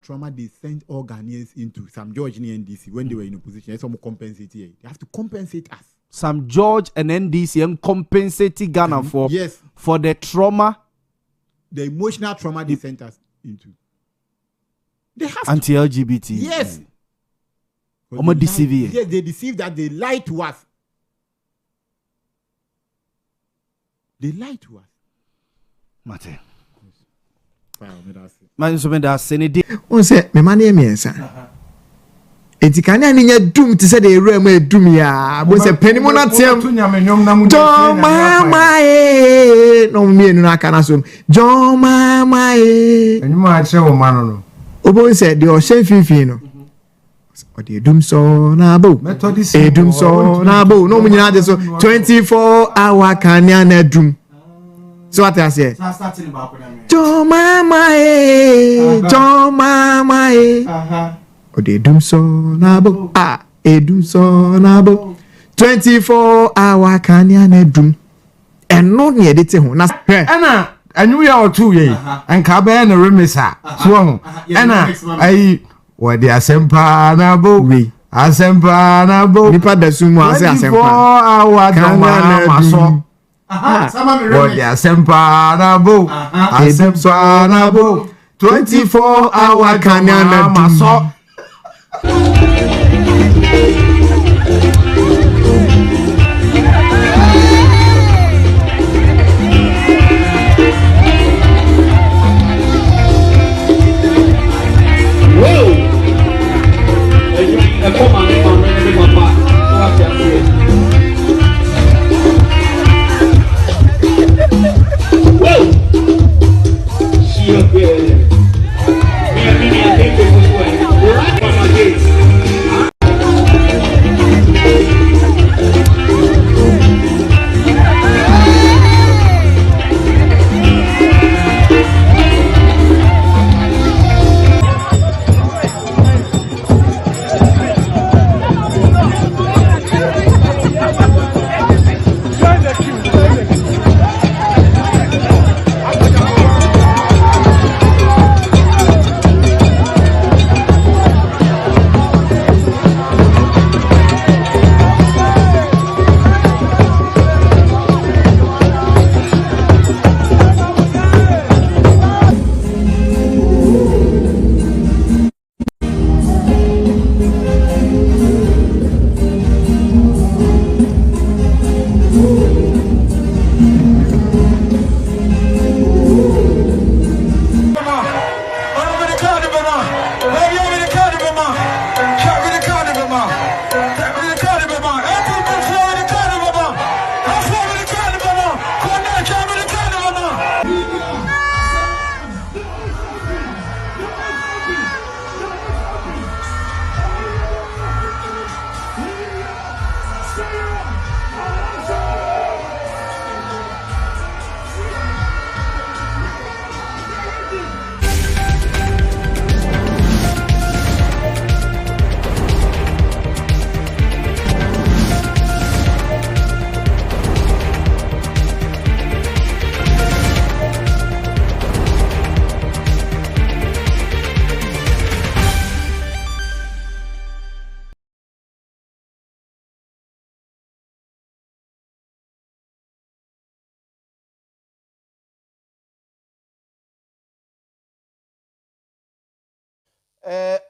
trauma they sent all Ghanaians into Sam George and NDC when they were in opposition. Some compensate here. They have to compensate us. Sam George and NDC and compensate Ghana for yes for the trauma, the emotional trauma they sent us into. They have anti-LGBT. Yes. They deceive. Yes, they deceive that they lie to us. They lie to us. Mate. Man, so when they say on say me man name son. Enti kan ya nya dum ti say dey ram edum ya. Bo say penimo na tem. John mama e no me nu aka na so. John mama e. Enyu a che wo man no. Obo say the ocean fifi no. O dey dum so na bo. Edum so na bo. No me nyina dey so 24-hour kan ya na dum. So what I say? John mama e. John mama e. O de dum so nabo edum so nabo 24-hour kanya na dum eno ne edite ho na ena anyu ya otu ye enka be na remisa so ho ena ai wo de asempa na bo we asempa na bo nipa da sumu ase asempa 24-hour kanya na so wo de asempa na bo asempa na bo 24-hour kanya na so.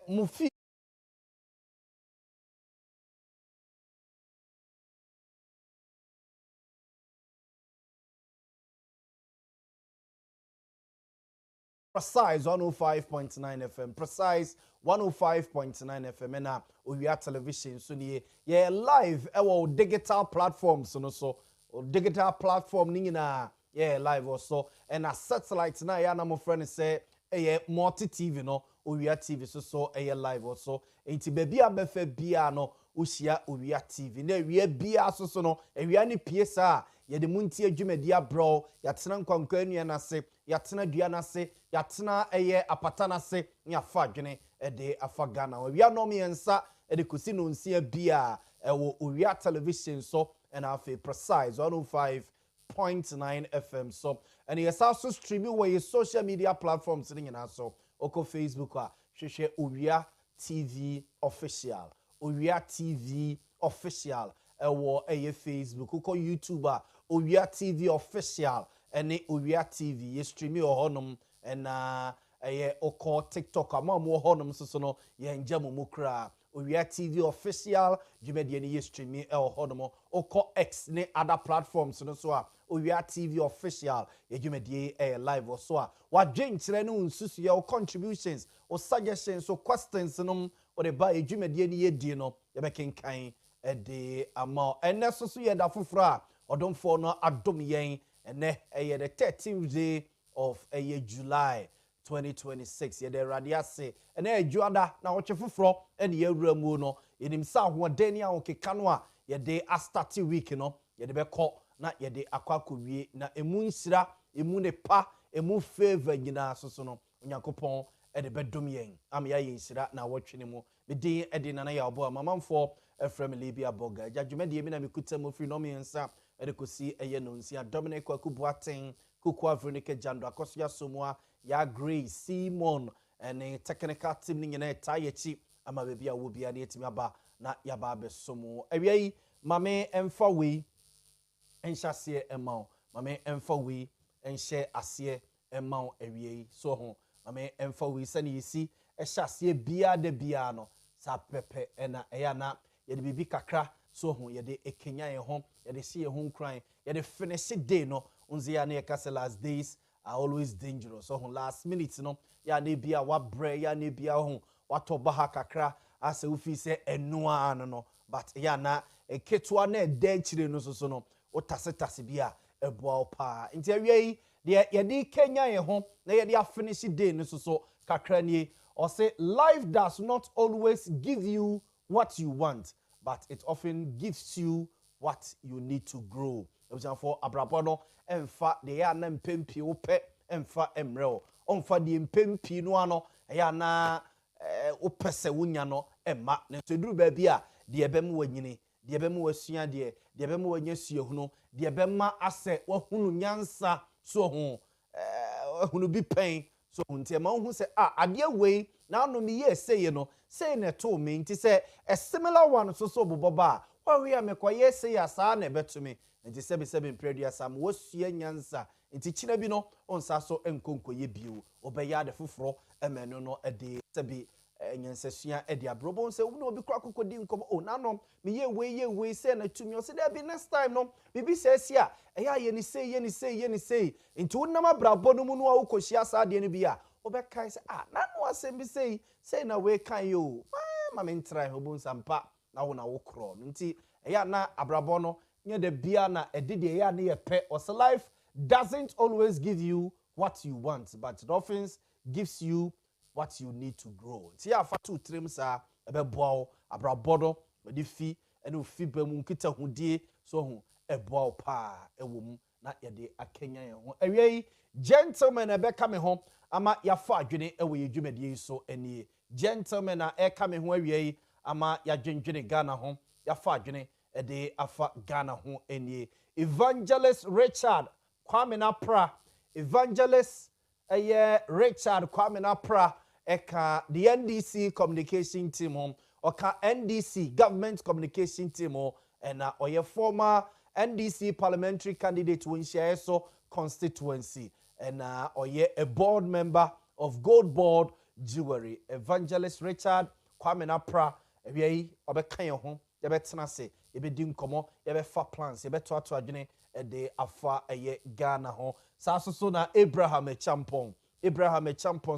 Mufi Precise 105.9 FM. Precise 105.9 FM. And Owia television. So yeah, live our digital platforms. So digital platform ningina yeah live also. And a satellite na ya na my friend say Montie TV no Owia TV so live also. Enti baby abefe bia no ushia Owia TV. Na we bia so no ewia ni PSA ye de Montie adwumadi abro ya tena nkwankwa anu na se ya tena dua na se ya tena apata na se nya fa dwene de afa Ghana. Owia no me ensa de kosi no nsia bia wo Owia television so and afi Precise 105.9 FM so and yes also streaming where your social media platforms in so oko Facebook hwehwe Owia TV official Owia TV official ewo eye Facebook ko YouTube a Owia TV official ene Owia TV ye stream yo honom na eye oko TikTok amamu honom so no ye njamo mukra Owia TV official jumedie ne ye stream e honom oko X ne other platforms no so a Owia TV official ye jumedie live so a wa dwen kire no nsusu ye contributions or suggestions or questions no or the ba jumedie ne ye die no ye bekenkan de ama ene so ye da foforo a odonfo no adom yen ene the 13th day of July 2026 ye de radiase ene adwada na woche foforo ene ye wuramu no yenim sa ho deni a okeka no a ye de start week no ye de bekọ na ye de akwakowie na emu nsira emu ne pa emu favor nyina so no Onyankopon de bedom yen am ya ye nsira na wotwe mu me din de nana Yaw Boamah mamfo efrem libia boga jadwumade mi na mekutam free no me nsa de kosi eye no nsia Dominic Kwakubuaten Kuku Veronica Jando akosia somua ya Grace Simon and technical team ni nyina tayechi ama bebi a wo bia na etimi aba na yaba besomo awiei mame emfa we enhyase emma mame emfa we enhye ase emma awiei so ho mame emfa we sane yisi ehyase bia de bia no sa pepe na eya na ye de bibi kakra so ho ye de ekenya ye ho ye de sie ho nkran ye de finish day no unzi ya na ye kase last days are always dangerous so last minute no ya na bia wa bre ya na bia ho watoba ha kakra ase ufi se enua no but ya na eketwa na edanchire no so no otasetase bia eboa opa nti awie de ye de kenya ye ho na ye de finish day no so kakra ni or say life does not always give you what you want but it often gives you what you need to grow. For abrabono emfa de ya na mpempi ope emfa emreo onfa de mpempi no ano ya na opese wunya no emma ne so duru ba bia de ebem wanyini de ebem wasua de ebem wanya suehunu de ebem ase wahunu nyansa so ho hunu bi pen so nti ma hu se ade wei na no me ye say no say na to me nti say a similar one so boboba wa we amekoye say asa na betumi nti sebe mpredua sam wasua nyansa nti kina bi no onsa so enkonkoye bio obeya de foforo emenu no ede sebi nyansasua ede abrobo nse wo no obi kra kokodi nkom nanom me ye we say na tumi o say there be next time no bibi say sia eya ye ni say nti wonam abrabo no mu no akohia sa ade ne bi a obekai say na no asem bi say na we kan yo ma me ntrai obo nsampa na wo na wo kro nti eya na abrabo no nye de bia na edede eya na ye pe or life doesn't always give you what you want but it often gives you what you need to grow. Ti afa two trims a ebeboa abrabodo de fi ene ofi bam nkita hudie so ho eboa pa ewom na ye de akenya ye ho. Awie gentlemen ebeka me ho ama yafa adwene ewe yedwumadie so enie. Gentlemen a eka me ho awie ama yadwendwene Ghana ho yafa adwene de afa Ghana ho enie. Evangelist Richard Kwame Napra Evangelist Richard Kwame Napra eka the NDC communication team home oka NDC government communication team and oye former NDC parliamentary candidate to Nshaeso constituency and oye a board member of Gold Board Jewelry. Evangelist Richard Kwame Napra ebi obeka ye ho ye betena se ye bedi nkomo ye be fa plans ye beto ato adwene de afa eye Ghana ho sa so na Abraham Champon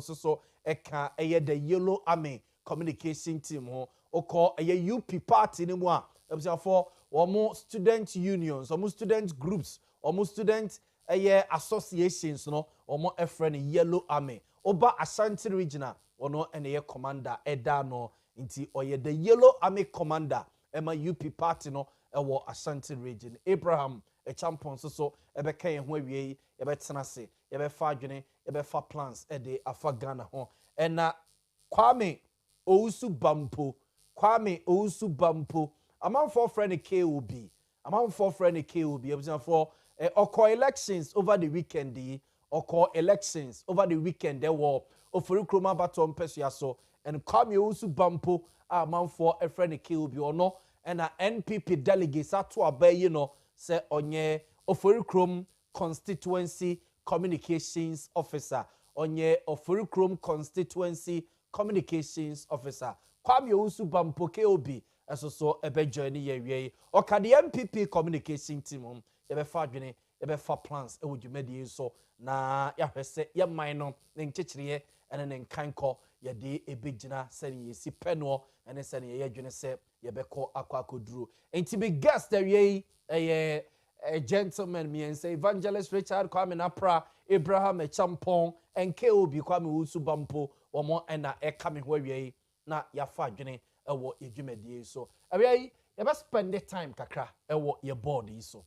so eka eye the Yellow Army communication team ho oko eye UP party ni mu a for omo student unions omo student groups omo student eye associations no omo efre Yellow Army oba Ashanti regional ono ene commander eda no nti oye the Yellow Army commander ema UP party no ewo Ashanti region. Abraham Champon so ebeka ye ho awie ye betena se ye be fa adwene ye be fa plans de afa Ghana ho ena Kwame Owusu Bampo amanfo friend KOB ebisa for oko elections over the weekend there were ofori kroma batom pesia so and kwame usu bampo a man for a friend kill bi ono and a NPP delegates ato abayi no say onye ofori krom constituency communications officer onye ofori krom constituency communications officer kwame usu bampo KOB so ebe join ye wie o ka the MPP communication team ebe fa adwene ebe fa plans e wo dwumadi so na ya hwese ye man no ne nkyekireye ene ne nkanko ye de ebe gina sene ye si peno ene sene ye adwene se ye beko akwakoduro enti be guest wie a gentleman me and say Evangelist Richard Kwame Napra Abraham Echampong and KOB Kwame Usubampo omo ena e kame ho wie na ya fa adwene ewo edwumadi so awie ye be spend the time kakra ewo ye board so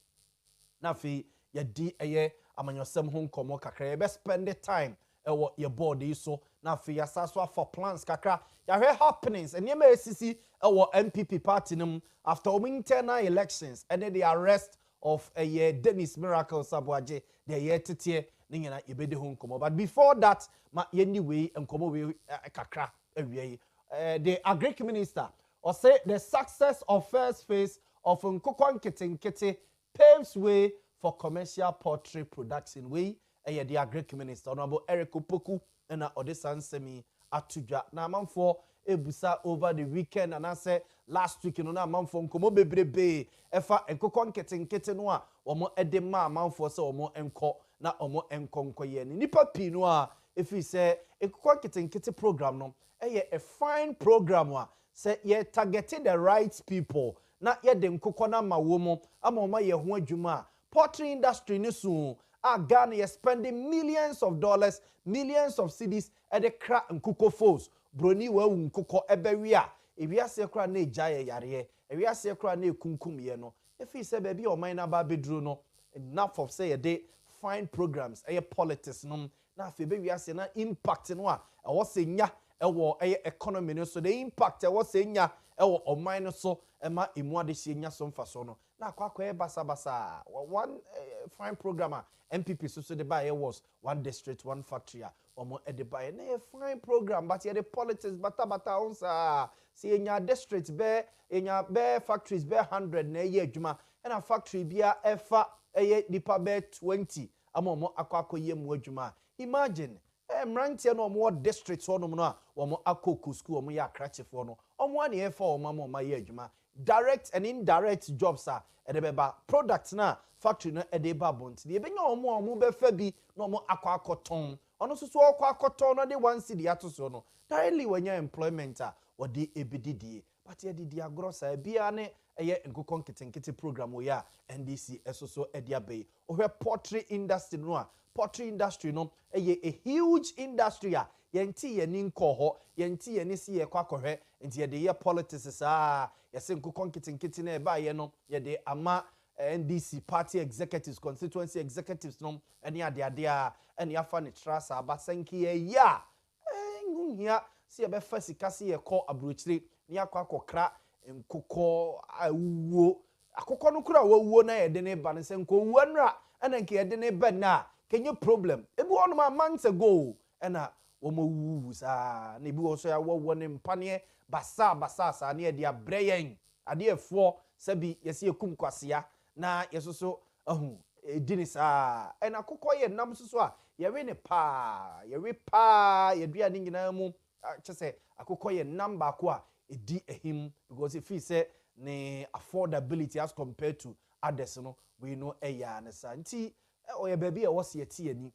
na fi ye di eye amanyosem ho nkomo kakra ye be spend the time ewo ye board so na fi ya saso for plans kakra ya hwe happenings and yema esisi ewo MPP party num after internal elections and the arrest of a Dennis Miracle Sabuaje the year tete ni nyina ye be de ho nkomo but before that ma anyway nkomo we kakra awie the agric minister or say the success of first phase of Nkukwan Kitinkiti paves way for commercial poultry production. We the agric minister Honorable Eric Opoku and Odesan Semi Atujwa. Now man for ebusa over the weekend and I say last week no na man for nkomo bebrebe efa Nkukwan Kitinkiti no a omo edema man for say omo enko na omo enkonko ye ni nipa pi no a if he say Nkukwan Kitinkiti program no a fine program wa say ye targeting the right people na ye de nkukọ na ma wo mo ama ye ho adwuma poultry industry ni so a Ghana ye spending millions of dollars millions of cedis at the cra nkukọ foes broni wa nkukọ ebewi a ewiase kra na eja ye yare ewiase kra na ekunkum ye no if he say baby o man na ba bedru no enough of say ye fine programs politics no na fe be wiase na impact no a wo se nya ewo economy no so the impact was enya ewo oman no so ema emu ade hye nya so mfaso no na akwa basa one fine programmer MPP so the buy was one district one factory omo e de buy na fine program but the politics bata onsa see enya district be enya be factories be 100 na ye adwuma na factory bia efa nipa be 20 ama omo akwa yemu adwuma imagine mrantie no mo district so no a wo akoko school mo ya krachefo no omo ane e fa o ma ye adwuma direct and indirect jobs are edebeba products na factory no edeba bonti e benya omo be fa bi na omo akoton ono so akoton no de one city atoso no directly wenya employment a wo de ebididie but ye didi agrosa bia ne eye Nkukọ Kitinkiti program wo ya NDC esoso ediabe ohwe poultry industry no a poultry industry no a huge industry a yenti ye ni nkoho yenti ye ni si ye kwakohwe nti ye de ye politics ye se Nkukọ Kitinkiti na eba ye no ye de ama NDC party executives constituency executives no eni ade a eni afa ne trust abasenki ye ya nguhia si ye be fa sika si ye kọ abrochire ni akokra nkukọ awuo akokọ no kura awuo na ye de ne ba ne se nko wuanra ena nke ye de ne ba na kenye problem ebi won ma months ago ena wo mo wuwu sa na ebi wo so ya wo ne mpane basa sa na ye de abreyen ade efo sabi ye se ekum kwasea na ye so edini sa ena akokọ ye nam so a ye we ne pa ye dua ni nyina mu chese akokọ ye number ko a edi ehim because if he say ne affordability as compared to others no we know eya ne sa nti o ye baby e wose yeti ani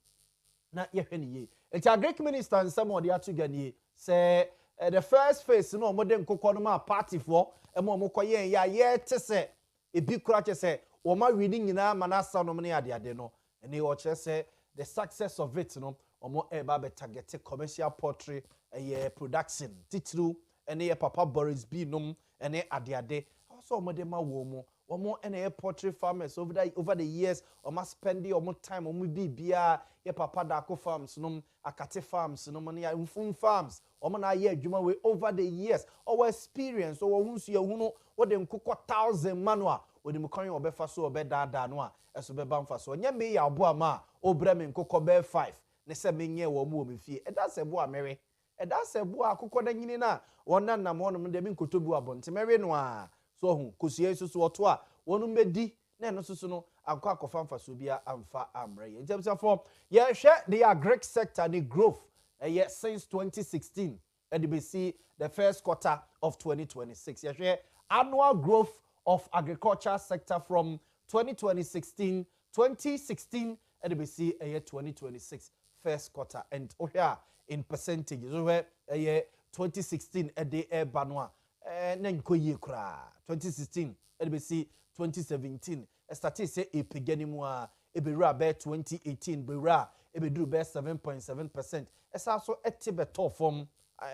na ye hwe ne ye enti agric minister nsam odi atugani say the first phase no mo de nkokọ no ma party for e mo koye ya ye tese ebi kura chese wo ma wi ni nyina manasa no ne ade no ene o chese the success of it no omo e ba be target commercial poultry production titru ene ye papa Boris B num ene ade also omo de ma wo mo omo ene poultry farmers over the years omo spend omo time omo bibia ye papa Dako farms num Akate farms num ne Mfum farms omo na ye adwuma we over the years our experience our hunsu ye hunu wo de nkokọ 1000 manua we de mkwan obefa so obeda no a eso beba mfa so nya me ya Yaw Boamah obrem nkokọ be 5 ne se menye wo mu me fie eda se bo amere eda se bo akokɔ da nyini na wona nam honom de me nkotobu abonte mere no a so hu kosie susu oto a wonu bedi na no susu no akɔ akɔfa mfaso bia amfa amre ye ntemsa for ye hwɛ the agric sector the growth since 2016 and we see the first quarter of 2026 ye hwɛ annual growth of agriculture sector from 2016 and we see a year 2026 first quarter and here in percentages where a year 2016 a day air banwa and 2016 and we see 2017 a statistic a piganimwa a bera bear 2018 bera a bedru bear 7.7% as also a tibet from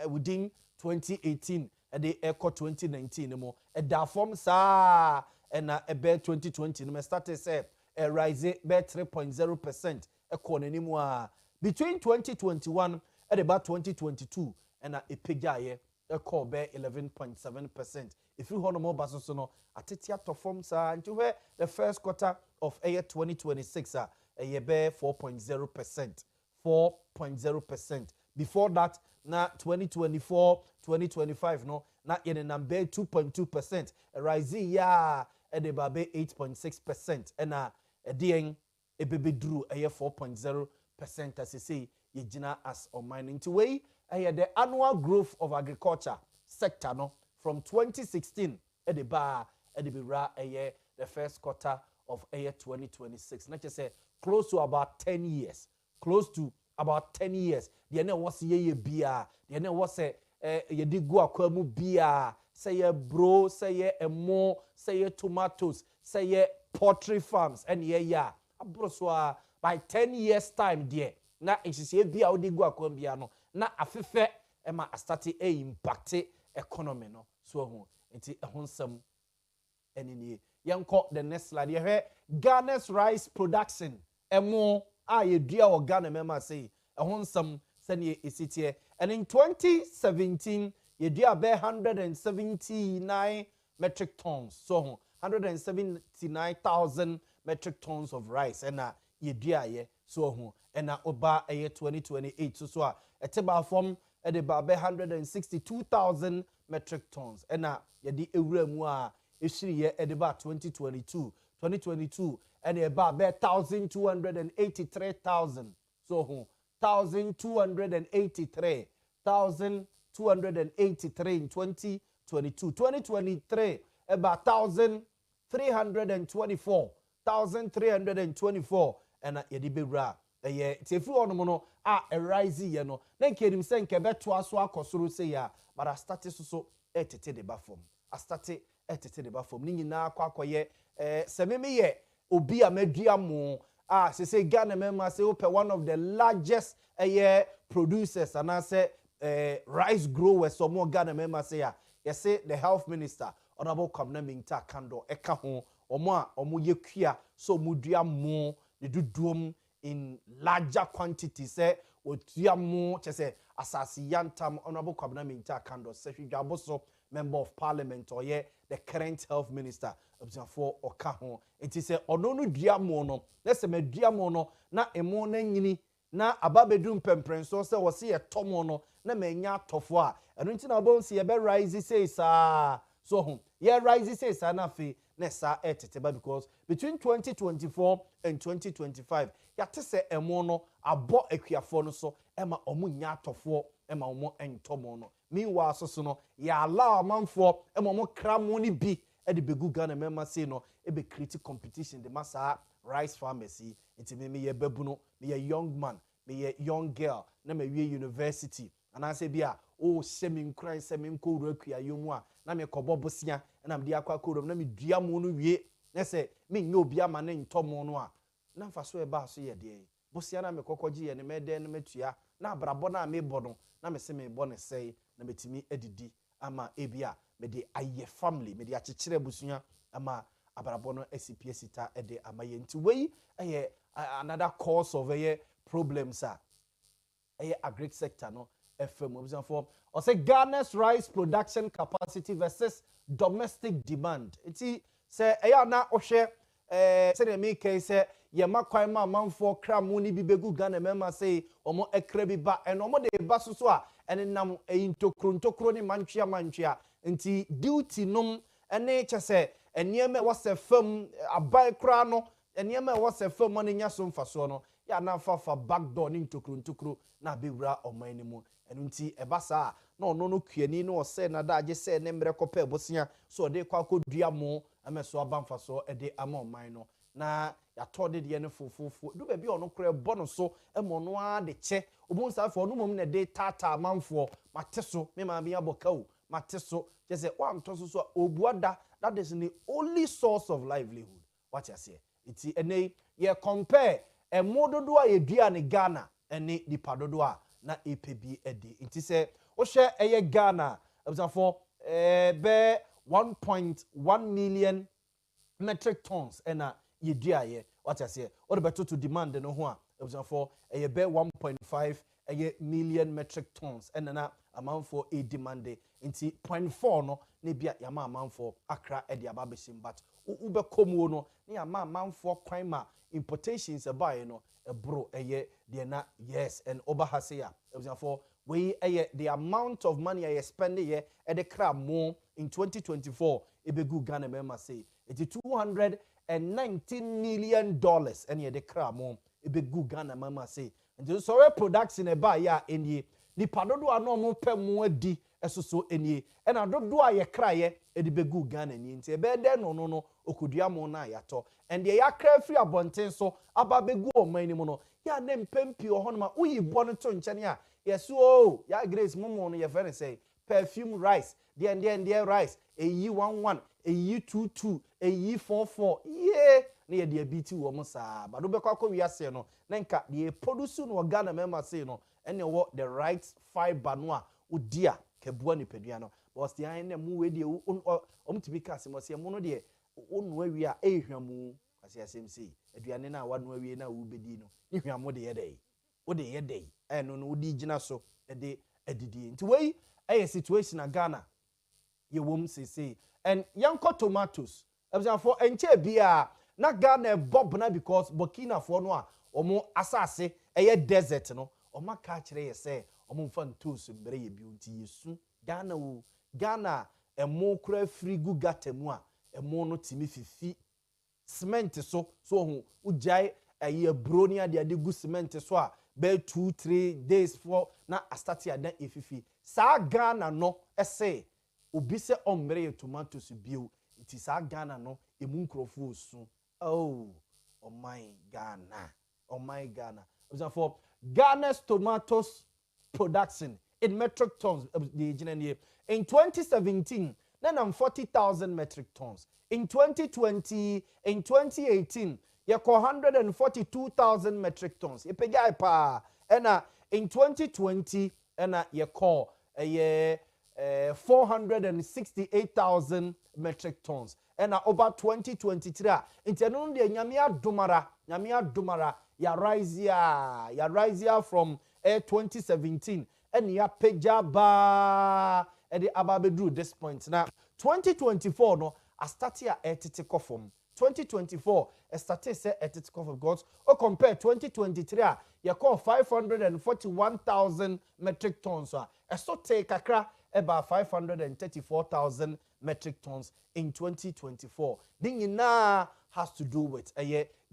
within 2018 and the echo 2019 more a da form sa and a bear 2020 no started say a rise bear 3.0% a corner between 2021 and about 2022 and a pigaye a call bear 11.7%. If you want more basis no atitia to form sa into where the first quarter of a year 2026 a year bear 4.0%. 4.0%. Before that, na 2024, 2025, no, na in a number 2.2%. A rise ya at the babe 8.6%. And a ding a baby drew a year 4.0% as you say, Yejina as on mining to way. I had the annual growth of agriculture sector no from 2016 at the bar at the bira a year the first quarter of a year 2026. Not just say close to about 10 years. Close to about 10 years. The end was ye beer. The end was a ye did go aquamu beer. Say ye bro, say ye a more, say ye tomatoes, say ye poultry farms, and ye ya. Abroswa by 10 years time, dear. Na ye beer or did go aquambiano. Na afife ema astati e impacte economy no. So it's a wholesome any yanko the next slide. You hear Ghana's rice production. Emo ye dua or Ghana mema say a wholesome send is here. And in 2017, ye dua bear 179 metric tons. So 179,000 metric tons of rice. And ye dua ye so and oba a year 2028. So a teba from at the babe 162,000 metric tons. And ye di euremua issue ye at about 2022. 2022 and about 1,283,000. So 1,283 in 2022. 2023 about 1,324 and yedibera tefu onomo a rise ye no na nkerim se nke beto aso akosoro se ya but I started so etete de bafom I started etete de bafom ni nyina akwakoye sememe ye obi ameduamo se say Ghana member say open one of the largest producers and I say rice growers so more Ghana member say you say the health minister honorable Kwabena Minta Kando eka ho omo yekua so muduamo de duduom in larger quantities say otuamo che say asasi yantam honorable Kwabena Minta Kando say hwaboso member of parliament or the current health minister for okaho it is a ononu duamo no na se meduamo no na emo na nyini na ababedum pemprenso se wo se etomo no na manya tofo a eno nti na bon se ye be rise say sa so ye rise say sa na fe na sa etete because between 2024 and 2025 ya te se emo no abo akuafo no so ema omu nya tofo ema omo entomo no meanwhile so no ya allow manfo ema omo kramo ni bi e de begu Ghana member say no e be create competition the massa rice pharmacy it me ye babuno me ye young man me ye young girl na me wie university and I say bia oh semi nkran semi nko rakua yomu a na me kobo bosia na me dia akwa kodom na me dua mo no wie na say me nya obi ama ne ntomo no a na mfa so e ba so ye de bosia na me kokoji ye ne me den na metua na abrabo na me bono na me se me bo ne sei na metimi edidi ama ebia me de aye family me de akekere busunya ama abrabo no SCPS ta ede ama ye nti wei another cause of problems agric sector no FM observe for or say Ghana's rice production capacity versus domestic demand. Iti say na ohwe say the make say ye makwan ma manfo kra mu ni bi begu Ghana mema say omo ekra bi ba and omo de ba so a ene nam ntokro ni mantua nti duty nom ene chese enieme wose fam abai kra no enieme wose fam no nya so mfaso no ya na fa backdoor ni ntokro na bewura oman ni mu enu nti ebasa na ono no kuani no ose na da age se ne mre kopa ebosia so de kwa kodua mo ameso abamfaso ede ama oman no na ya tode de ne fofofu do ba bi ono kra bono so emo no a de che obun sa fo no mom na de tata manfo mateso me ma bi aboka o mateso just wa mtoso so obuada that is the only source of livelihood what you say it's ene ye compare e mododo a yedua ne Ghana ene dipadodo a na EPB edi nti se wo hwe eye Ghana for be 1.1 million metric tons ena yedua ye what you say what better to demand no ho a for eye be 1.5 million metric tons ena na amount for a demand nti 0.4 no ne bia yama amount for akra e dia babeshim but ube komu no ne yama amount for kwan ma importations buy no bro eye de na yes and obahasia for we the amount of money I spend here at the kra more in 2024 ebegu Ghana mema say it's $219 million and ye the kra more ebegu Ghana mema say and so production e buy ya eni nipa dodo ano mo pem adi esoso eni e na dodo a ye kraye e di begu Ghana ni nti e be de no okudua mo na yato and ye yakra free abonten so aba begu o man ni mo no ya na mpempi o hono ma uyi bo no to nchane a yeso o ya Grace momo no ye very say perfume rice there rice eyi 11 eyi 22 eyi 44 ye na ye de abiti wo mo saa ba do be kwa wiase no na nka de produce no Ghana member say no ene wo the right fiber no a odia kebua ni pedua no but the ane mu we de omtibi ka se mo se mo no de onu awi a ehwamu ase asem sei aduane na wanu awi na wo bedi no ehwamu de ye dey wo de ye dey eno no odi gina so de adidi nti wei situation na Ghana ye wom sei and yanko tomatoes for enche bia na Ghana bob na because Burkina for no a omo asase eye desert no oma ka kire ye say omo mfa ntosu mbere ye bi nti yesu Ghana emo kura frigu gatemu a emo no timi fifi cement so hu ujai eye bronia de gu cement so a be 2-3 days for na astati adan efifi sa Ghana no ese obi se ombre ye tomatoes bio nti sa Ghana no emu nkrofo osu oh my Ghana for Ghana's tomatoes production in metric tons in 2017 then 40,000 metric tons in 2020 in 2018 yako 142,000 metric tons ipega pa ena in 2020 ena yako 468,000 metric tons ena over 2023 intenu de nyamia dumara ya rise from 2017 and ya peja ba e de ababedu this point now 2024 no a start here etitical form 2024 a started say etitical form gods or compare 2023 ya call 541,000 metric tons so a so take akra about 534,000 metric tons in 2024 then na has to do with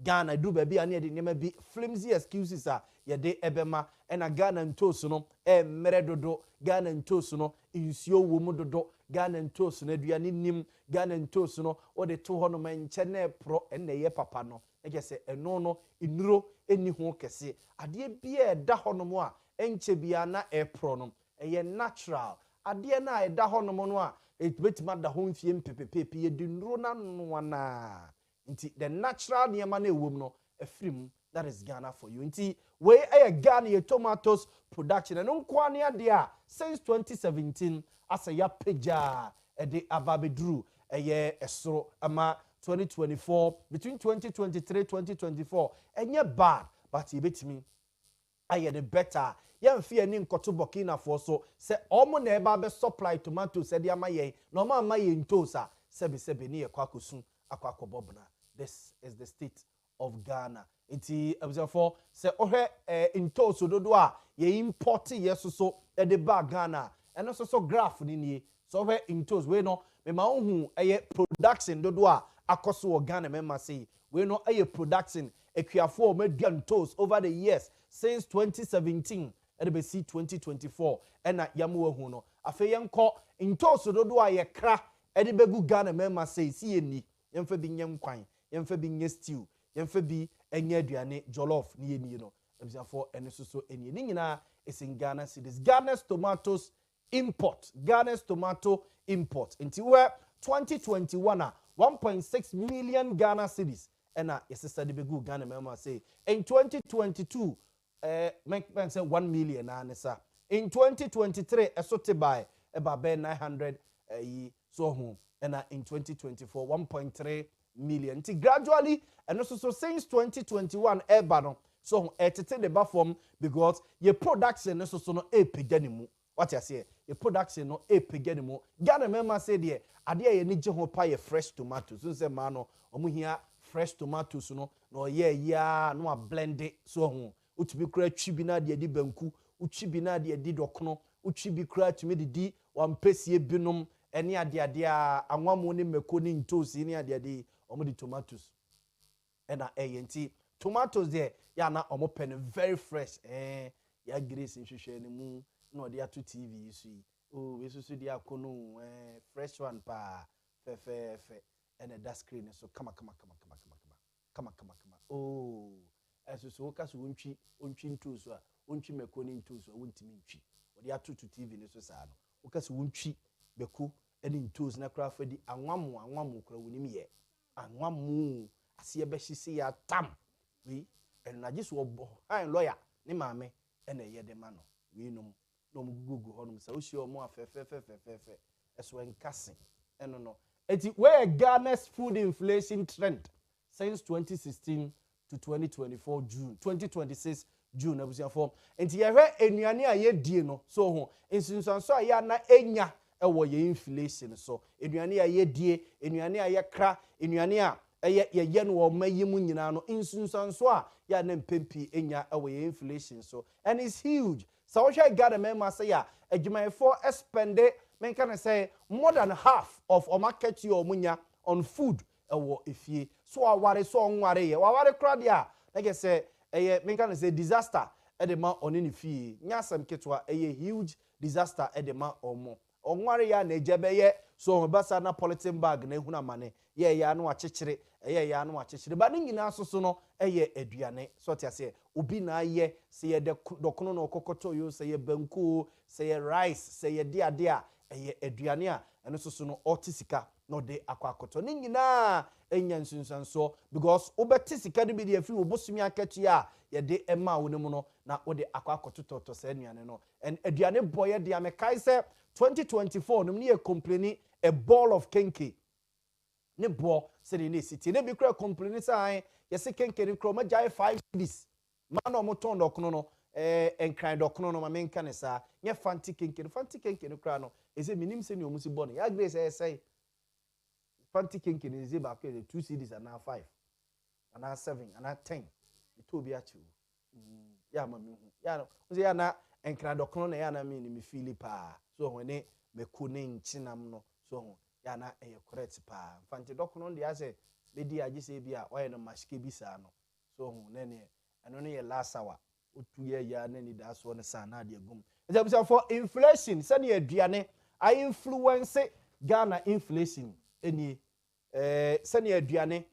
Ghana do baby and the name be flimsy excuses ye de ebema and a Ghana ntosu no meredodo Ghana ntosu no insio womu dodo Ghana ntosu no aduane nim Ghana ntosu no o de to hono manche na pro enne ye papa no e say eno no inuro eni ho kese ade bia eda hono mo a enche bia na e pro no ye natural ade na eda hono mo no a ebetima da ho mfie mpepepepe ye dinuro na no na nti the natural niema na ewom no afrim that is Ghana for you nti we Ghana ye tomatoes production and nkwa ne ade a since 2017 asa ya peja de ababedru esoro ama 2024 between 2023 2024 enye bad but ebetimi aye the better yamfi ani nkoto Burkina for so se omo na eba be supply tomatoes e de ama ye na omo ama ye ntosa sebe ne ye kwakosu akwakobobna This is the state of Ghana. Iti abusafo se ohwe ntoso dodo a ye import yesoso e de ba Ghana. Eno so graph ni nie. So ohwe ntoso we no me ma ohun eye production dodo a akoso wo Ghana memma say we no eye production ekuafo medua ntoso over the years since 2017 and be see 2024 ena yamu ehun no afa yenko ntoso dodo a ye kra e de begu Ghana memma say si eni yemfa bi nyem kwan yemfa bi nye stew yemfa bi enye aduane jollof ni eni no ebisafo ene soso eni ni nyina is in Ghana cities. Ghana's tomatoes import, Ghana's tomato import until 2021 1.6 million Ghana cities and yes sister the begu Ghana member say in 2022 make say 1 million anesa in 2023 esote by about 900 so home and in 2024 1.3 million. Gradually and also so since 2021 no so etete the form because your production so no pegenimu what you say your production no pegenimu Ghana member say there ade ye ni je ho pa ye fresh tomatoes so say ma no omo hia fresh tomatoes no ye ya no a blend it so ho utubi kura twi bi na de di banku utwi bi na de di dokono utwi bi kura tumi di wampesie binom ene ade a anwamo ne meko ni ntosi ni ade omo di tomatoes ena nti tomatoes there ya na omo pen very fresh ya grace nhwehwe ne mu na ode ato TV so oh we so di akono fresh one pa fe ena that screen so kama oh so ka so wontwi ntoso a wontwi meko ni ntoso a wontimi ntwi ode ato to TV ne so saa no wo ka so wontwi beko ene ntoso na kra fa di anwamo kra wonim ye anwamu asiye be hisi ya tam we na jiso obo han lawyer ni maame ena ye de ma no we no gugu honum sa osi omo afefe eso enkase eno no eti where Ghana's food inflation trend since 2016 to 2024 June 2026 June abusiafo enti ye hwe enuane a ye die no so ho ensunsanso a ya na enya ewo ye inflation so enuane a ye die enuane a ye kra enuane a ye no wo mayimu nyina no insunsanso a ya na mpempi enya ewo ye inflation so and it's huge so we shall gather member say ya adwumayefo spend men can say more than half of our market your munya on food ewo efie so aware so onware ye waware kra dia like say men can say disaster edema onini fie nyasem ketwa huge disaster edema omo onware ya na ejebeye so basa na polythene bag na ehuna mane ye ya no achechire ya no achechire ba nyina soso no aduane so tiase obi na ye se ye dokono no kokoto yo se ye banku se ye rice se ye ade a aduane a eno soso no otisika no de akwakoto nyina enya nsunsanso because obetisika de bi de afiri obosumi akatu a ye de ema wo ne mu no na wo de akwakoto toto se anuane no and aduane boye de amekai se 2024 no ne complaini a ball of kenke ne bo se ne city ne bi kra complaini sai ye se kenke ne kro ma jai 5 cities ma no mo ton dokono no enkran dokono no ma menka ne sa nye fanti kenke ne kra no eze minim se ne omusi bo no ya grace say fanti kenke ne ze ba ko 2 cities and 5 and 7 and 10 to bi achi ya ma mi ya no ze ya na enkran dokono na ya na mi ni mi filipa so hone meko ne nchinam no so ya na correct pa fanti dokono ndi ase bedi agise bi a oye no mashike bi sa no so hu ne eno ne ye last hour otuye ya na ni da so ne sa na de gum eja for inflation se ne aduane I influence Ghana inflation eni se ne aduane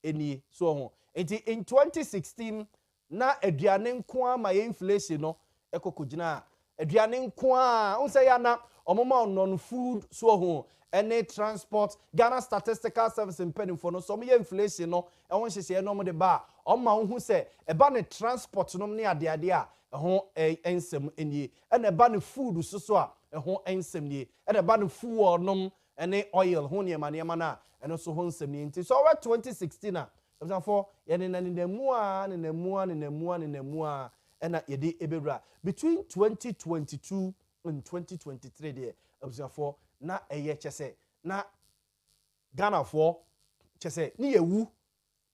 eni so hu enti in 2016 na aduane nko ama ye inflation no ekokogina aduane nko a unse ya na omoma non food so ho any transport Ghana Statistical Service impeding for no some inflation no e won hye no mo de ba oma hu se e ba ne transport no ne ade a ho ensem eni e na ba ne food so a e ho ensem ni e na ba ne fuel nom ene oil ho ne ma na eno so ho ensem ni nti so 2016 a for ye ne mu a ena yedi ebewra between 2022 and 2023 there for na chese na Ghana for say ni ewu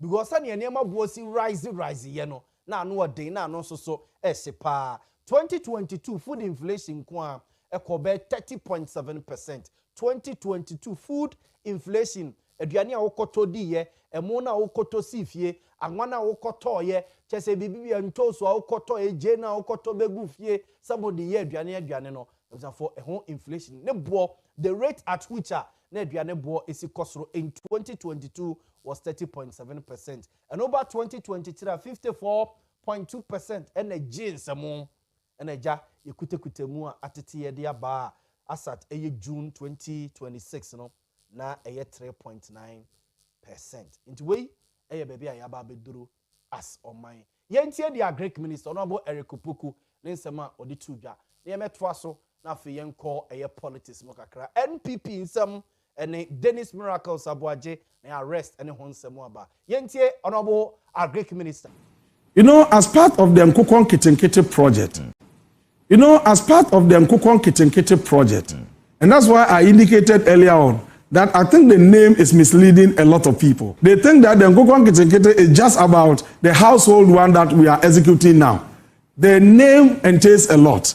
because any niema bosi rise ye no na no dey na no so esipa 2022 food inflation kwa ekobe 30.7%. 2022 food inflation aduane a wokoto di ye emo na wokoto sifie anwana wokoto ye chese bibi ntoso a wokoto eje na wokoto begu fie somebody ye aduane no for a whole inflation ne bo the rate at which na aduane bo esi kosoro in 2022 was 30.7% and over 2023 54.2% and a jinsamo and a ja yekute mu atete ye dia ba asat eye June 2026 no na eye 3.9%. Into way eye baby ayaba beduru as on my yentie the agric minister honorable Eric Opoku nsema odi tudwa na yemetwa so na afi yenko eye politics mo kakra NPP nsem ene Dennis Miracles Abuaje na arrest ene ho nsem aba yentie honorable agric minister. You know, as part of the Nkukon Kitinkiti project, and that's why I indicated earlier on that I think the name is misleading a lot of people. They think that the Nkukon Kitinkiti is just about the household one that we are executing now. The name entails a lot.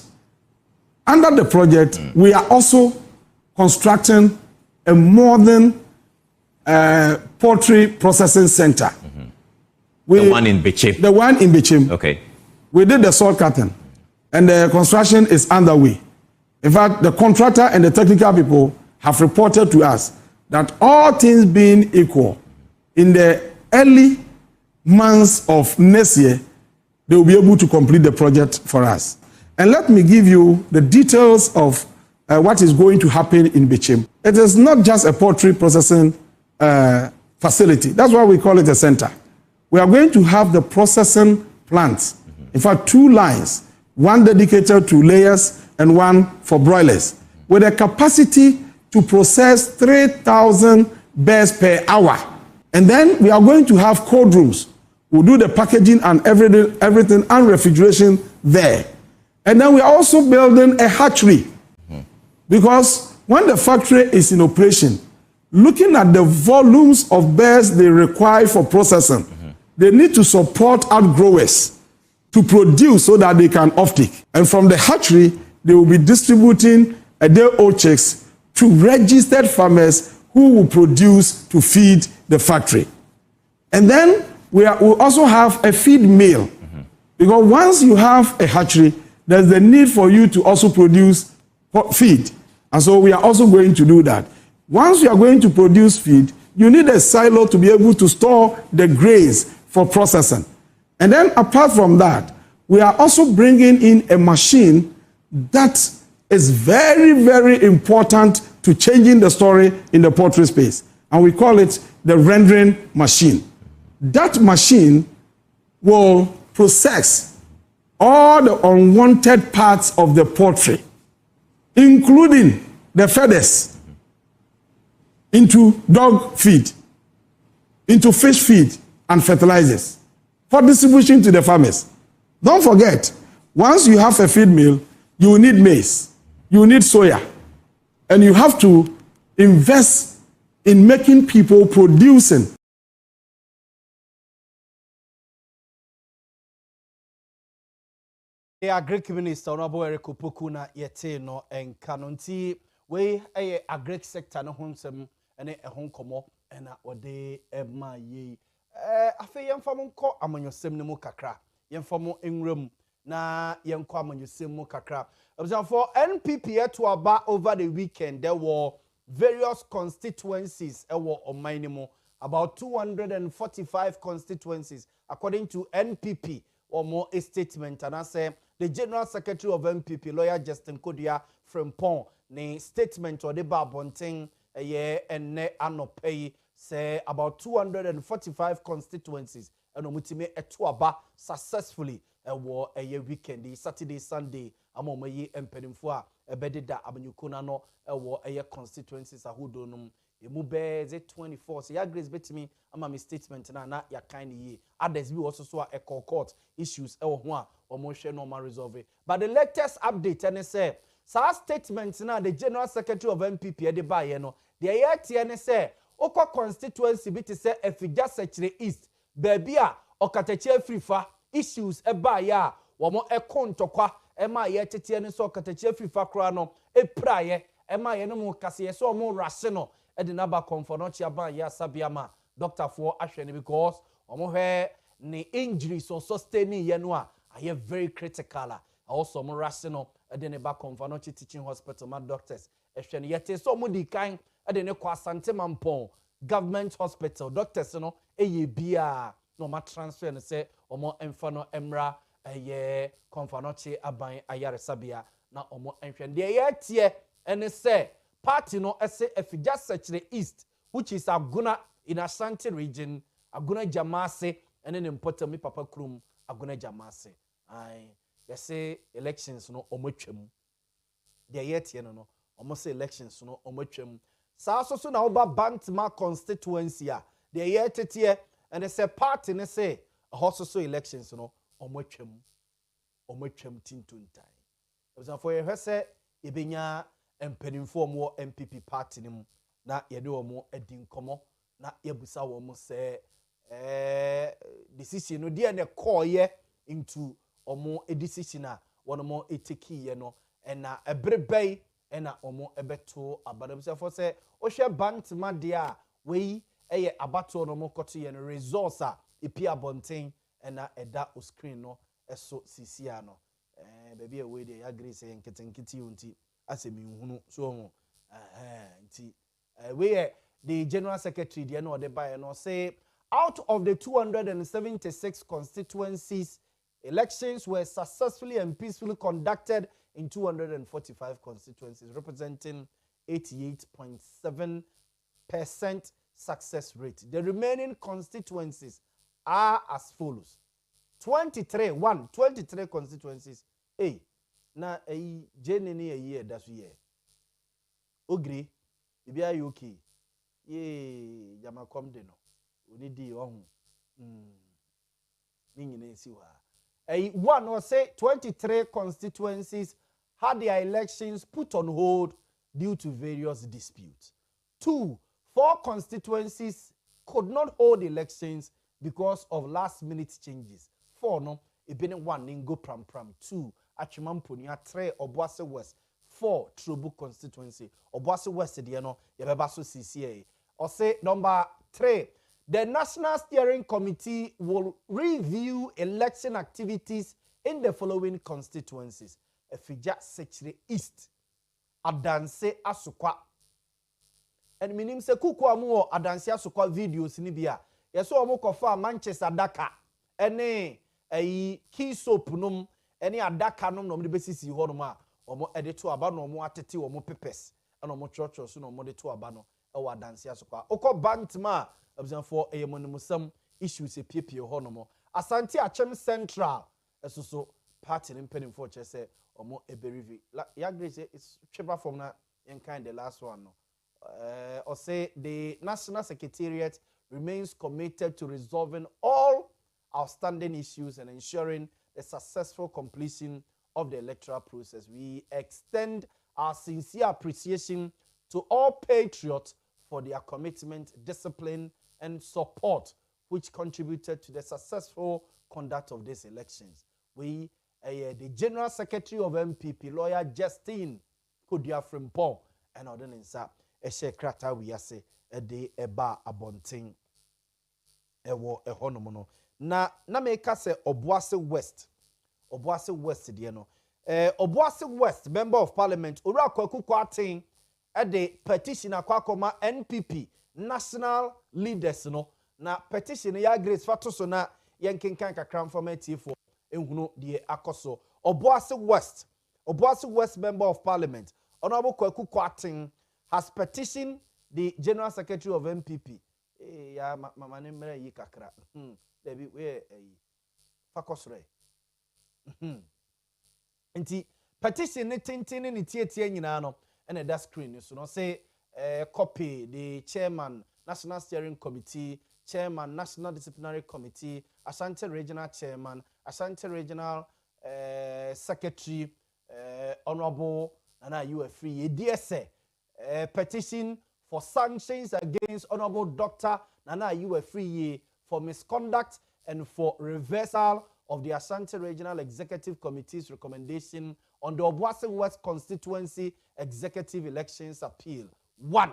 Under the project, we are also constructing a modern poultry processing center. The one in Bichim. The one in Bichim. Okay. We did the salt cutting, and the construction is underway. In fact, the contractor and the technical people have reported to us that all things being equal, in the early months of next year, they will be able to complete the project for us. And let me give you the details of what is going to happen in Bichim. It is not just a poultry processing facility. That's why we call it a center. We are going to have the processing plants. In fact, 2 lines, one dedicated to layers and one for broilers, with a capacity to process 3,000 birds per hour. And then we are going to have cold rooms. We'll do the packaging and everything and refrigeration there. And then we are also building a hatchery. Because when the factory is in operation, looking at the volumes of birds they require for processing, they need to support outgrowers to produce so that they can offtake. And from the hatchery, they will be distributing a day-old chicks to registered farmers who will produce to feed the factory. And then we also have a feed mill. Because once you have a hatchery, there's the need for you to also produce feed. And so we are also going to do that. Once you are going to produce feed, you need a silo to be able to store the grains for processing. And then apart from that, we are also bringing in a machine that is very, very important to changing the story in the poultry space. And we call it the rendering machine. That machine will process all the unwanted parts of the poultry, including the feathers, into dog feed, into fish feed, and fertilizers for distribution to the farmers. Don't forget, once you have a feed mill, you will need maize, you will need soya, and you have to invest in making people producing. The Agric Minister, Honorable Eric Opoku na yete no enkanonti we agric sector no honsem ene ehon komo ena ode ema ye afi yemfam nko amanyosem ne mu kakra yemfam enwram na yenko amanyosem mu kakra for NPP to aba over the weekend there were various constituencies ewo omanimo about 245 constituencies according to NPP or more a statement and I say the General Secretary of NPP, lawyer Justin Kodia Frempong, ne statement or the Babonting a year and ne anopay say about 245 constituencies and omutime etuaba successfully a war a year weekend, Saturday, Sunday, amomaye and penimfua, a bedida abanyukuna no a war a year constituencies a hudonum. Mube ze 24 so ya grace bet me ama mi statement na ya kind ye others we also saw a court issues e ho a omo hwe normal resolve but the latest update and say sa statement na the General Secretary of NPP e de ba ye no the yet ne say okwa constituency bi te se Efija Sechere East baby a okatachi afrifa issues eba ya womo ekontokwa ema ye tete ne so okatachi afrifa kra no epraye ema ye no mu kase ye so omo rase no e de naba konfonochi aba ya sabiama doctor for ahwene because omo hwe ni injuries or sustaining ye no a aye very critical also omo rase no e de ne ba konfonochi teaching hospital ma doctors ehwene yete so omo di kan e de ne kwa Asante Mampong government hospital doctors no eye bia no ma transfer no say omo emfa no emra eye konfanoche aban ayaresabia na omo enhwe de ye tie ene say party no ese Efija Sechere East which is Aguna in Ashanti region Aguna Jamase ene ne mpotami papa krum Aguna Jamase ai they say elections no omo twam de ye tie no omo say elections no omo twam sa so na oba Bantama constituency a de ye tetie and they say party ne say so elections no omwatwam tintuntai so for ye hwese ye benya empanimfo mo MPP party nim na ye de omo adi nkomo na ye busa wo mo say decision no de na call ye into omo decision a wono mo eteki ye no na ebrebei na omo ebeto abadam so for say o hwe Bantama de a we eye abato no mo koto ye no resource a epia bonten na eda o screen no eso sisia no baby we dey agree say nketenketi unti asemi nhunu so ho nti we the general secretary there no dey buy no say out of the 276 constituencies elections were successfully and peacefully conducted in 245 constituencies representing 88.7% success rate. The remaining constituencies are as follows. 23 constituencies. Hey, na jenny a year that's year. Ogri, maybe are you okay? Ye, Yama come de no. We need the on. One or say 23 constituencies had their elections put on hold due to various disputes. 2, 4 constituencies could not hold elections because of last-minute changes. 4 no, ebene 1 ningo pram. 2 Achimamponia 3 Obuasi West. 4 Trobu constituency. Obuasi West de no yebebaso CCA. Or say number 3, the National Steering Committee will review election activities in the following constituencies: Efija Sechere East, Adanse Asukwa. And minim se kuku amu Adanse Asukwa videos ni bia. Yeso omo kofa Manchester Daka. Ene key soap num ene adaka num no de besisi ho no ma omo edito aba no omo atete omo pepes and omo church so no omo de to aba no e wa Adanse Asukwa. Okọ Bantama for a monusum issues a PPO honomo. Asante Achem Central, a so party in penning for say or more a berivi. Ya grace is cheaper from that in kind the last one. Or say the National Secretariat remains committed to resolving all outstanding issues and ensuring the successful completion of the electoral process. We extend our sincere appreciation to all patriots for their commitment, discipline, and support which contributed to the successful conduct of these elections. We, the General Secretary of MPP, Lawyer Justine Kudia Frimpong, and Odenensa, Eshe Krata Wiase, de Eba Abonting, Ewo Ehonomono. Na meka se Obuasi West, dieno. Obuasi West, Member of Parliament, Ura Kwaku Kwating, the petition Akwakoma NPP, national leaders no na petition ya grace fato so na yenkenkan kakram from AT4 ehunu de akoso Obuasi West Member of Parliament Honorable Kwaku Kwating has petitioned the General Secretary of MPP ya mama ne mera yi kakra debi we fakosre nti petition ne tintin ne tietie nyina no and that screen so no say copy the chairman, National Steering Committee, chairman, National Disciplinary Committee, Ashanti Regional Chairman, Ashanti Regional Secretary, Honorable Nana UFE, DSA, petition for sanctions against Honorable Dr. Nana Ayiwa for misconduct and for reversal of the Ashanti Regional Executive Committee's recommendation on the Obuasi West Constituency Executive Elections Appeal. 1.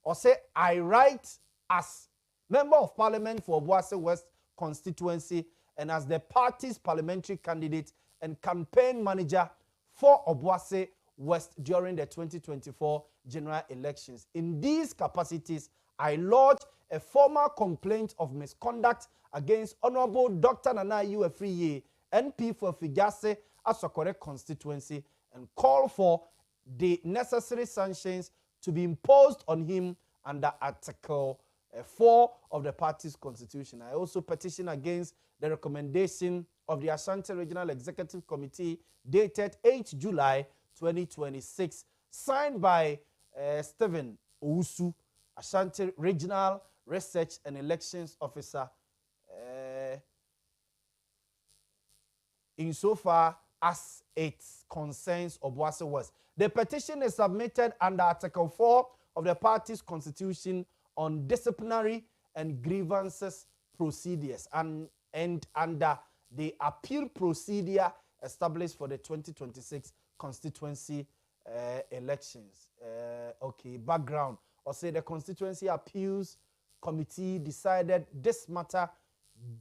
Or say, I write as Member of Parliament for Obuasi West Constituency and as the party's parliamentary candidate and campaign manager for Obuasi West during the 2024 general elections. In these capacities, I lodged a formal complaint of misconduct against Honorable Dr. Nana Ayiwa NP for Figase Asokore constituency and call for the necessary sanctions to be imposed on him under Article 4 of the party's constitution. I also petition against the recommendation of the Ashanti Regional Executive Committee dated 8 July 2026, signed by Stephen Owusu, Ashanti Regional Research and Elections Officer, insofar as it concerns Obuasi West. The petition is submitted under Article 4 of the party's constitution on disciplinary and grievances procedures and under the appeal procedure established for the 2026 constituency elections. Okay, background. Or say the Constituency Appeals Committee decided this matter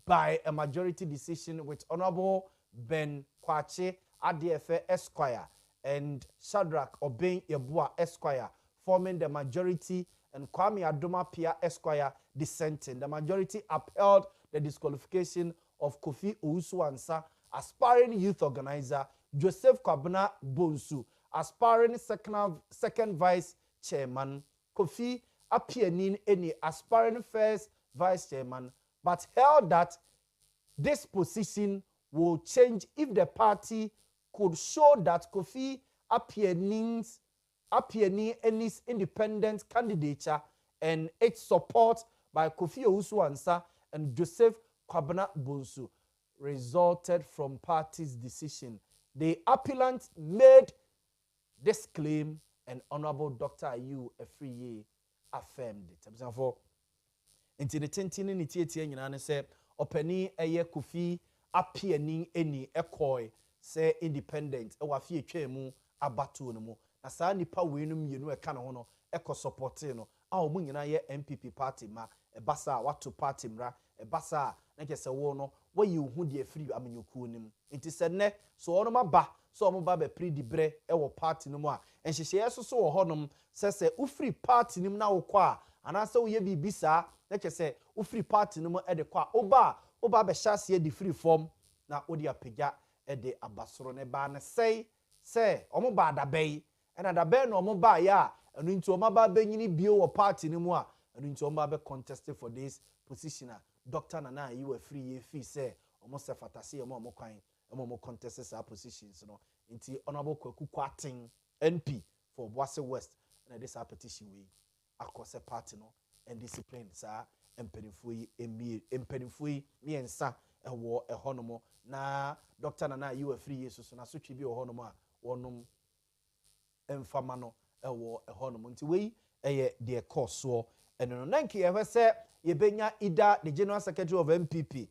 by a majority decision with Honorable Ben Kwache Adiefe Esquire and Shadrach Obeng Yebua Esquire forming the majority and Kwame Adoma Pia Esquire dissenting. The majority upheld the disqualification of Kofi Owusu-Ansah, aspiring youth organizer, Joseph Kwabena Bonsu, aspiring second vice chairman, Kofi Apienin Eni, aspiring first vice chairman, but held that this position will change if the party could show that Kofi Apienin's independent candidature and its support by Kofi Owusu-Ansah and Joseph Kwabena Bonsu resulted from party's decision. The appellant made this claim and Honorable Dr. Ayiwa affirmed it. Example, into the tentini ni tietie nyina se opani eye Kofi Apienin eni ekoi se independent e wa fie twemu abatu no mu na saa nipa weenum yenu e ka no no eko support no a omu nyina ye MPP party ma e basa watu party mra e basa na kese wo no wo yi hu de afiri amenyoku nim enti se ne so ono maba so omo ba be pri di bre e wo party no mu a enhyehye so wo honom se ufiri party nim na wo kwa anase wo ye bibisa na kese ufiri party no mu e de kwa oba be hyase di free form na odi apagya e de abasoro ne ba ne sei omo ba dabai ena dabai no omo ba ya enu nti omo ba benyini bio wo party no mu a enu nti omo ba be contest for this position a Dr. Nana Ayiwa free say omo se fatase omo kwan omo contest sa positions no nti honorable Kwaku Kwatin NP for Obuasi West na this petition we akose party no and discipline sa empenifui miensa ewo ehonomo na Dr. Nana Ayiwa so na so twi bi ehonomo a wonum emfama no ewo ehonomo nti we eye de course so eno no nanki ewe se yebenya ida the general secretary of MPP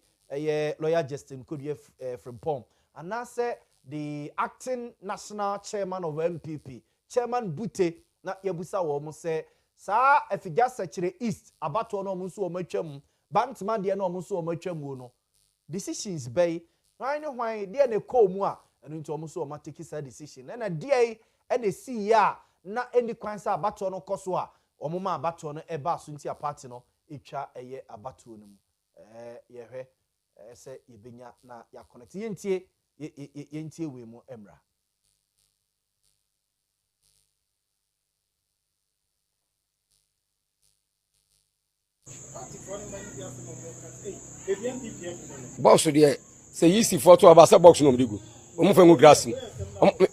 lawyer Justin Kodie Frimpong and now say the acting national chairman of MPP chairman Bute na yebusa wo mo say sa efija sechere east abato no mo so o matwam bantma de no mo so o matwam no decisions bay hwan de na call mu a eno nti o mo so o matake sa decision na de na see ya na any kwan sa abato no koso a o mo ma abato no eba so nti a party no etwa eye abato no mu yehwe se yebenya na ya connect yentie we mu emra. Box there say easy photo about say box no mdigu omo fengu grass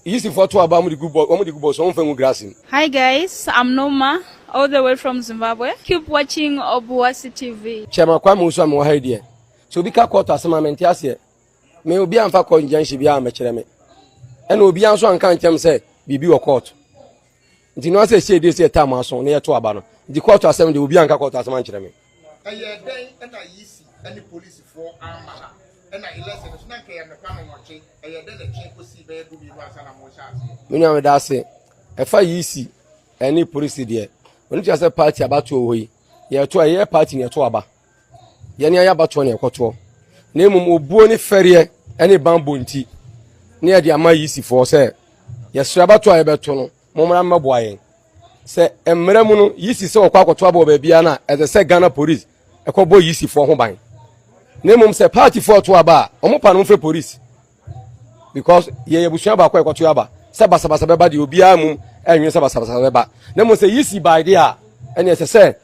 easy photo about mdigu box omo fengu grass. Hi guys, I'm Noma all the way from Zimbabwe. Keep watching Obuasi TV. Chema kwa muso am wa here so bi ka court asemament ase me obi anfa conjunction bia ma kire me ena obi anso anka ntem say bibi wo court nti no say she dey say time aso na ye to aba no di court asem de obi anka court asem ankyere me den na yisi any police for amara na election so na ke me pa no moche den na twen ko si be go bi no asa na mo sha ase me nwa me da say e fa yisi any police there when you say party about to hoyi ye to ye party ne to aba ye ne ayabato ne ekoto na emum obuo ne fere any bambo nti ne ye de ama yisi for say ye so abato ayebeto no momra mmabo ayen se emre mu no yisi se okwa akoto aba obia na e se Ghana police ekobo yisi for ho ban na emum se party for to aba omo pa no mfe police because ye busuan ba kwa ekoto aba se basabasa beba de obia mum enwe se basabasa beba na emum se yisi by there ene se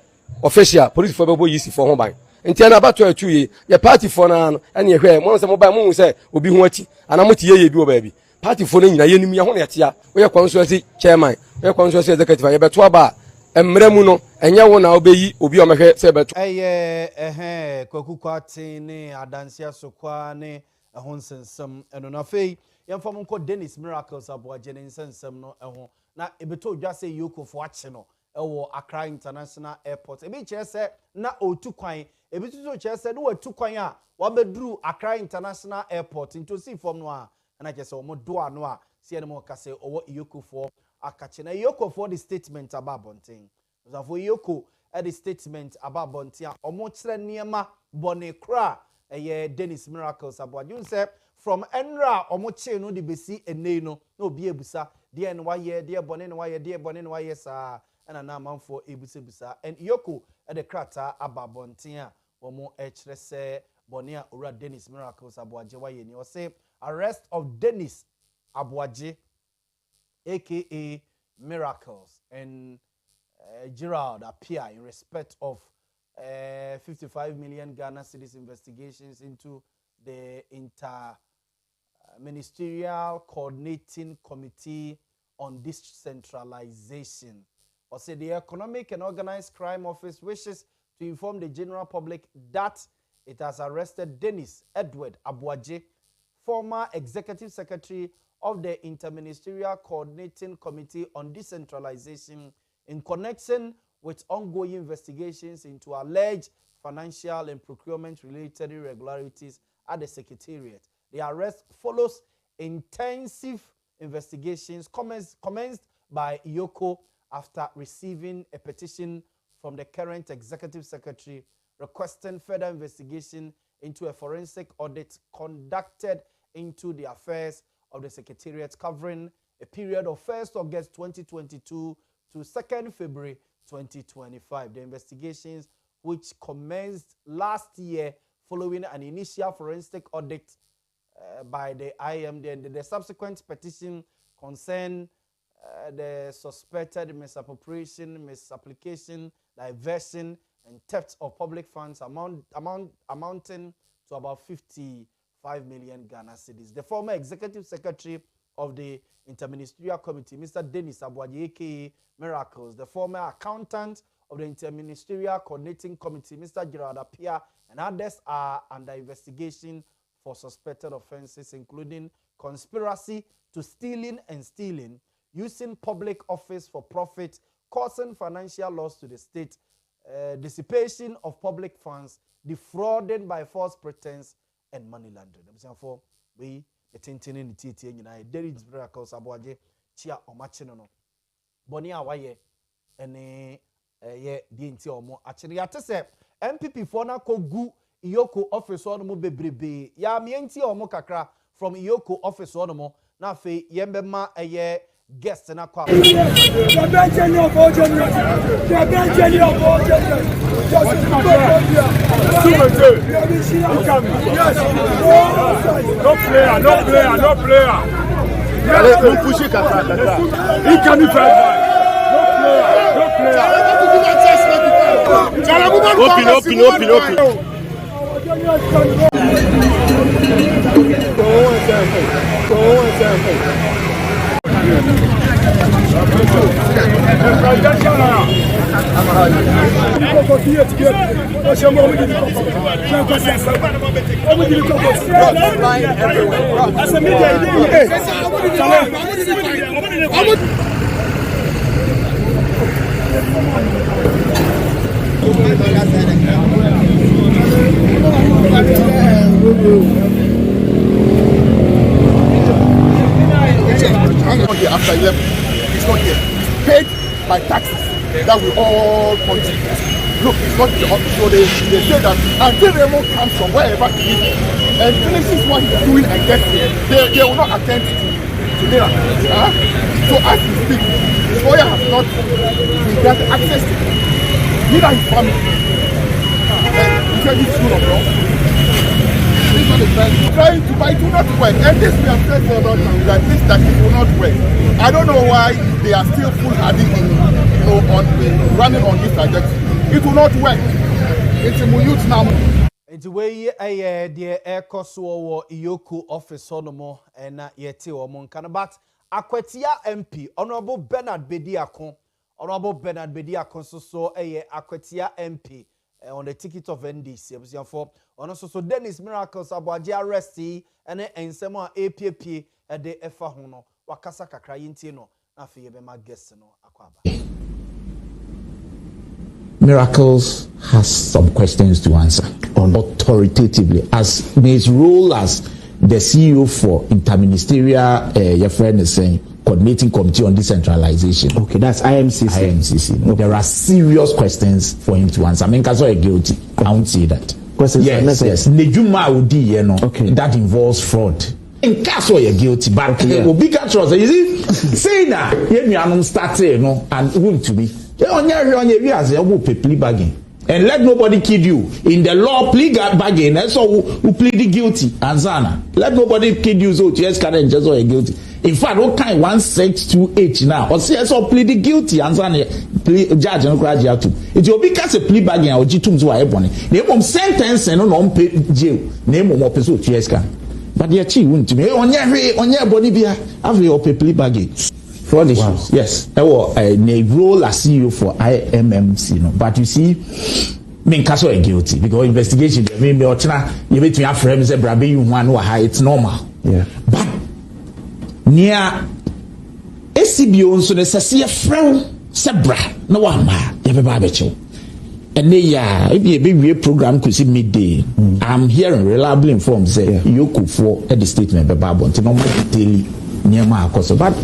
official police for bebo yisi for ho ban nti na abato atu ye party for na no ene ye hwe mo se mo ba mo se obi ho achi ana mo ti ye bi o ba bi party for na nyina ye nim ye ho na tia we ye constituency chairman we ye constituency executive ye beto aba emre mu no enye wo na obeyi obi o mehwe se beto kwaku kwate ne adansia sokwa ne ehon sensem eno na fei yemfam nko Dennis Miracles aboaje ne sensem no eho na ebeto odwa se yoko fo ache no ewo Accra International Airport ebi kire se na otu kwan ebi tutu kire se no watu kwan a wabeduru Accra International Airport ntosi fom no a na kire se omo do ano a se ene mo ka se owo yoko fo akache na yoko fo the statement about bonten zafo yoko the statement about bonten a omo kire niema bone kra Dennis Miracles aboaje say from enra omo che no de besi enei no na obi ebusa de en waye de bone no waye de bone no waye sa na na manfo ebusa and yoko the krata ababonten a womo ekire se bone a ora Dennis Miracles aboaje waye ni o say arrest of Dennis Aboaje aka Miracles and Gerald appear in respect of 55 million Ghana cedis investigations into the Inter-Ministerial Coordinating Committee on Decentralization. Or say the Economic and Organized Crime Office wishes to inform the general public that it has arrested Dennis Edward Aboaje, former Executive Secretary of the Inter-Ministerial Coordinating Committee on Decentralization, in connection with ongoing investigations into alleged financial and procurement-related irregularities at the Secretariat. The arrest follows intensive investigations commenced by Yoko after receiving a petition from the current Executive Secretary requesting further investigation into a forensic audit conducted into the affairs of the Secretariat covering a period of 1st August 2022 to 2nd February 2025. The investigations, which commenced last year following an initial forensic audit by the IMD, and the subsequent petition concerned the suspected misappropriation, misapplication, diversion, and theft of public funds amounting to about 55 million Ghana cedis. The former Executive Secretary of the Interministerial Committee, Mr. Dennis Aboaje, aka Miracles, the former accountant of the Interministerial Coordinating Committee, Mr. Gerald Appiah, and others are under investigation for suspected offenses, including conspiracy to stealing, using public office for profit, causing financial loss to the state, dissipation of public funds, defrauding by false pretense, and money laundering. Therefore, we attending in the TTA United. Dennis Miracles Aboaje, chia omachino no. Boni awaye ene ye di nti omo achiri ya tese MPP for na kogu Iyoko office ono mo bebrebe ya me nti omo kakra from Iyoko office ono mo na fe yembe ma eye guest na kwa no player. Allez, vous poussez Kaka. Il can be fair. No player. After 11, it's not here. Paid by taxes that we all contribute. Look, it's not the office. So they say that until Raymond comes from wherever he is and finishes what he's doing and gets here, they will not attend to dinner. So as we speak, his lawyer has not been granted access to him. Neither his family. He said it's rule of law. This one is trying to buy, it will not work. And this we have said several times that this tactic will not work. I don't know why they are still foolhardy on running on this trajectory. It will not work. It's a youth now. It's way the air cost or Iyoku office on more and yet or Moncana. But Akwetia MP, Honorable Bernard Bediakon, so Akwetia MP. On the ticket of NDC, for also so Dennis Miracles about arrestee and ensemo APP at the Efa Hono, Wakasa Kakrayintino, Afi Bema Gesseno, Aquaba. Miracles has some questions to answer authoritatively as his role as the CEO for interministerial your friend is saying coordinating committee on decentralization. Okay, that's IMCC. IMCC. Okay. There are serious questions for him to answer. I mean, because you're guilty. I won't say that. Questions yes. Nejuma Udi, okay. That involves fraud. In case you're guilty, but big trust. You see, say that you start and won't to be. Plea bargain. And let nobody kid you. In the law, plea bargain. That's all who plead guilty. Ansana. Let nobody kid you. So just can't just say guilty. In fact, what kind 1628 now? Or say so plead guilty. Ansana. Judge no cry jail too. It will be cast a plea bargain. Or jitum to a ebony. Name sentence and no pay jail. Name of person to yes can. But the chief won't to me. On your body be have your plea bargain. Fraud issues. Wow. Yes. I was a role as CEO for IMMC. No? But you see, me caso are guilty because investigation. I mean, you bet me after him say, "Brabe, you one who it's normal." Yeah. But near SCBO, so the say friend sebra no one ma you be babecho. And if you be a program could see midday, I'm hearing reliably informed say you could for the statement be babon to no daily near my course. But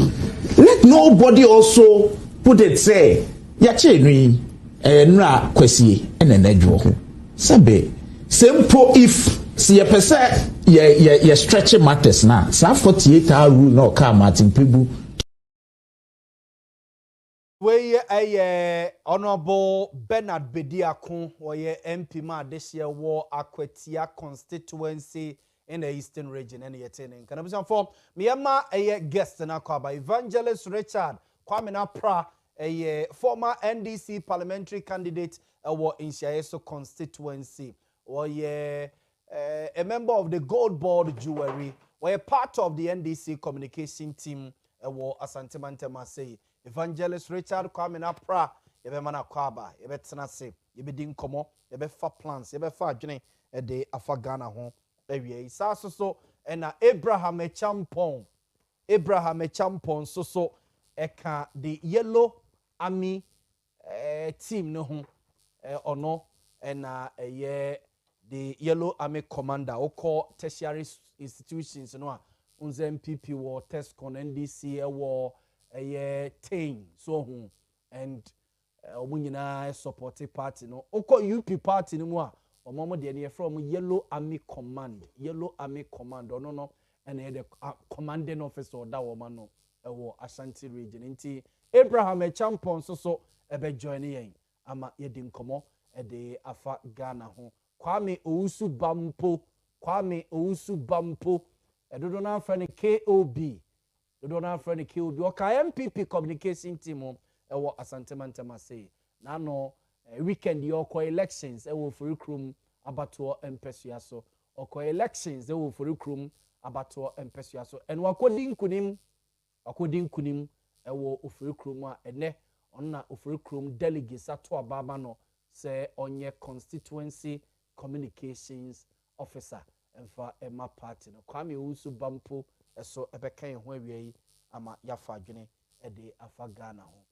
let nobody also put it say yachenui nra kwesi enenedwo sabe simple if see a person ye stretch matters now sa 48-hour rule no car Martin people we Honorable Bernard Bediakon or MP ma this year war Akwetia constituency in the eastern region and attending. Can I be for Myanmar a guest in Akaba Evangelist Richard Kwame Napra a former NDC parliamentary candidate in Shiaeso constituency or a member of the Gold Board Jewelry or a part of the NDC communication team Asante Mantema say Evangelist Richard Kwame Napra ebe mana kwaba ebe tenase ebe din komo ebe fa plans ebe fa adwene de afa Ghana ho ewie isa so na Abraham Echampon so eka the Yellow Army team no ho ono na the Yellow Army commander o call tertiary institutions no a unze MPP wo Tescon NDC wo team so ho and omunyina supporting party no oko UP party no mu a omomo de ne from Yellow Army Command no and the commanding officer da woman no wo Ashanti region nti Abraham Echampon so ebe join yen ama yedi nkomo de afa Ghana ho Kwame Owusu Bampo edodo na afra ne KOB Oka MPP communication team ewo Asante Mantema say na no weekend your elections ewo for krum abato empesua so oko elections ewo for krum abato empesua so and wakodi nkunim ewo ofuri krum a ene onna ofuri krum delegates ato ababa no say onye constituency communications officer emfa ema party no Kwame Owusu Bampo eso ebekan ho awie ama yafa adwene de afa Ghana ho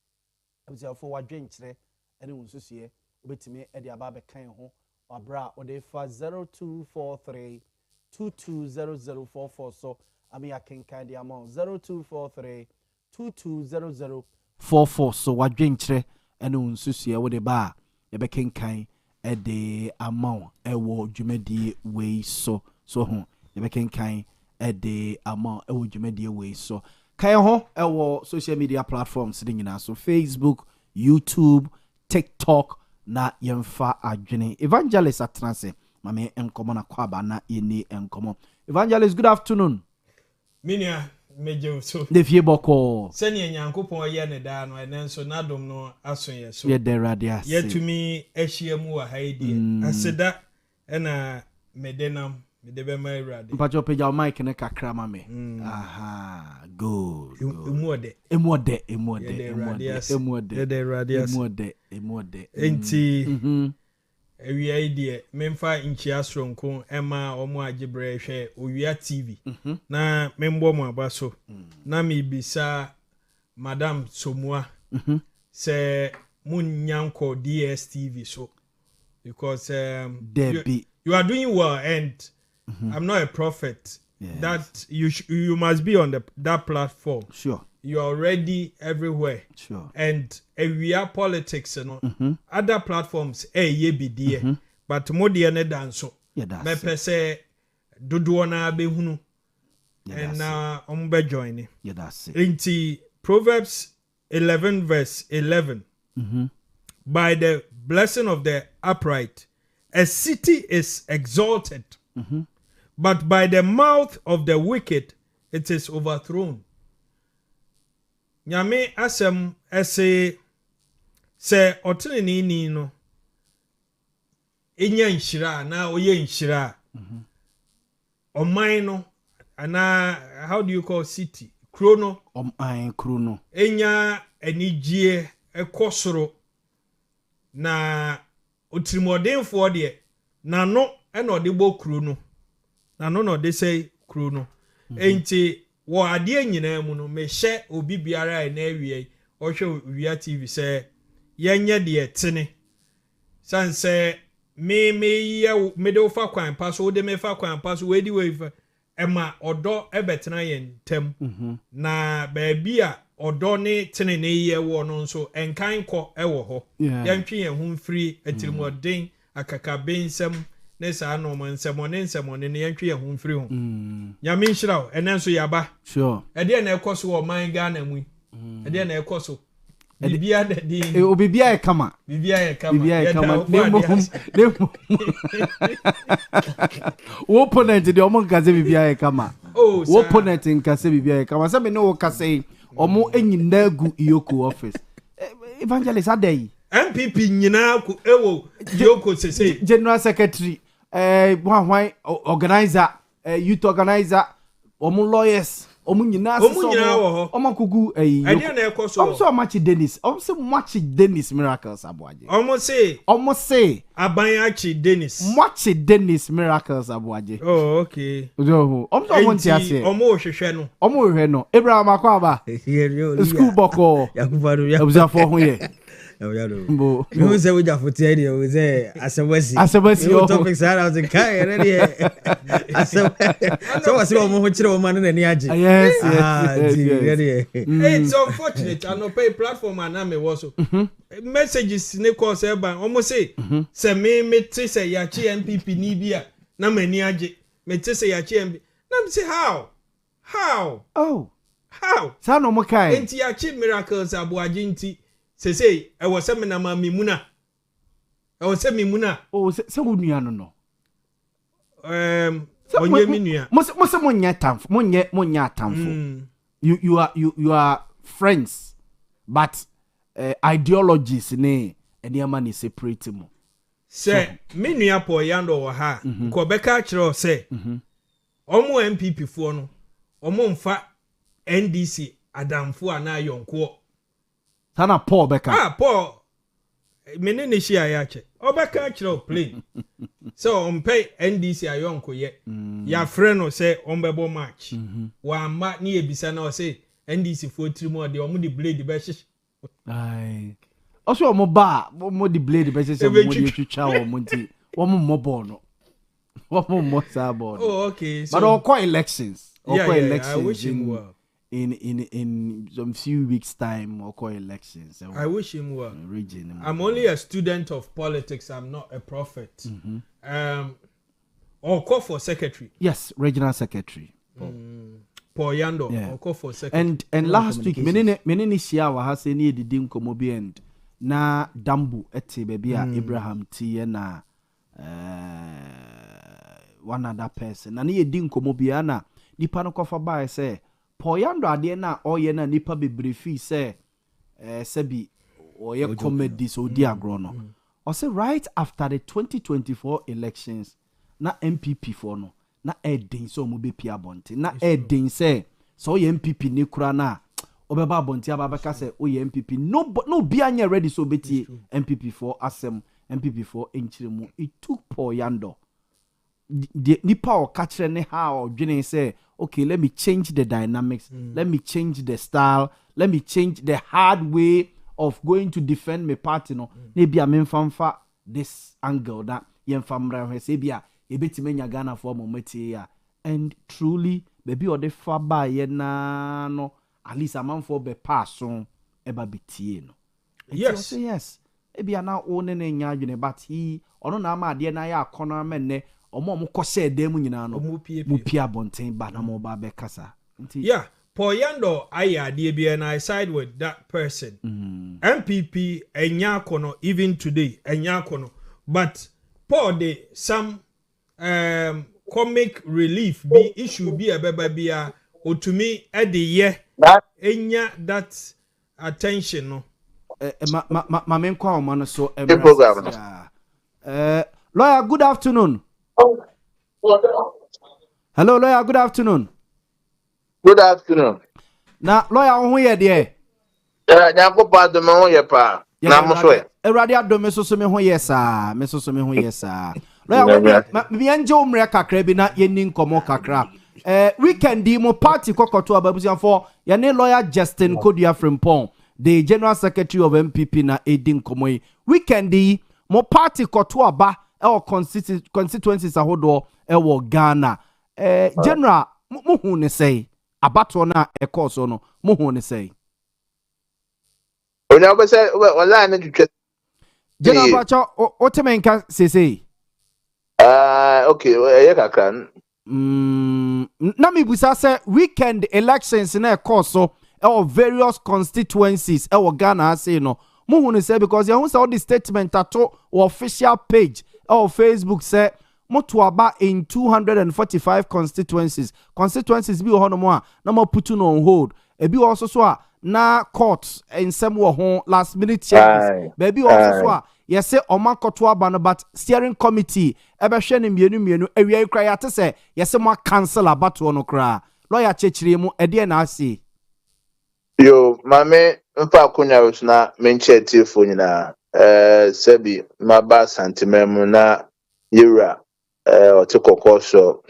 abusiafo wadwenkyere ene wonsusuye obetimi e de aba be kan ho wabra ode fa 0243 220044 so ami akenkan de amount 0243 220044 so wadwenkyere ene wonsusuye wode ba ye be kenkan e de amount e wo dwumadi we so ho ye be kenkan e de amount e wo dwumadi we so kai ho e wo social media platforms din nyina so Facebook, YouTube, TikTok na yemfa adwene evangelist atranse mame enkomo na kwaba na yeni enkomo evangelist good afternoon minia meje so de fie boko sene enyankopon ye ne da no enenso nadom no aso ye so ye de radia ye tumi ehia mu wa haidi aseda na medenam medebe ma rade mpacho peja mic ne kakra mame aha good emode enti ewia idie memfa inchi asronko ema omo agibre hwe Owia TV na membo mo abaso na mebisa madam Somua se munyanko DSTV so because you are doing well and I'm not a prophet. Yes. That you must be on that platform. Sure. You're already everywhere. Sure. And we are politics, you know. Other platforms, ye be there. But more the dance. Yeah, that's me pese dodoona be hunu. And be joining. Yeah, that's it. Into Proverbs 11 verse 11. By the blessing of the upright, a city is exalted. But by the mouth of the wicked, it is overthrown. Nyame asem ese se otene ni no enya nshira na oye nshira oman no ana how do you call city krono oman krono enya anigie ekosoro na otirimodenfo de na no ena odebo krono na no they say krono enti wo ade nyina mu no me hye obi biara e na awie ohwe Owia TV say yenye de etene sanse me ye me de ofa kwan paso wo de me fa kwan paso we di we fa ema odo ebetena yen tem na baabi a odo ne tene ne ye wo no nso enkan kɔ ewo ho yantwe yen hu mfiri atirimodin akaka bensem ne sa no man nsɛmɔne ne yɛntwe yɛn ho mfiri ho nyame nhyira wo ɛnɛ nso yaba sure ɛdeɛ na ɛkɔ so wɔ man Ghana mu ɛdeɛ na ɛkɔ so bibia da din bibia yɛ kama wo opponent de ɔmo nkase bibia yɛ kama wo opponent nkase bibia yɛ kama sɛ me ne wo kase ɔmo enyina gu Iyoko office evangelist adai MPP nyina ku ewo Iyoko sese general secretary organizer youth organizer omu lawyers omu nyina wo omu kugu ade na ekoso omu so match Dennis miracles abuaje omu say abanyachi Dennis match Dennis miracles abuaje oh okay omu so monti ase omu hwehwe no Abraham akwaba school boko observe ho ye Mbo you say we just for tell you we say asabasi topics are out the kai ready so was mo ho kire o man na ni age yes it's unfortunate I no pay platform and am was messages ne call say ban almost say me te say ya chi MPP ni bia na mani age me te say ya chi MPP na me say how sa no mo kai enti ya chi miracles abuaje nti say I was saying na mimuna oh se wonua no onye minua mo se monya tamfo you are friends but ideologies ne eniama ni separate mo say minua po yando wo ha ko beka kire say omo MPP fo no omo mfa NDC adamfo ana yonko Sana Paul Beka. Paul. Menene shi ayache. Obeka kire plane. So pay NDC ayonko ye. Ya friend say ombebo match. Wa ma ni ebisa na say NDC for 3 more de omu di blade be hye. Aye. Also, mo ba mo the blade be say mo dey twitwa wo Montie. Wo mo ball no. Wo mo sa ball. Oh, okay. So, but all call elections. I wish him well. In some few weeks time or call elections. I wish him well. Region. I'm only a student of politics. I'm not a prophet. Or call for secretary. Yes, regional secretary. Paul Yando. Yeah. Or call for secretary. And last week, menene shia wa ha say ni edidi nkomo bi end na Dambu ete baby Abraham T na one other person. Na ni edi nkomo bi na nipa no kofa ba say Paul Yando ade na oye na nipa bebre fi say sebi oye comedy so di agro no. O say right after the 2024 elections na MPP for no na edin so mo be pia bonte na edin say so ye MPP ni kura na obeba bonte ababeka say o ye MPP no be anya ready so beti MPP for asem MPP for enchiremu. It took Paul Yando the nipa o catch ne how dwene say okay, let me change the dynamics, let me change the style, let me change the hard way of going to defend my party no maybe I'm in this angle that yen famra hwesebia ebetimenya Ghana for momenti ya. And truly baby or the far by na no at least a man for be pass on eba betie no. Yes. Yes. Ebia na one ne nya adwene but he ono na ma de na ya akona menne omo kose dem nyina no mu pia bonten ba na mo ba be kasa. Yeah, Paul Yando aya de and I side with that person. MPP enya kono even today enya kono, but Paul de some comic relief be issue be a beba bia or to me at the year enya that attention no. My main call man so lawyer, good afternoon. Hello lawyer, good afternoon. Good afternoon. Na lawyer who here there? Nyankopɔn adom ho yɛ pa. Na mo so. Awurade adom so me ho yɛ saa, me so me ho yɛ saa. Lawyer, me anje umre kakra bi na yeni nkomo kakra. Weekend di mo party kokoto ababusian for yene lawyer Justin Kodua Frimpong, the general secretary of MPP na Edin Komoy. Weekend di mo party koto aba our constituencies ahodo ewo Ghana. General muhu ne say abato na ekoso no muhu ne say. Onya be say wala na twetwe. General Bacho otemenka say. Okay, ye kakra. Na mi busa say weekend elections na ekoso ewo various constituencies ewo Ghana say no. Muhu ne say because you say all the statement ato official page or Facebook say motuaba in 245 constituencies bi ho no mo a na mo put no on hold e bi also so a na court in some wo ho last minute changes baby also so a yes say omakoto aba no but steering committee e be hwe ne mienu awia kra ya te say yes mo cancel abato no kra lawyer chechire mu e de na ase yo mame mfa konya wosna menche tifo nyina sebi maba santimemu na yura otikokosho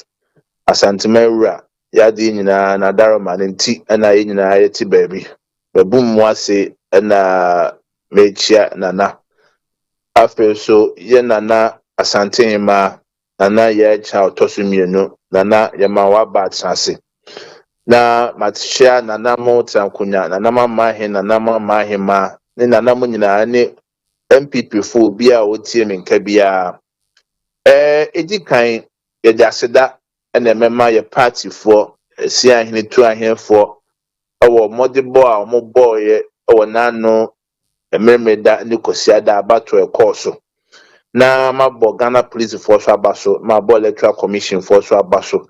asantimewura yadi nyina na daroma nti na nyina yeti baby babum mu ase na mechia nana after so ye nana asantima nana ye cha otosumienu nana yema wa batsase na matchia nana mo trankunya nana mama he nana mama he ma ne nana mo nyina ne MPP fo bia otie menka bia edi kan ye jaseda na mema ye party for si ahene tu ahene for owo modibo a mo boy owo nano emeremeda ni kosiada abato ekoso na mabo Ghana Police Force abaso mabo Electoral Commission Force abaso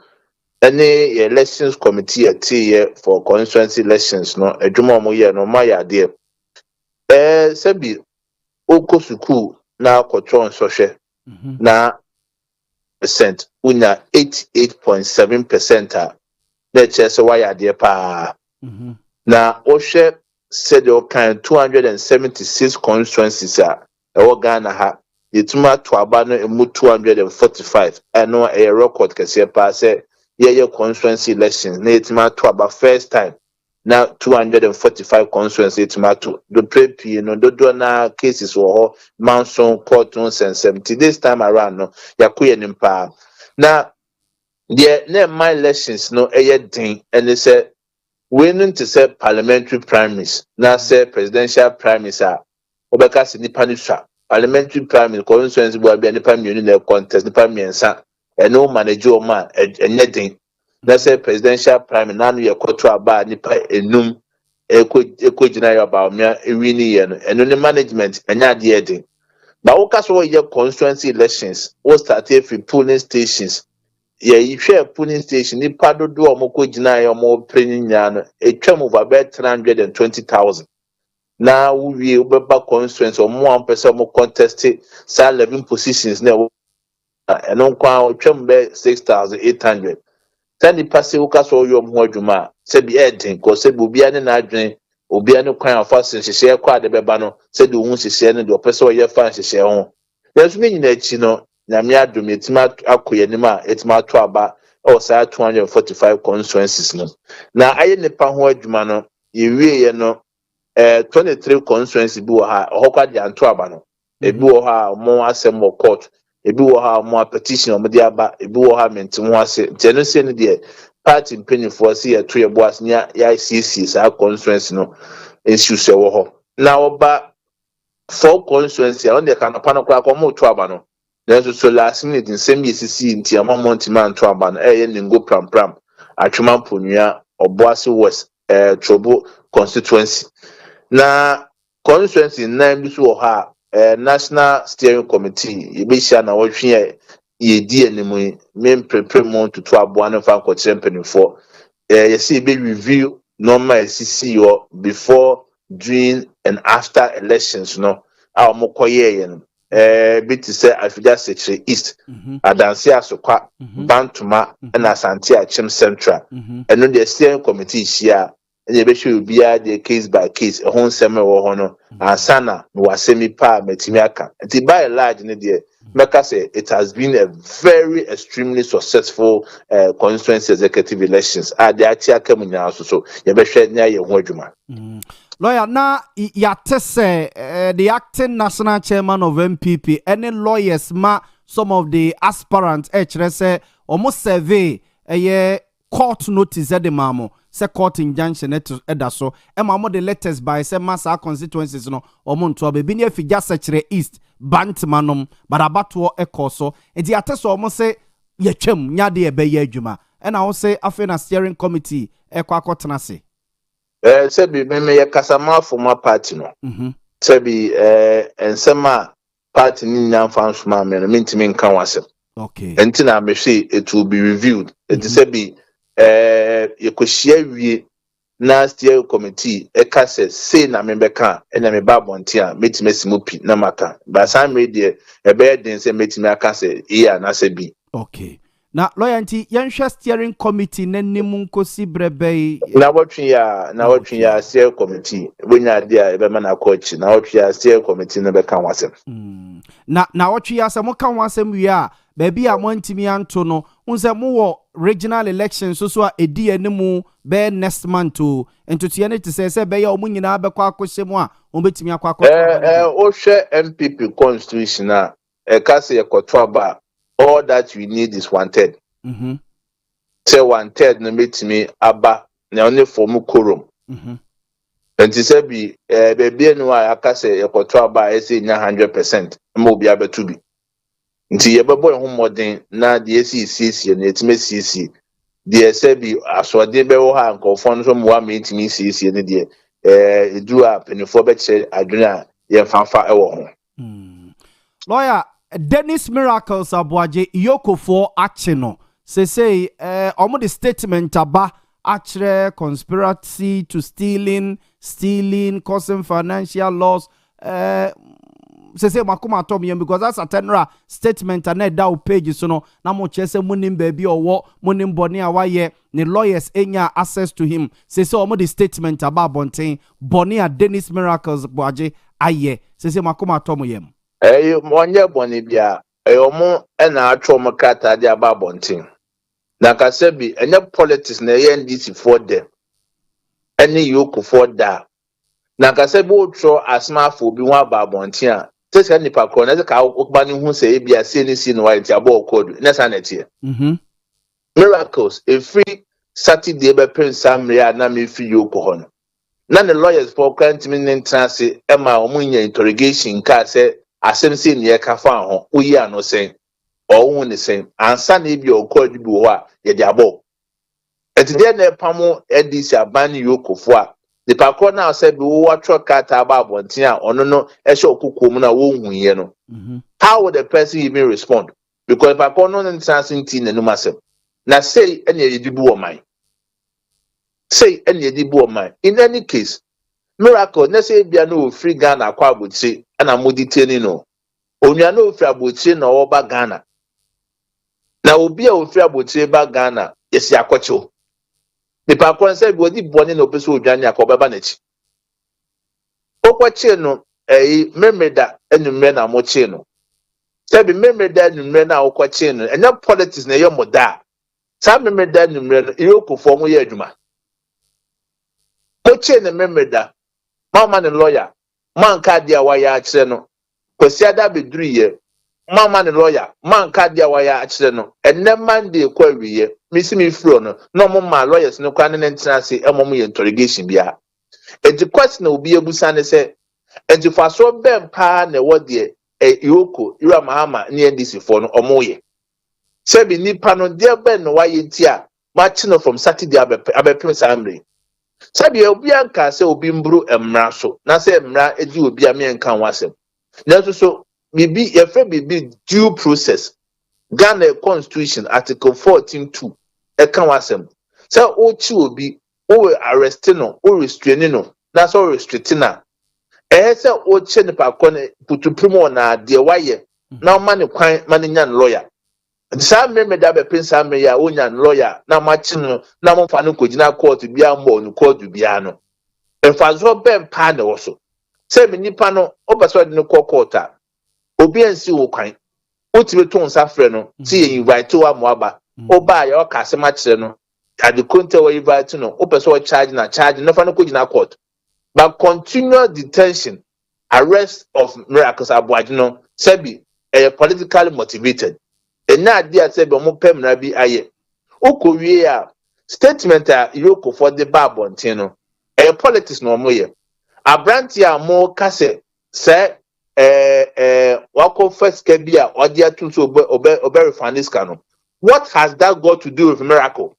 any elections committee ati for constituency elections no adwuma mo ye no ma ya de sebi okosuku na kwotron sohwe na percent unya 88.7% na chese wa ya de pa na ohwe said o kan 276 constituencies a ewo Ghana ha yetuma to aba no emu 245 eno record kese pa se ye constituency elections na yetuma to aba first time na 245 constituency tomato the pre no do na cases wo manson court no sensemti this time around no yakoye nimpa na my elections no den and they say winning to say parliamentary primaries na say presidential primaries obeka se nipa ni swa parliamentary primaries constituency bo abia nipa mienu na contest nipa miensa eno manage o ma enye den na say presidential primary na no ye koto aba nipa enum ekogina ya ba omia ewini ye no eno ne management enya de den ba wo ka so ye constituency elections wo start every polling stations you share polling station ni padodo omoko gina ya omo prenya no etwam over 320,000 na we ubeba constituency omo am person omo contest sa 11 positions na eno kwa otwam be 6,800 tani passe wo kaso yo mo adwuma se bi eden ko se bi obi ane na adwen obi ane kwan afa hyehyɛ kwa de beba no se de ohun hyehyɛ no de opese o ye fa hyehyɛ ho yesu ni nyina chi no na me adom etima akoye nim a etima ato aba o sa 245 constituencies no na aye nipa ho adwuma no ye wie no 23 constituencies bi wo ha ohokwa de anto aba no ebi wo ha mo asem wo court ebi wo ha mo petition o de aba ebi wo ha menti ho ase teno se ne de party penifo se ye to ye boas nya ya CC sa constituency no ensuse wo ho na oba for constituency on the kanapa no kwa mo to aba no nanso so last minute nsem ye CC nti ama Montie man to aba no ye ningo pram atwema ponua oboase west Trobo constituency na constituency 9 bi so ha national steering committee yebehia na wotwe ye di animu men prepare mo to aboa no fa kwotire mpanifo you see be review normal CC before during and after elections no a mo koye no bit to say afija secretary east adanse asokwa bantuma na asante achim central and no the steering committee hia and be sure be the case by case a hon seme wo ho no asana no wasemi pa metimi aka nti by large ne de Mecca say it has been a very extremely successful constituency executive elections the atia kamunya so ye be hwe nya ye ho adwuma lawyer na yate say the acting national chairman of MPP any lawyers ma some of the aspirants say almost survey court notice at the mamo say court injunction eda so e mamo the letters by say massa constituencies no omonto be bi ne afija sechere east bantmanom but abato ekoso enti ateso omo say yetwam nya de ebe ye adwuma e na wo say afena steering committee ekwa akotena se say bi me ye kasama former party no say bi ensema party ni nyamfa nsoma me no mentimi nka wasem okay enti na me say it will be reviewed it say bi yekohia wie na steering committee ekase say na membeka na me ba Montie a metime simupi na maka ba san media ebe den say metime akase iya na se bi okay na loyalty yenhwe steering committee nanim nkosi brebe na watwe ya steering committee wonya de a ebe ma na coach na watwe ya steering committee na beka wasem na watwe ya se mo kan wasem wi a baby a Montimi anto no unse mo wo regional elections so a edi animu be next month to entotie ne te say be ya omunyina be kwa akohyemu a obetimi akwa o hwe MPP constitution a ekase yekoto aba all that we need is 1/3 say 1/3 no betimi aba na only form quorum enti say bi baby enu a akase yekoto aba ese nya 100% ma obi abetu bi nti yebebo ho modern na de CC na etime CC de sebi asode be wo ha nkofo no so mo wa mentimi CC ne de edu a penifo be che adwene a ye fanfa e wo ho lawyer Dennis Miracles Abuaje Iyokofo ache no say omo the statement aba achre conspiracy to stealing causing financial loss say makoma atom yem because that's a tenora statement and that page so no na mo chese munim baby or munim boni awaye ne lawyers enya access to him say omo the statement about Montie boni a Dennis Miracles Abuaje aye say makoma atom yem onye boni bia omo na atwo mo kata de about Montie na ka se bi enye politics na ye NDC for them any yoke for da. Na kase bo tro asma fo bi wa ba Montie a. Tese nipa kro na ka okba ni hu se bia se ni si no wa ntia bo code. Na sa na tie. Miracles every Saturday be prince amria na me fi yoke ho no. Na the lawyers for kwantimi ne ntrase e ma omunya interrogation ka se asem se ne ye ka fa ho. Oyi ano sen. Or one the same. Ansa na bi okọ bi ho a ye de abo. Etide na pamo edisi abani yokofo a the pakro na say bi wo watro kata aba abonten a ono no e hye okukom na wo huye no. How would the person even respond? Because pakro no ntanse nti na num asem. Na say ene yedi bu oman. Say ene yedi bu oman. In any case, miracle na say bia no free Ghana akwa abotire na moditeni no. Onua no free abotire na oba Ghana. Na obi a ofri abotire ba Ghana yesi akwacho. Nipa kon say bi odi bone na opeso odwane akobeba na chi. Okwache no memeda enumre na moche no. Say bi memeda enumre na okwache no enya politics na ye moda. Sa memeda enumre no irokofo mo ye adwuma. Moche na memeda mama ne lawyer man ka dia wa ya akire no. Kwasi ada beduru ye mama ne lawyer man ka dia wa ya akire no enne Monday kwa wiye misi mi fro no no mo ma lawyers no kwa ne ntenase emom ye interrogation bia enti question na obi ebusa ne se enti faso bem pa na wo de yoko ira mahama ne ndc fo no omoye se bi nipa no de ben no waye nti a match no from Saturday abepem samre se bi obi anka se obi mburu emra so na se emra edi obi a me nka wasem na so bibi yefe bibi due process Ghana Constitution Article 14(2) eka wasem say ochi obi o arrest no o restrain no na so restrict na say ochi ne pakon putuprimo na de waye na ma ne kwan ma ne nyan lawyer sa me da be pensa me ya onyan lawyer na ma chi no na mo fa no kogina court bia mbo no court bia no enfazo be mpa ne wo so say me nipa no obaso de no court a obi ansi wo kwan otibe to nsa frɛ no ti ye invite wa moaba oba ya o ka asema kyerɛ no ade konta wa invite no o pɛ so charge no fa no ko gina court but continual detention arrest of miracles aboage no sebi politically motivated enya ade a sebi omo pem na bi aye okowie a statement a yoko for the babontin no politics no omo ye abranti a mo kase say wako first kebia odia tunso obe refaniska no. What has that got to do with miracle?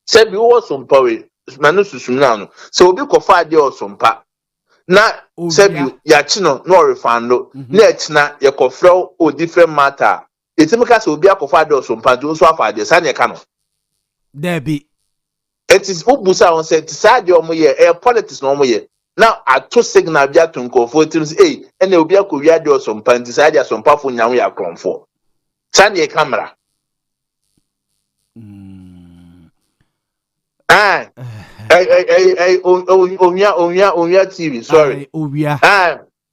Said you was some power manu susumna no. So obi kofa ade osompa. Na said you ya chino no refando. Na china ye kofrɛ o different matter. Etimika se obi akofa ade osompa do so afa ade sa ne ka no. There be. It is ubusa on say side omo ye politics no omo ye. Now I to signal bia to nkofo tins ene obi akowia de osompa nti sa dia sompa fo nyawo ya kronfo sane camera Owia TV sorry Owia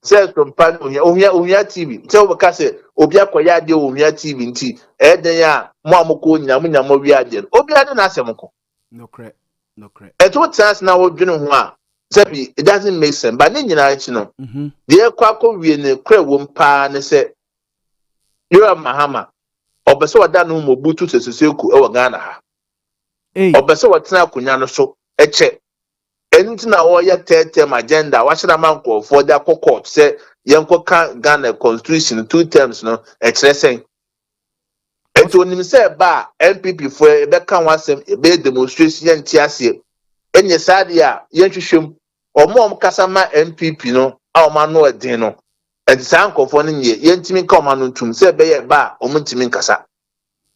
says sompa Owia TV say obi say obi akoya de Owia TV nti den ya mo amoko nyamo wi ade obi ade na asemko no cre eto trans na wo dwene ho a Sebi, it doesn't make sense. But then you know, the Quaco we in the crewum pa and say, you're a Mahama, or Beso Danu Mobutu to Suku or Ghana. Or Beso Kunyano so, a check. Anything now, your term agenda, what should a man call for their court? Say, Yanko can't Ghana Constitution 2 terms, no, expressing. And to him say, Ba, MPP for a Beckham was a big demonstration, Tiasia. Enye sadia yentwhwem omom kasama MPP no a oma no edin no edisa nkofo no nye yentimi nka oma no ntum se beye ba omuntimi nkasa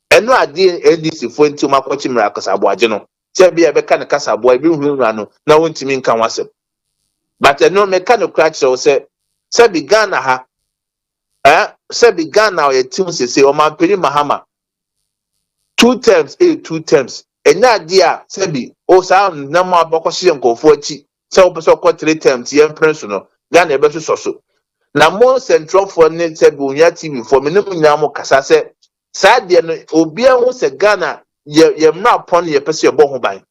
eno ade NDC fo ntum akwachi mra kasa boaje no se beye be ka ne kasa boa bi hunwa no na wontimi nka wasem but eno me ka no crash se bi Ghana ha se bi Ghana o yetim sese o ma peri Mahama 2 terms enya dia sebi o sa na ma bokoshe nkofo achi se o peso ko 3 terms ye prince no Ghana ebe so na mo central for ne sebi Owia TV for me ne munya mo kasa se sa de no obi an se Ghana ye mra pon ye pese ye bo ho ban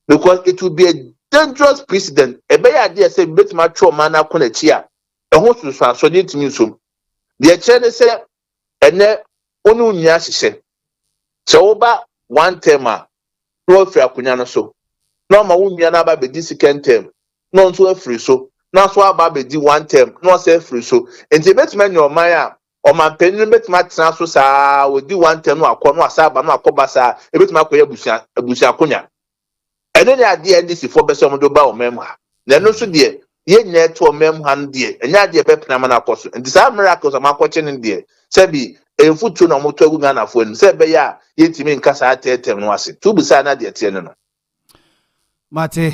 because it will be a dangerous precedent. Ebe ya idea say bet ma tro man na kona chi a. Eho susu aso de timi nsom. De chere say ene onu nya hihye. So oba one term a no afri akunya no so. No ma wo nya na ba be di second term. No nso afri so. Na so aba be di one term. No say afri so. Enti bet ma nya oman a oman penin bet ma tena so saa we di one term no akọ no asa aba no akọba saa e bet ma akọ abusia akunya. Ene ne ade NDC for beso mo do ba o mem ha. Na no so de ye nyina to mem ha no de. Enya de pepena ma na akoso. Enti sa miracles am akọche ne de. Sebi enfutu na mo to agu Ghana fo ni. Se be ya yetimi nkasa atetem no ase. Tu bisa na de tie ne no. Mate,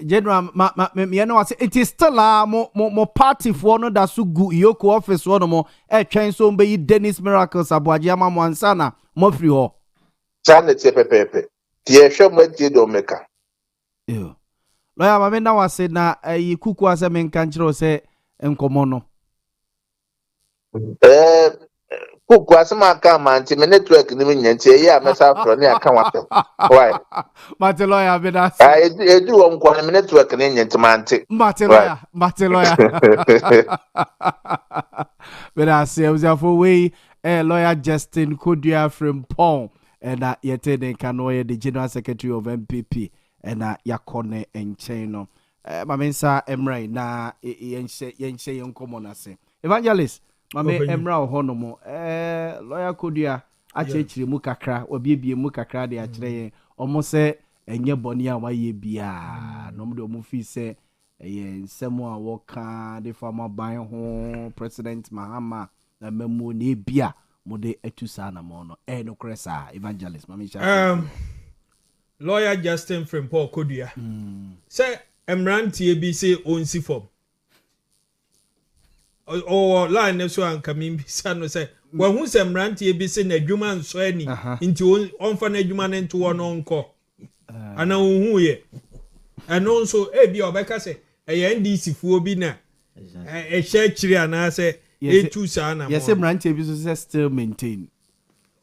General, you know, it is still more party for no that so good Yoko office one more train so be Dennis Miracles Abuajama Mwansana more free ho. Sana pepe. Tie show mo tie do meka. Yo. Lawyer mame na wase na kuku ase men kanchiro se enkomo no. Kuku asema aka manti me network ni nyanti ya mesa pro ne aka wato. Why? Mate lawyer be that. Edu wo nkwa me network ni nyanti manti. Mate lawyer. But I say for way lawyer Justin Kodua from Pong and yete den kanoye the General Secretary of MPP and yakone encheno. Mamensa emrai na yenche yonkomo na se. Evangelist Mame Emra Honomo, Lawyer Kodua, Achechiri Mukakra, or Bibi Mukakra, de Achre, almost say, and your bonia, why ye be a no mufi say, Samoa Walker, the former buying home, President Mahama, the Memo Nebia, Mode Etusana Mono, no Cressa, Evangelist, Mamisha. Lawyer Justin from Paul Kodua. Say, Emran TABC own si form. Or line so and coming son say well who some ranty be say na dwuma nso ani nti on fa na dwuma nto won onko ana hu ye eno nso e bi obeka say e NDC fuo bi na e share chiri ana say e tu sa na mo yes ranty bi so still maintain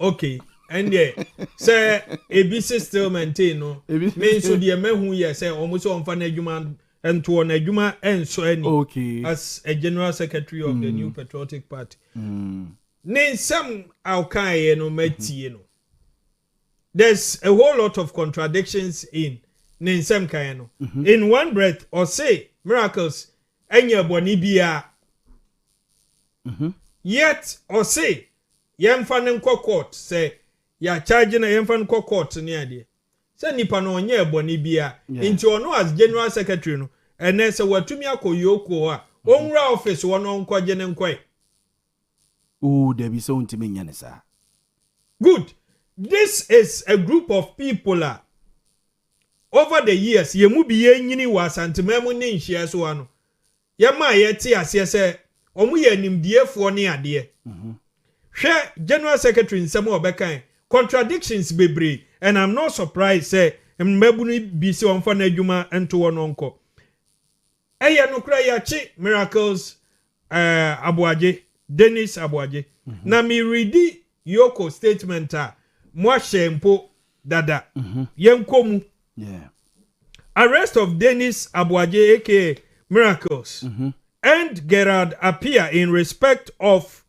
okay and there say e bi still maintain no me so de mahu ye say omo so on fa na dwuma and to an adwuma enso ani okay as a general secretary of the New Patriotic Party some alkai no metie no there's a whole lot of contradictions in some kind no in one breath or say Miracles enya boni bia yet or say yemfa ne court say ya charge na yemfa ne court ne ade say nipa no onye boni bia into ono as general secretary no and then so watumi akoyoko a onwura office wono nkwaje ne nkoi there be so ntimi nyane sa good this is a group of people over the years yemu bi yenyini wa santememu ne nhia so ano yema yeti ase se omu ye nimdiefo ne ade hwe general secretary nsemo obekan contradictions bebre and I'm not surprised say mbabunu bi se onfa na adwuma ento wono nko eye no kra ya chi Miracles Abuaje Dennis Abuaje na mi read Yoko statement mo shempo dada yenkomu arrest of Dennis Abuaje aka Miracles and Gerard appear in respect of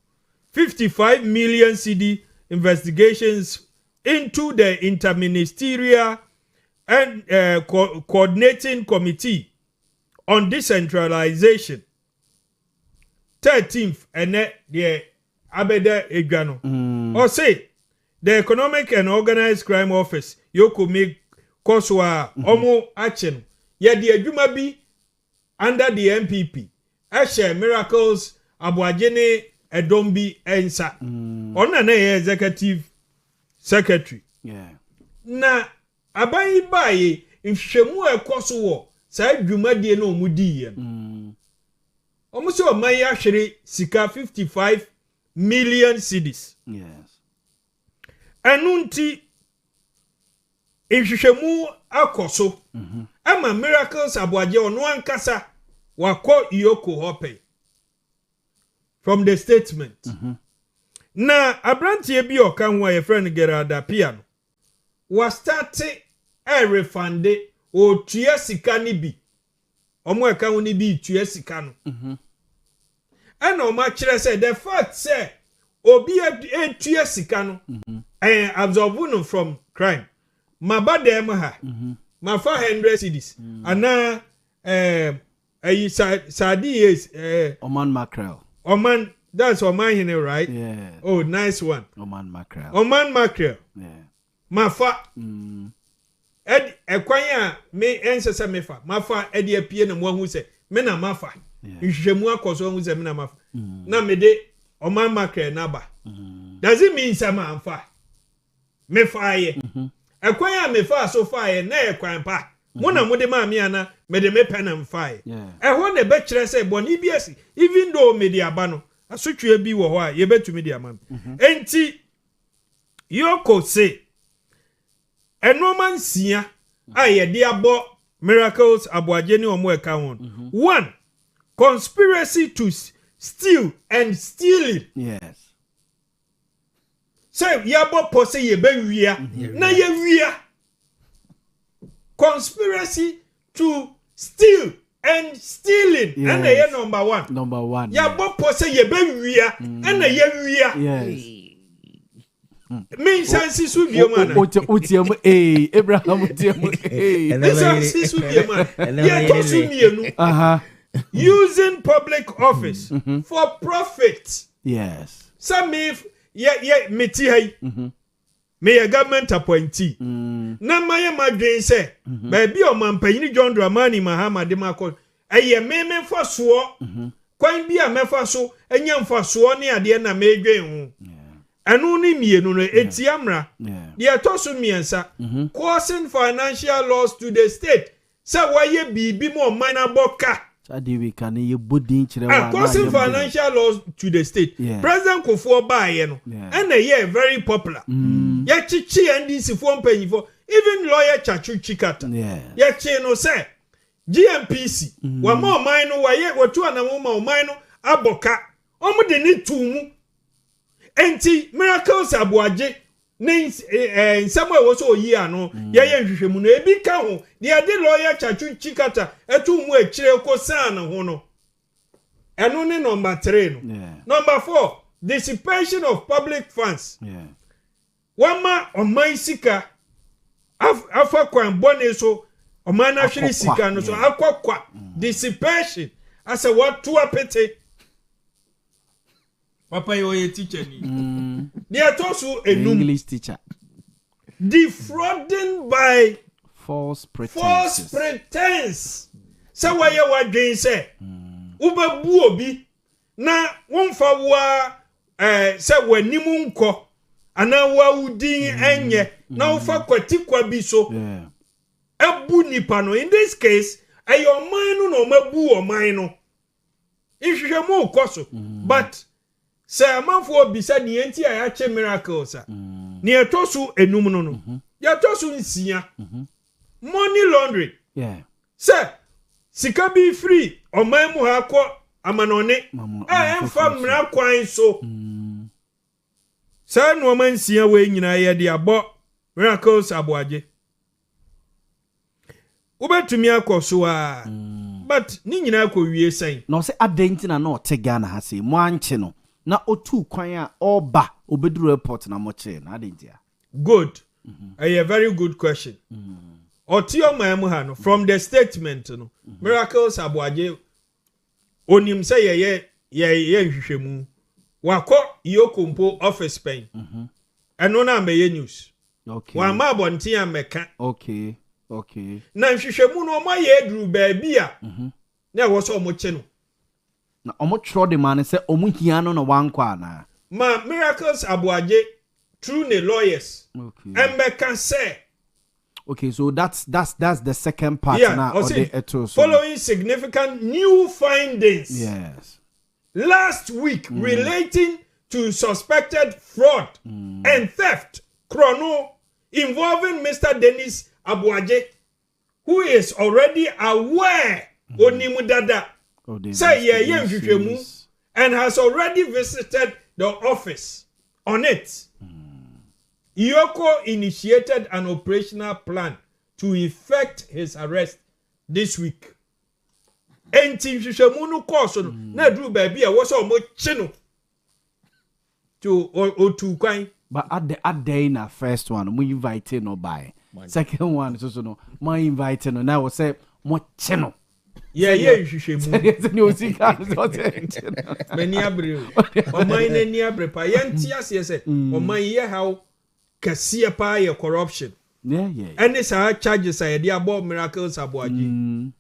55 million CD investigations into the interministerial and coordinating committee on decentralization 13th and the abeda egano or say the economic and organized crime office yoko make koswa omo action ye the adwuma bi under the MPP ashe Miracles Abuajene edombi ensa ona na executive secretary na abayi baye nhwemu ekoso wo sa dwumadie na omudi ye omo se oman ya hwere sika 55 million cedis anunti nhwehwemu akoso ama Miracles Abuaje ono ankasa wako Yoko Hope from the statement na abrantie bi oka ho a friend Gerard Piano was starting a refund o tua sika ni bi omo eka ho ni bi tua sika no and o ma kire say the fact say obi e tua sika no absorb no from crime ma ba dem ha ma fa 100 cedis ana ayi sadi is Oman mackerel. Oman, that's Oman here, right? Yeah. Oh, nice one. Oman mackerel. Oman mackerel. Yeah. Mafa. Ed ekwanya me ensese mefa. Mafa edi apie na mo hu se me na mafa. Nhwehwemu akoso hu se me na mafa. Na me de Oman mackerel na ba. Does it mean sama amfa? Me fa ye. Ekwanya me fa so fa ye na ekwan pa. Mo na mo de ma me ana me de me pen am fa ye. Ehwo na be kire se boni biasi even though me de aba no asotwe bi wo ho a ye betumi de ama. Enti Yoko say enoma nsia a ye de abo miracles aboaje ni omo eka won. 1 conspiracy to steal and stealing. Yes. Say yabo pose ye be wia na ye wia. Conspiracy to steal and stealing. Yes. And ye number 1. Number 1. Yabo pose ye be wia and ye wia. Yes. Me sense su bi man. Otiam Abraham otiam sense su bi man. Ye to su mienu. Using public office for profit. Yes. Some if ye meti hay. Me a government appointee. Na maye madwen say ba bi o mampanyi John Dramani Mahama de makon. Eye me fa so. Kwan bi a mefa so enya mfa so ne ade na medwen ho. Anu ni mienu no etiamra. De toso miensa. Causing financial loss to the state. Say waye bibi mo minor boka. Adiwe kan ye bodin kire wa. Causing financial loss to the state. President Kofo baaye no. And ye very popular. Ye chichi NDC fo mpanyifo. Even lawyer Chachu Chikata. Ye chi no say GMPC. Wa mo man no waye watu ana mo man no aboka. Omo de ni tumu. Enti miracles aboaje ne Samuel was so yi ano ye nhwehwemu no ebi ka ho de ade lawyer Chachu Chikata etu mu akire ko san ho no eno ne number 3 no. Number 4 dissipation of public funds. Wama oman sika afa kwan bone so oman na hwere sika no so akwakwa dissipation as a what to apete. Papa you teacher ni. They tosu English teacher. Defrauding by false pretense. False pretense. Say why you wadwen say. Ubebu obi na wonfa wa say wanimu nko ana wa udin enye na wofa kwatikwa bi so. Ebu nipa no in this case ayo man no mabu o man no. Ihwehwemu ukoso but say amanfo bisa ni enti a ya miracles a ni etosu enum no no ya tosu nsia money laundering say sika bi free o man mu ha ko amanone emfa mra kwan so say no man nsia we nyina ye de abo miracles aboaje ubetumi akoso a but ni nyina ko wie sen no say adentina na otega na ha say mo anche no na otu kwan a oba obeduru report na moche na adentia. Good. A very good question. Otio maemu ha no from the statement no. Miracles aboaje onim say ye nhwehwemu. Wako yokompo office pen. Eno na meye news. Okay. Wa ma bonti ameka. Okay. Na nhwehwemu no ma ye duru ba bia. Na wo so moche no. Na omo tro de man say omo hia no wankwa na. Ma miracles aboaje through the lawyers. Okay. And can say. Okay, so that's the second part now of the etos. Following significant new findings. Yes. Last week relating to suspected fraud and theft chrono involving Mr. Dennis Aboaje, who is already aware Onimudada. Say yeah, and has already visited the office on it. Yoko initiated an operational plan to effect his arrest this week. Enti hwehwemu no course no na duru baby a wo so mo chi no to otu kwan. But at the na first one we invite no by. Second one so no my invite no now we say mo chi no. Yeah, hwehwemu. No sika so many abre. O man na ni abre pa yenti ase say o man ye how kase pa ye corruption. Yeah. And this charges are the about miracles aboaji.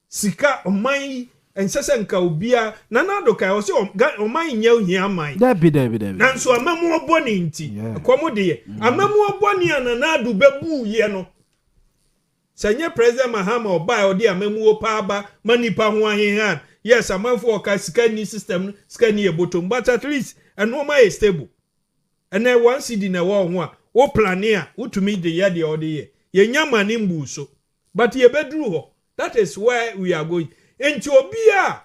Sika o man ensese nka obia nanado kai o se o man nya ohia man. Dabi. Nanso amamu oboni nti. Komo de amamu oboni ananado bebu ye no. Sanye President Mahama oba odi amamu opa aba manipa ho ahehan. Yes, amanfo oka sika ni system sika ni ebotom but at least enoma is stable. And then one city na wo ho a wo plania utumi de ye de odi ye. Ye nyama ni mbu so. But ye bedru ho. That is where we are going. Enti obia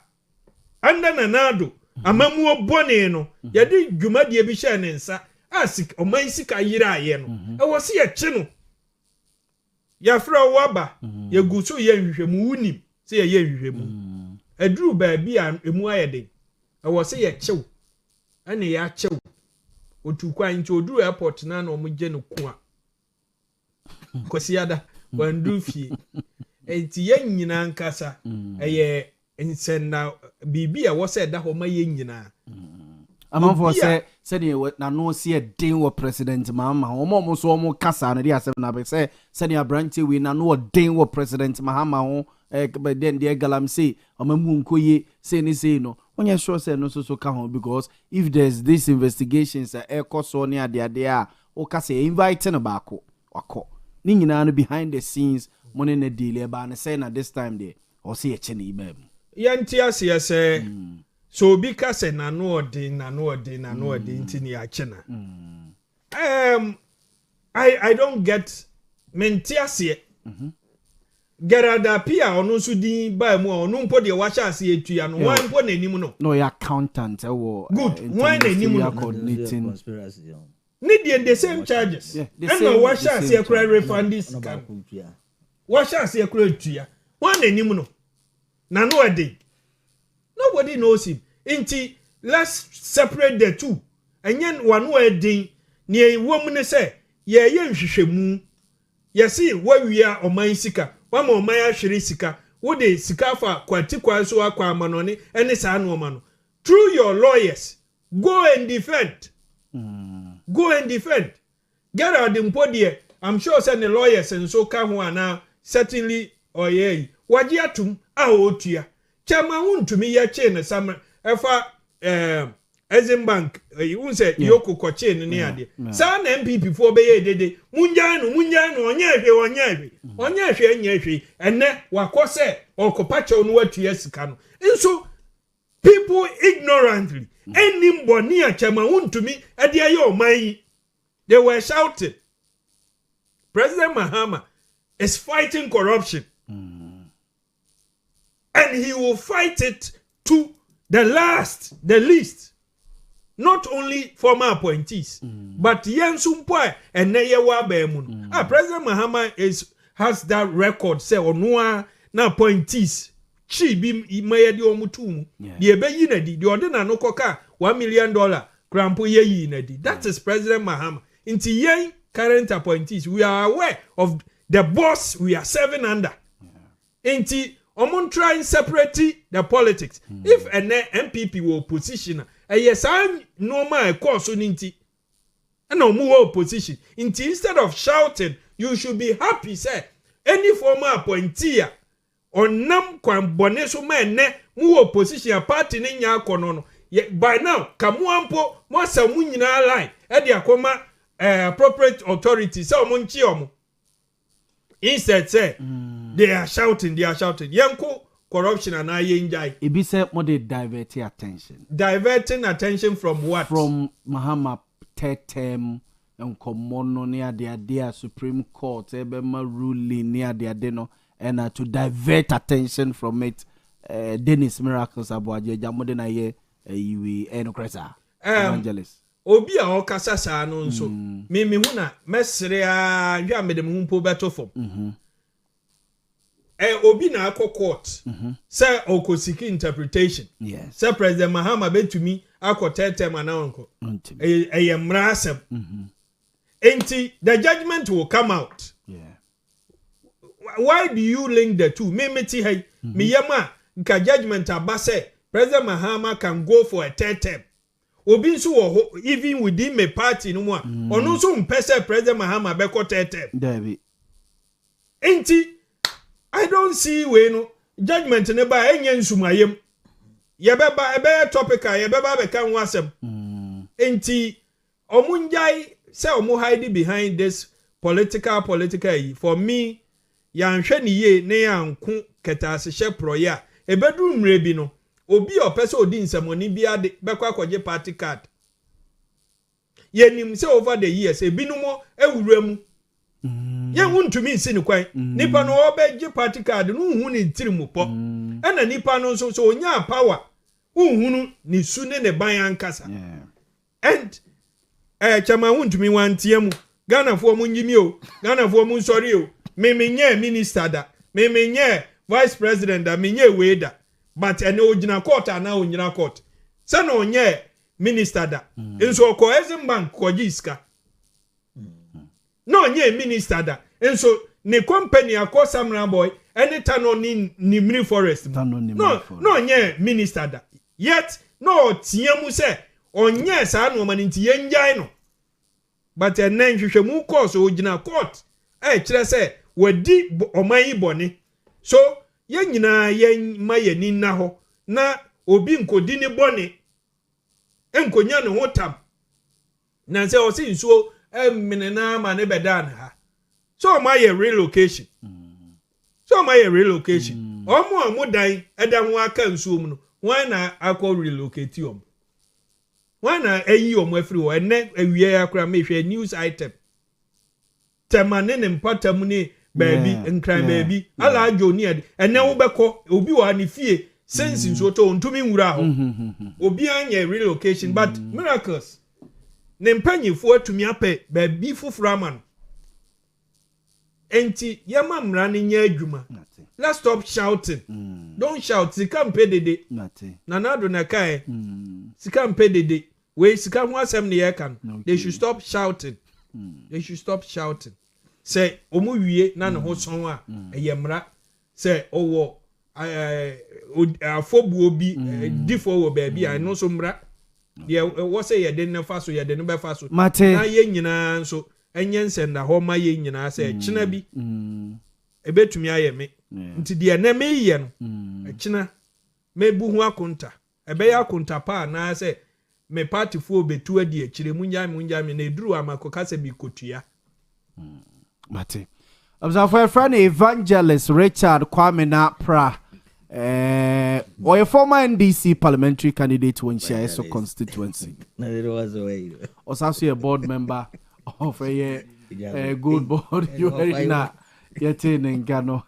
anda nanado amamu obone no ye de dwumadie bi hye ne nsa asik oman sika yira aye no e wo se ye kye no ya fra waba ye guso ye nhwehwemu unim se ye nhwehwemu aduru ba bi a emu ayede e wo se ye kyew ane ya kyew otu kwan nti oduru airport na na omugye no ko a kosiada wandu fie enti ye nyina nkasa eye nsenda bibi a wo se da ho ma ye nyina amanfo se de na no se den wo president Mahama omo so omo kasa no de asem na be se ne branche we na no den wo president Mahama ho den de galam say omamu nkoye say ni say no onye sure say no so ka ho because if there's this investigations so ne ade a o kasa invite no baako wako ni nyina no behind the scenes money na deal e ba na say na this time there o say e chene ibam yanti ase say so bi kasa na no odi ntini ya chena I don't get menti ase gerada pia onu so din ba mu onu mpo de wa sha ase etua no wan mpo na nim no ya accountant wo good wan na nim no coordinating need the same charges and wa sha ase ekura refund this scam wa sha ase ekura etua wan na nim no na no odi. Nobody knows him. Inti, let's separate the two. And yen one wedding near a woman say, ye nhwehwemu. Ye see where we are on my sika. One more my shiri sika. Would they sika for kwatikwa so akwa manoni and it's an woman. Through your lawyers, go and defend. Go and defend. Get out the podium. I'm sure send the lawyers and so come now. Certainly, or ye. Wajiatum, otia. Chama untumi ya chain some efa Bank you say yoko kwa chain ni ade sa na MPP fo be ye dede munjanu onyahwe anyahwe enne wakose okopacha onu watua sika no nso people ignorantly anybody a chama untumi ade aye oman they were shouting President Mahama is fighting corruption. And he will fight it to the least. Not only former appointees, but Yansumpo and Neyewa Bemun. President Mahama has that record, say, Onua na appointees. Chi bim imayedi omutumu. The ebe yinedi, the ordena no koka $1 million. Krampo ye yinedi. That is President Mahama. Inti yen current appointees, we are aware of the boss we are serving under. Inti Omon trying separate the politics. If an MPP will position, yes, I know my course on inti. And no more opposition. Instead of shouting, you should be happy, sir. Any former appointee or nam kwan boneso man ne mu opposition a party ne nya kono. By now, kamuampo mo samu nyina line. E dia koma appropriate authority say omonchi omo. Instead say they are shouting. Yanko corruption and ayenjai. Ibi say more they diverting attention. Diverting attention from what? From Mahama third term and komono near their Supreme Court ebema ruling near their deno and to divert attention from it. Dennis Miracles Abuaje jamode na ye iwi enokresa evangelist. obi a okasa saa no nso me hu na mesere a hwa medem hu mpo beto fom obi na akọ court say okosiki interpretation say President Mahama betumi akọ tetem ananko mra asem enti the judgment will come out. Why do you link the two? Me hey me yama nka judgment abase President Mahama can go for a third term. Obi nso wo even within my party no mu a ono nso mpese President Mahama be ko third term. David. Enti I don't see we no judgment ne ba enye nsumayem. Ye beba ebe topical ye beba be kan wasem. Enti omunjai say omu hide behind this political for me yanhwe ne ye ne yanku ketase hye proya ebedu mre bi no obi opese odi nsamoni bi ade bekwa kwaje party card yenim say over the years ebinumo ewura mu ye wuntumi nsi ne kwan nipa no obeje party card no hu ne ntirimu po ena nipa no so onya power uhunu ni su ne ban ankasa and chama wuntumi wantiemu Ghana fo mu nyimi o Ghana fo mu nsori o me minister da me vice president da me we da but ene ogina court ana onyina court se na onye minister da enso ko Exim Bank ko jiska no onye minister da enso ne company akọ Samra boy ene tano ni Mini Forest no onye minister da yet no tiamu se onye sa no man nti yenjai no but ene nhwehwemu course ogina court kire se wadi oman boni so ye nyina ye mayeni na ho na obi nkodi ni boni enkonya ne hotam na se o si nsuo menena ma ne bedan ha so ma ye relocation omo dan eda ho aka nsuo mu no why na akọ relocate om why na eyi om afiri ho ene awie akra mehwe news item temane ne mpatam ni baby nkran baby ala ajo ni ene wo beko obi wa ni fie sense nso to ntumi nwura ho obi anya relocation but miracles ne mpanyifo atumi ape baby fufura man enti yema mra ne nya adwuma let's stop shouting don't shout sika mpe dede na nado na kai sika mpe dede we sika ho asem ne ye kan they should stop shouting say omu wie na ne ho son a eyemra say owo afobu obi difo wo baabi a no so mra ye wo say ye den fa so ye den be fa so na ye nyina nso enye nsenda ho ma ye nyina say kina bi ebetumi aye me nti de na me ye no kina mebu hu akonta ebe ya akonta pa na say me party fo betu adi akire munya me na eduru amakoka se bi kotua Mate. Observe friend Evangelist Richard Kwame na pra or a former NDC parliamentary candidate to Nshiaeso constituency. No, it was away. Also a board member of a good board. You heard na yete ngano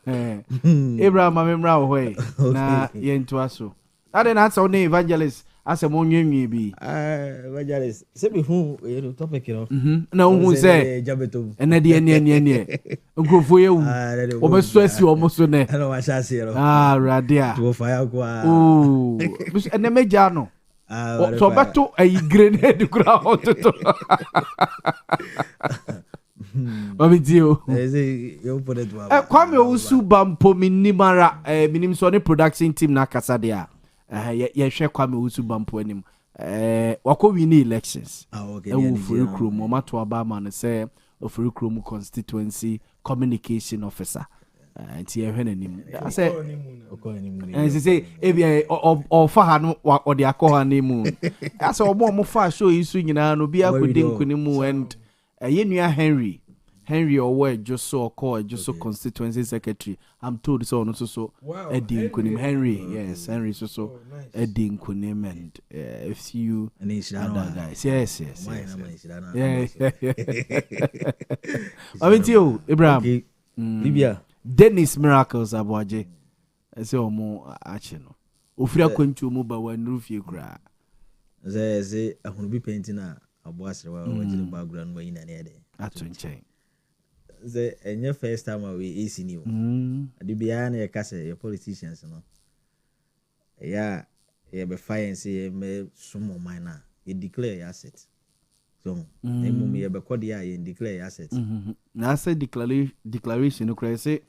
Abraham amemra ohwe na yentu aso. That then answer on Evangelist as a monyenwi bi evangelist se be hu topic you know na hu say ene de ene nkofo ye wu obeso asi omoso ne na wa sha se ro radia to fire kwa ene meja no so beto ayi grenade kura hototo Babidio you put it well kwame osu bampo minimara minim so ne production team na kasa dia ye hwe kwame osu bampo anim wako win elections okay e for krom mato abama ne say for krom constituency communication officer nti ye hwe nanim I say and say e ofa ha no ode akọ anim I say omo fa show isu nyina no bia kodi nkunimu and ye nua Henry Owia just so constituency secretary. I'm told so no so Eddie Nkunim Henry. Yes, Henry so Eddie Nkunim and a few other guys. Yes. I mean you, Abraham. Libya. Dennis Miracles Aboaje. I say omo achino. Ofira kwantu mu ba wan roof ye kra. Say ahunu bi painting na aboasre wa wajiri background wa ina ne de ato nchen ze enye first time we AC ni o ade bia na ye kase ye politicians no ya ye be fire say me sumo man na ye declare your asset so emu ye be kode ya ye declare your asset na say declaration no cry say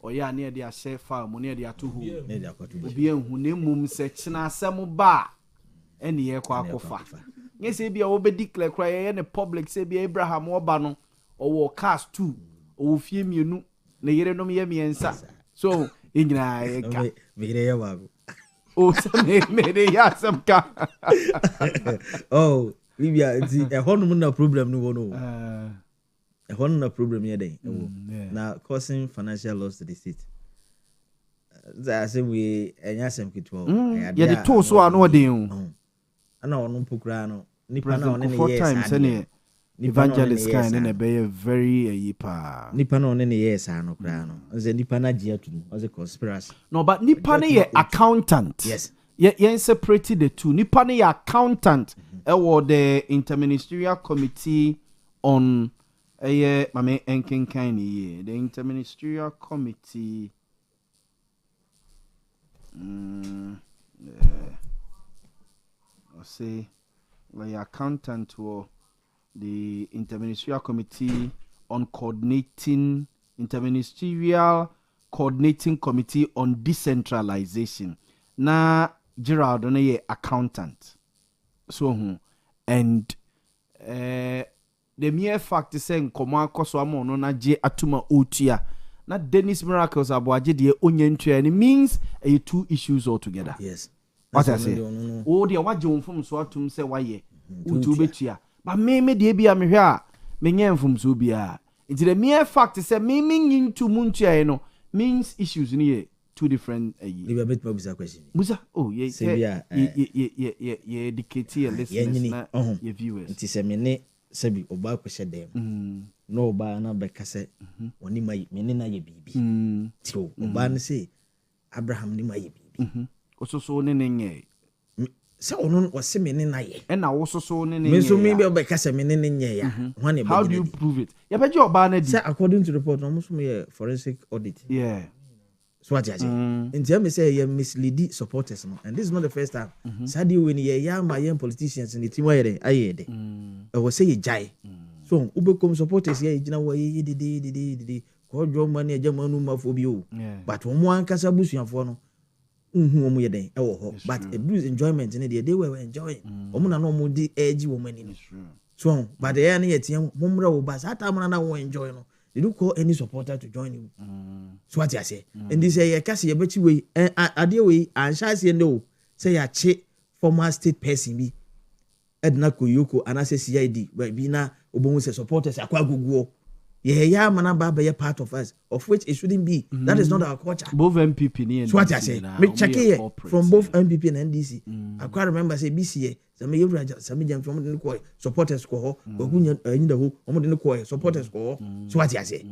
oya na ye de a share farm na ye de atohu ne de akoto obi enhu na emum se china asem ba ene ye kwa akofa nye say bia wo be declare cry ye ne public say bia Abraham oba no owo cast 2 owo fie mienu na yere no ye miensa so inyina ye ka vire ya bago o se me de ya sam ka oh Libya ti e honum na problem no no e honum na problem ye den na causing financial loss to the state za say we enya sem kitwo ye de to so ano den ana onu pokura no nipa na one ne yes ane evangelist kind na be very yipa nipa na one ne yes ano kra no nze nipa na gia tu o ze conspiracy no but nipa na ye accountant yes ye separate the two nipa na ye accountant the interministerial committee on mame enkenkan ni the interministerial committee I say like accountant or the interministerial committee on interministerial coordinating committee on decentralization na Gerald on a accountant so and the mere fact is saying koma koso amo no na je atuma otua na Dennis Miracles aboaje de onye ntua and it means two issues altogether. Yes. What I say? Oh, the waje mfum so atum se waye utu betua but me de bia me hwe a me nya mfum so bia it the mere fact say me into muntua no means issues ni two different you bit me question busa oh ye educate your listeners na your viewers it is a me sebi oba kwese dem no oba na be kase oni mai me na ye bibi so oba na say Abraham ni mai bibi ososo ne nye se ono o se me na ye e na wososo ne nye me so me be kase me nye ya hwane be how do you prove it ya be je oba na di say according to the report no so me forensic audit yeah so what you say in them say you mislead supporters no and this is not the first time sadi when you ma young politicians in the team where they ayede I was say you jai so ubekom supporters here gina wo ye de ko dwo mani agama nu mafo bi o but omo ankasa busuafo no omo ye den e wo ho but a bruise enjoyment in they were enjoying omo na no omo di edge wo mani no so but they na ye tiam momra wo ba sa ta na wo enjoy no they don't call any supporter to join you. So what you say? And they say, "Kasi yebeti we, ade we, and shasi no say ya che former state person be Edna Koyoko and I say CID, but be na obomu say supporters akwa guguo. Yeah, mana baba ye part of us, of which it shouldn't be. That is not our culture. Both MPP and so what you say? Me check here from both MPP and NDC. I quite remember say BCA. Some jam from the coy supporters ko ho in the ho omo de coy supporters ko ho so what you say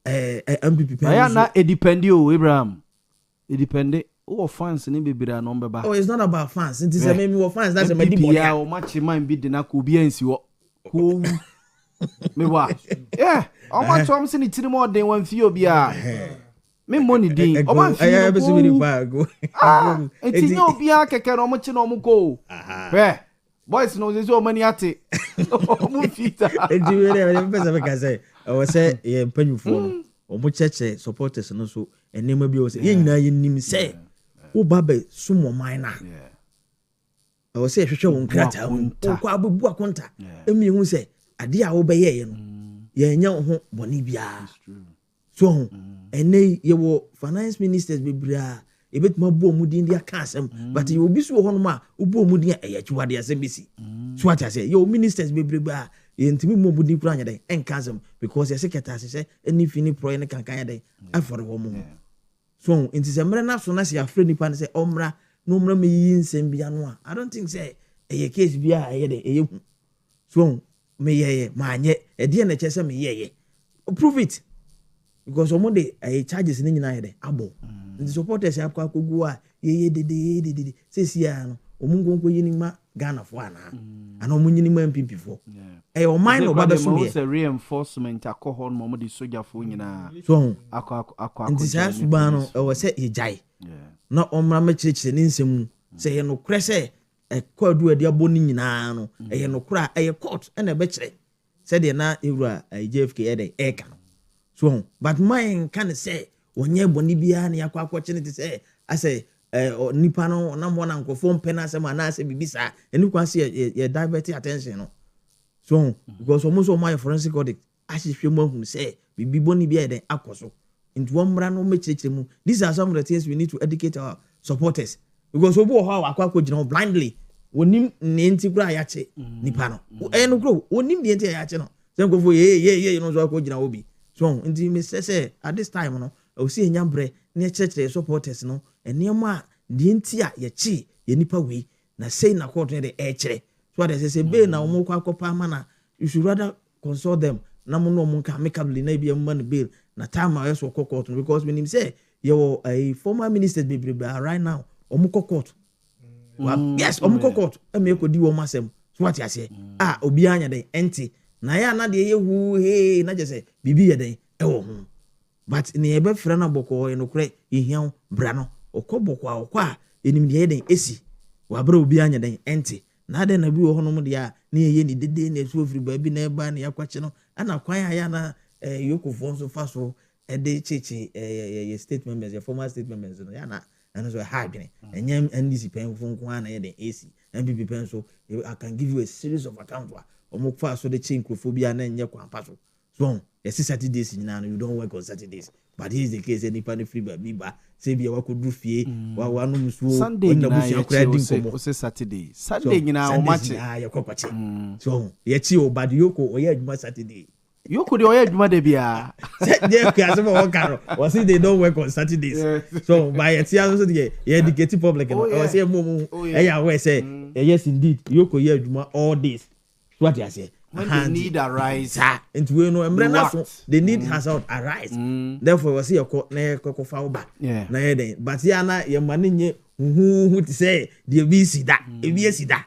MPP aya na it depend o Abraham it depend o fans ni bebira no mbeba oh it's not about fans it is me we fans that's a me body ya o match man bi de na ko bi ansi wo ko me wa yeah o match am se ni tiri mo den wan fi obi a me money din o man fi go eti no obi a keke no mo chi no mo ko boys no say o mani ate o mo fita eti we dey pesa be ka say o say ye mpanyufo no o mo cheche supporters no so enema bi o say ye nyina ye nim say wo babe sumo man na o say hwehwe won krata wo kwa abubu akonta emi hu say ade a wo be ye no ye nya ho boni bia so ene ye wo finance ministers be bra ebetuma bo omudin dia ka asem but you obi so ho no obo omudin e yachiwade asem bisi so what I say yo ministers be bra ye ntimi mo omudin kura nya den enka asem because ye secretary say any fini pro ne kankan ya den afore wo mo so inti se mra na so na se afre nipa ne say omra no mra me yi nsem bia no a I don't think say e case bia e de e hu so me ye ma anye e de na che say me ye prove it because omonde e charges ni nyina ye de abo the supporters akwa kogu a ye de say sia no omungonko yini ma Ghana for ana ana omo nyini mu MPP for o mine no ba be so me reinforcement alcohol mo de soldier for nyina so akwa nti sa suba no e wo se ye jai na omra ma kirikire ni nsem se ye no kure se e kwadu ade aboni nyina no e ye no kura e ye court e na be kire se de na ewura JFK e de e ka so but mine can say onye boni bia na yakwa akwoche ne say ase nipa no na mo na nkofo mpena ase ma na ase bibisa eni kwa se ye divert attention no so because almost all my forensic audit ahihwe mo hu say bibi boni bia de akoso into one mra no mechirechire mu. These are some of the things we need to educate our supporters because obo ho akwa gina blindly onim ne nti kura yache nipa no no kro onim ne nti yache no say nkofo ye no so akwa gina obi so nti me say at this time no o si enyambre ne church supporters no enema de nti a ye chi ye nipa we na say na court ne de kire so they say be na omo kwa kopa mana you should rather consult them na mo no mo ka amicably na be man bail na time I so court because when him say you a former minister be right now omo court yes omo court e me ko di wo masem so what you say obi anya den enti na ya na de ye hu he na je say bibi ye den e wo hu but ne ebe frɛ na bɔkɔ e no kure ehian bra no okɔ a enim de den esi wa bra obi anya den enti na de na bi wo hono mu de a na ye ni dede na so ofiri ba bi na eba na yakwache no ana kwan aya na yokofo so fa so e de chichi ye state members ye former state members no ya na and so hard ne enyem NDC pen funku ana ye den AC MPP pen so I can give you a series of accounts wa omokfa so de chinkrofobia na enye kwampa so yes Saturdays you don't work on Saturdays but here is the case any pan free ba say be wa kodu fie wa no musuo Sunday na say Saturday nyina o match ya kokwache so ye chi o bad yoko o ye adwuma Saturday yoko de o ye adwuma de bia they can say what caro or say they don't work on Saturdays so by ye tia so dey ye educate public or say mo ya we say yes indeed yoko ye adwuma all days what you say when they need a rise and we know the need has out arise therefore we see your na kofa oba na ye den but ya na ye mane nye hu ti say the BC da ebc da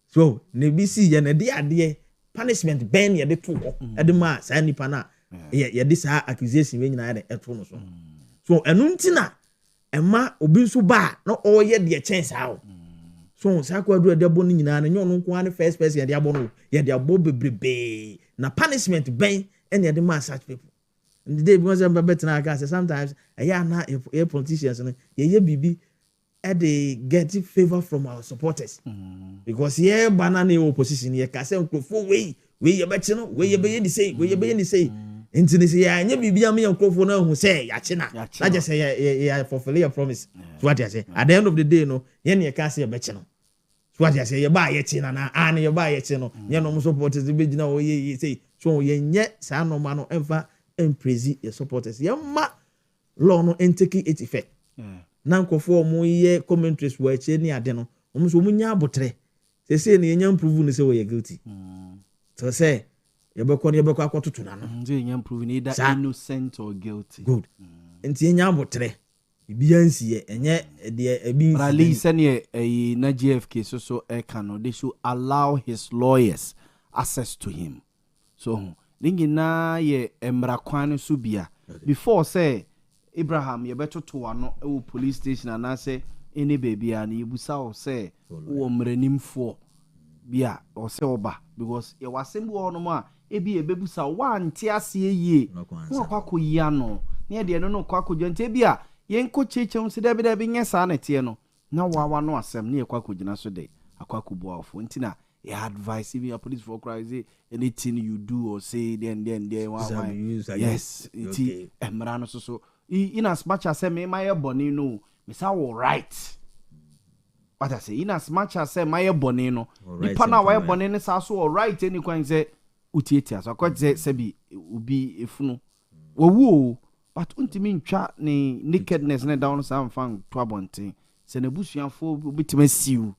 so ne BC ye na de ade punishment ben ye de to e de ma sa nipa na ye de sa accusation we nyina ye de eto no so enu ntina ema obi nso ba na o ye de chance how so sakwa do de abo nyina na nyo no nko an first person ye de abo no ye de abo bebrebe na punishment ben and ye de ma such people and the day because I'm better na say sometimes na politicians no ye bibi e dey get favor from our supporters because ye banana opposition ye ka say nkrofo we ye beche no we ye be ni say enti ni say ya nya bibi am ye nkrofo na hu say ya che na just say ye fulfill your promise so what you say at the end of the day no ye ne ka say ye beche no so what you say ye ba ye che na an ye ba ye che no ye no supporters be gina o ye say so ye nye sa no ma no emfa empraise your supporters ye ma law no take it effect na nkofo mo ye commentaries wo eche ni ade no mo so mo nya abotre se ne nya improve ne se wo ye guilty so say ye be ko akototo na no nje nya improve ni either innocent or guilty good enti nya abotre biansi ye enye de abi rally se ne na GFK so e can no they should allow his lawyers access to him so ningi na ye emra kwan so bia before say Abraham ye beto to ano e police station and say any baby and you busa o say wo mranimfo bia o say oba because ye wasembu ono ma e bi e bebusa wa nte ase yie no kwakoyia no ne de no kwakojo nte bia ye nko cheche se de bi nye sa na tie no na wa no asem ne kwakogina so de akwakobu afo ntina ye advice if you police for crazy anything you do or say then yes it emra no so in as much as say me my boni no me say all right what I say in as much as say my boni no nipa na wa boni ne sa so all right any kwan say utieti so kwa say bi obi efunu wowu but untimi ntwa ne nakedness ne down some fan to abonten say na busuafo obitima siu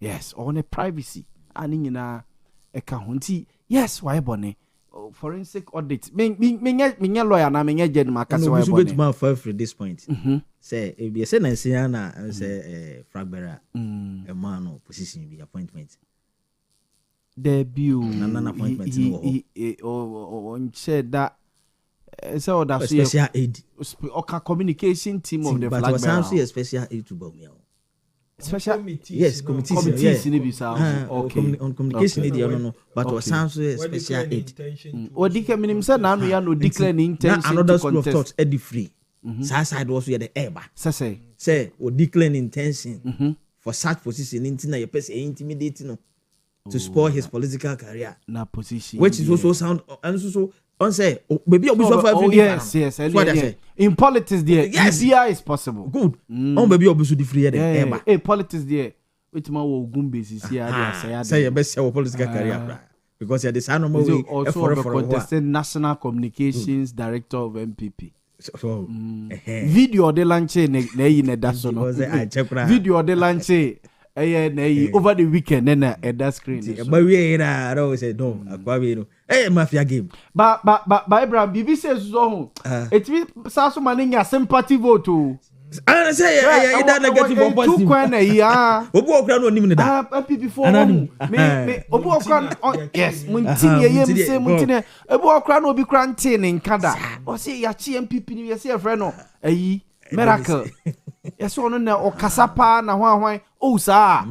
yes on a privacy ani nyina e ka honti yes wa boni forensic audit me lawyer na me jet ma kase why bone no so for this point say if you say Nancy na say fragbera a man of position be appointment debut na appointment on said that so that special aid or communication team of the flag bearer but sounds a special aid to Boamah special committees okay on communication aid no but what sounds a special aid what dike minim say na no ya no declare intention another school of thought edi free side was where the air say or declare intention for such position into na your person intimidate no to spoil his political career na position which is also sound and so on say maybe obiso for yes in politics there is possible good on baby obiso di free there politics there which man will ogun basis here say your best your political career because you are the son of we also contested national communications director of MPP so video de lanche na yi na da so no video de lanche over the weekend then at that screen but we I don't say no akwabe no mafia game but Abraham bibi says so it means saso maninya sympathy vote I say that negative or positive two kwana ya obu okra no nim ne da MPP for me obu okra yes Montie obu okra no obi kra nte ne nkada o say ya chi MPP ni ya say friend no ayi miracle yes ono na okasapa na hwan sa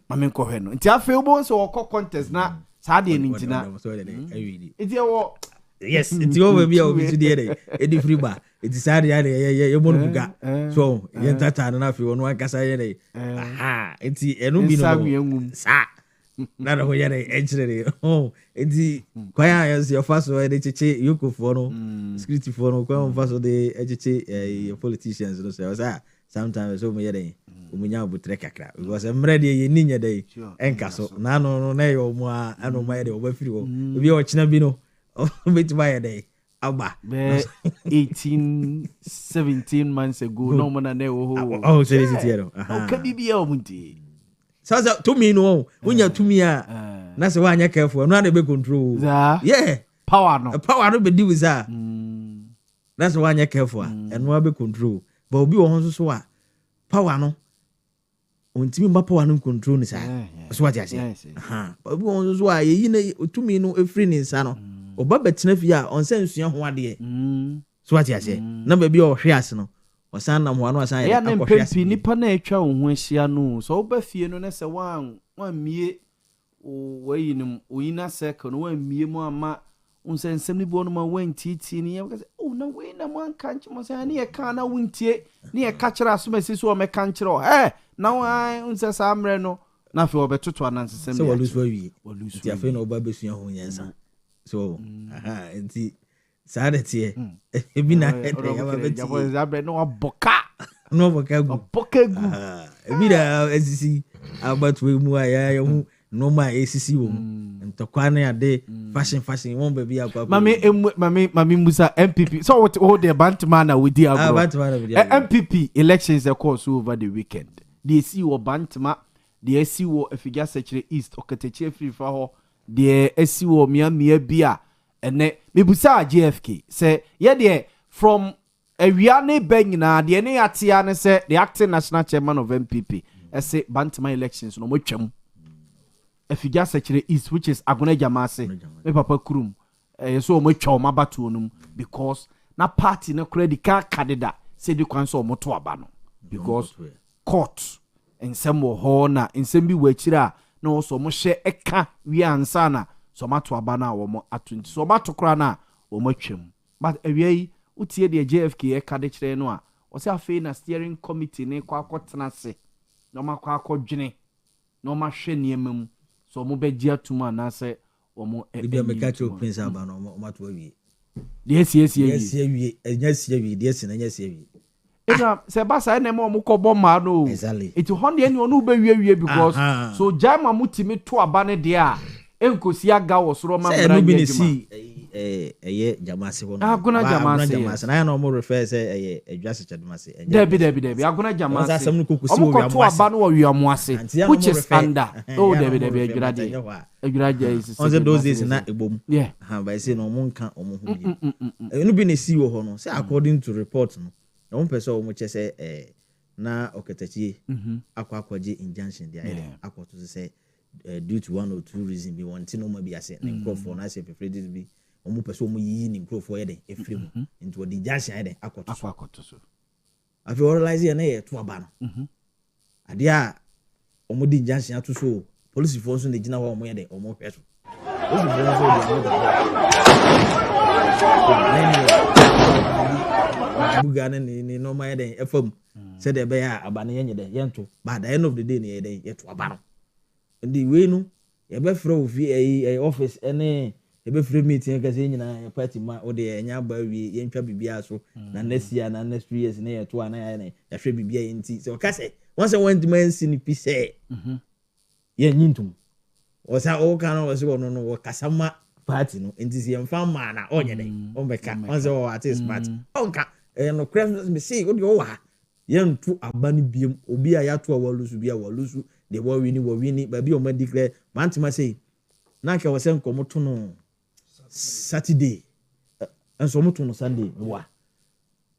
mame kohwe no nti afa ubo so okọ contest na sa de ntina iti wo yes iti wo be obi to de edi free bar iti sa de ye mo buga so ye tata na afi ono akasa ye aha iti enu bi no sa na ro ye ne enchire iti kwaya yes your first way de chichi yukufo no security for no kwa first de chichi politicians no say sometimes so me yede umunya obutre kakra because emre de ye ninya de enka so na no na yo mu a anu ma yede obafiri wo obi o china bi no betima yede aba 18 17 months ago no man na wo oh so is it here ka bibia o munti so to me no unya to me a na se wa anya careful no na be control yeah power no be di with that na se wa anya careful and no be control but obi wo ho so a power no ontimi mba power no control ni sa so what you say obi wo so a yi na otumi no efri ni nsa no oba betina fi a on sensua ho ade so what you say na ba bi o hwe ase no osan na ho no asan ya na mpempi nipa na etwa ho ahia no so oba fie no na se wan mie o wayinim oyina circle no wan mie mu ama unsensem ni bo no ma wantiti ni ya because na we na man kanchi mo say na ye ka na wuntie na ye ka kira so mesi so o me kanchiro na wa unse sa amre no na fe obetoto anansem so lose for wi ti afi na oba besua ho nyansa so enti sadete ebi na ya ba beti ya bre no boka gu ebi da esisi about we mu aya ya hu no ma esisi wo ntokwa na ade fashion won baby akwa mami musa MPP so what hold the bantman with the MPP elections of course over the weekend they see wo bantma they see wo Afigya Secretary East okateche free fa ho they see wo mia bia ene mebusa JFK say ye de from awia ne banyina de ne atia ne say the acting national chairman of MPP say bantma elections no mo twam Afigya Secretary East, which is Agone Jamase, me papa kurum. So mo twa ma batu onum because na party na credit card candidate say the council mo to aba no because court ensem wo ho na ensem bi wachira na also mo hye eka wi ansa na so ma to aba na wo mo atunti so ma to kra na wo mo twam but awie utie de JFK e ka de kire no a o se afei na steering committee ne kwa akotena se no ma kwa akodwene no ma hwe niemam so mo be gia tuma na se wo mo bia me ka cho prince aba no mo to awie yes enya sie awie yes na enya sie awie Ena se ba sa na mo ko bo ma no it honde any onu be wie because so jama mutimi to aba ne de a enkosi aga wo soro ma bra ngi eye jamase ho aguna jamase na ya no mo refer say adwase chadumase debi aguna jamase omo aba no wiamo ase which is under debi adwirade is on those days na ebom ha by say no mo nka omo ho bi enu bi na si wo ho no say according to report no omo person omo che say na oketachie akwaje injunction there akwoto say due to one or two reasons we want to know maybe as a microphone as a preferred be omo person omo yi ni microphone ye den efrem into the injunction ye den akwoto so afi realize ye na ye to aba no ade a omo di injunction ato so police force no gina wa omo ye den omo hwe so bugana ni no ma ye den efam said the bear abane ye den yento but at the end of the day ni ye den ye to aba no ndi we no ye be frɛ ofi office ene ye be frɛ meeting ka se nyina party ma o de enya ba wi ye ntwa bibia so na next year na next 3 years na ye to ana ya na ya hwɛ bibia ye nti so ka se once went man sin pi se ye nyintum o sa o kan o se no no kasama party no nti se mfa ma na onye den o beka once o artist smart onka no Christmas me say o de o wa ye ntu abani biem obi a ya to awalusu bia walusu they were winning baby o ma declare mantima say na ka wose nkomo to no Saturday enso mo to no Sunday wa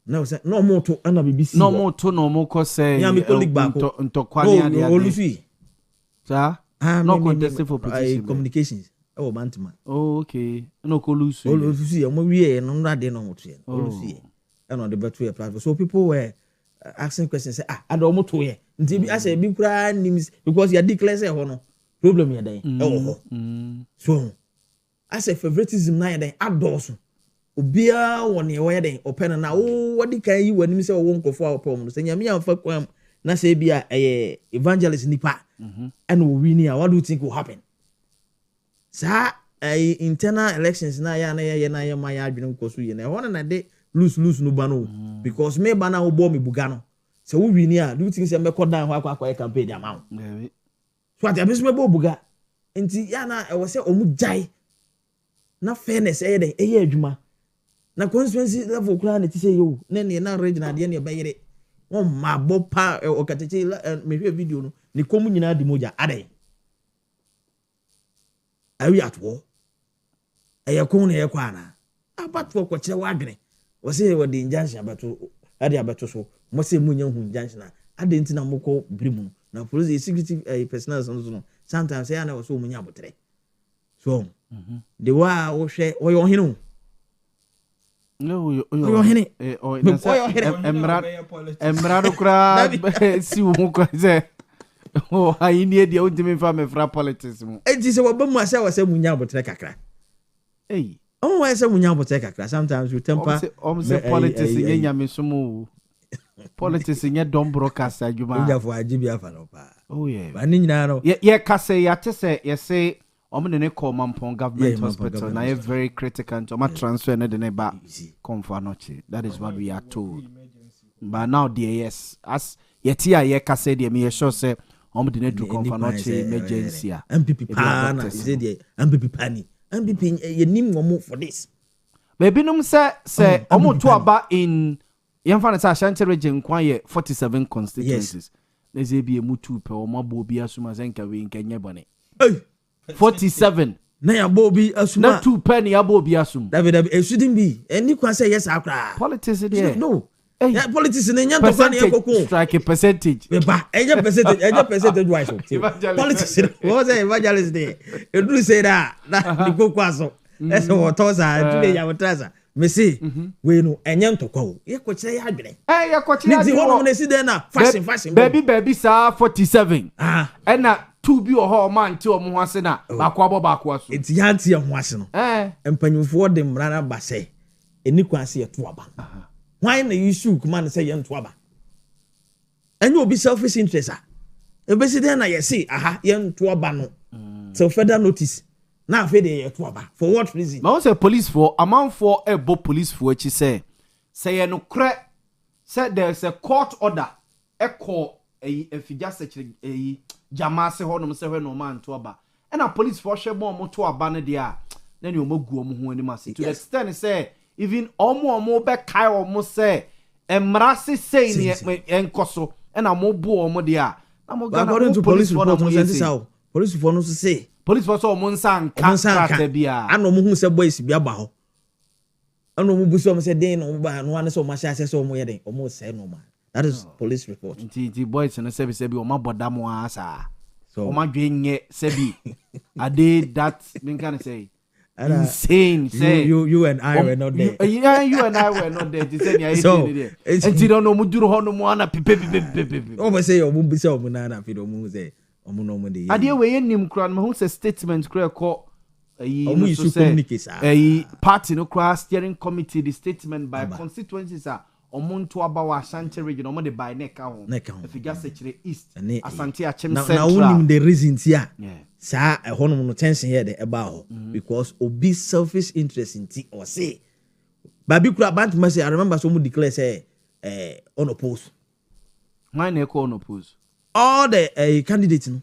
na wose no mo to ana BBC no mo to no mo ko say ya mi colleague back ntokwane ade no olusu sa no contest for position communications e mantima okay no ko olusu ya mo wie no ndade no mo to ye olusu ye and on the battery platform so people were asking questions say ado to ye nti bi ase bi kura nims because you declare say ho no problem ye den e wo ho so ase favoritism na ye den adoso obia woni ye den open na wo wodi kan yi wanim say wo nkofo a opom no say nyame amfa kwam na say bi a evangelist nipa and we win here what do you think will happen sa internal elections na ya na ya ma ya adwene nkoso ye na ho na de lose no bano because me bana wo bo me buga no se wo wini a do you think say me ko dan ho akwa campaign dia ma so ati abisu me bo buga enti ya na e wo se omu jai na fairness e dey e adwuma na constituency level kura na ti say yo na regional de na be yire won ma bo pa o kateche me hwe video no ni komu nyina di moja adai awi atwo e ye kon na ye kwa na abatwo ko kire wa adwene wose we the injunction abato so mo se munya hu injunction ade nti na moko brimu na police security personnel no sometimes say na so munya abotre so the wa wo hwe wo yo hinu yo hini emrado kra si wo ko ze oh ayi ni dia untimi fa me fra politics mu enti se wo ba mu ase wo se munya abotre kakra oh why say munya abotre kakra sometimes you temper say politics ye nyame somo politics nye don broadcast adwuma inja fo ajibi afa no pa oh yeah ba ni nyina no ye kase ya tese ye say ne call Mampong government hospital na ye very critical to ma transfer ne de ne ba comfort noche that is what we are told but now the yes as yet ye kase de me sure say de ne do comfort noche emergency a MPP pa na say de MPP pani MPP ye nim wo for this baby num say to aba in yemfa na say Ashanti region kwan ye 47 constituencies na say bi emu 2 pe o ma bo bi asuma senka we nkenye bone 47 na ya bo bi asuma na 2 pe ya bo bi asum David it shouldn't be any kwan say yes akra politics there no yeah politics in nya to kwan ye kokon strike percentage be ba enya percentage wise politics what say evangelist there e do say that the kokwaso ese what toza today ya wotraza me see we no enya ntokwa o ye ko kire ya adwene ye ko kire ya ni hono na si there na fashion baby sa 47 na 2 bi o ho man ti o mo hase na ba ko aso enti ya nti ya ho ase no empanyufo de mrana ba se eni kwase ye to aba why na issue kuma na say ye nto aba enye obi selfish interest e be si there na ye say ye nto aba no so further notice na afi de ye to aba for what reason ma say police for amount for ebo police for echi say ye no kre say there's a court order e call efija secretary jamase ho no se hwe no man to aba na police for hwe mo to aba ne de a then you gu omo ho anim ase to the extent say even omo be kai omo say emrase say ni enkoso and mo bu omo de a na mo gana according to police report mo say how police report no say police force omo nsan kan bia ana omo hu say boys bi aba ho ana omo bu so omo say den no ba no ane so omo sha say omo ye den omo say no man that is police report nti boys no say bi omo boda mo asa so omo dwenye say bi ade that me can say insane say you and I were not there yeah you and I were not there to say ya there nti don't know mo duru ho no mo ana pepe omo say omo bi say omo na na fi omo say omo no mo dey ade we nim kra no ho say statement kra ko omo issue communication party no kra steering committee the statement by constituencies are omuntu aba wa Ashanti region omo de by neka ho afiga sechere east Asante Achem central now unim the reason here sa ehonum no tension here the eba ho because obi selfish interest in tea or say babi kura bant message I remember so mu declare say unopposed why na call unopposed all the candidates no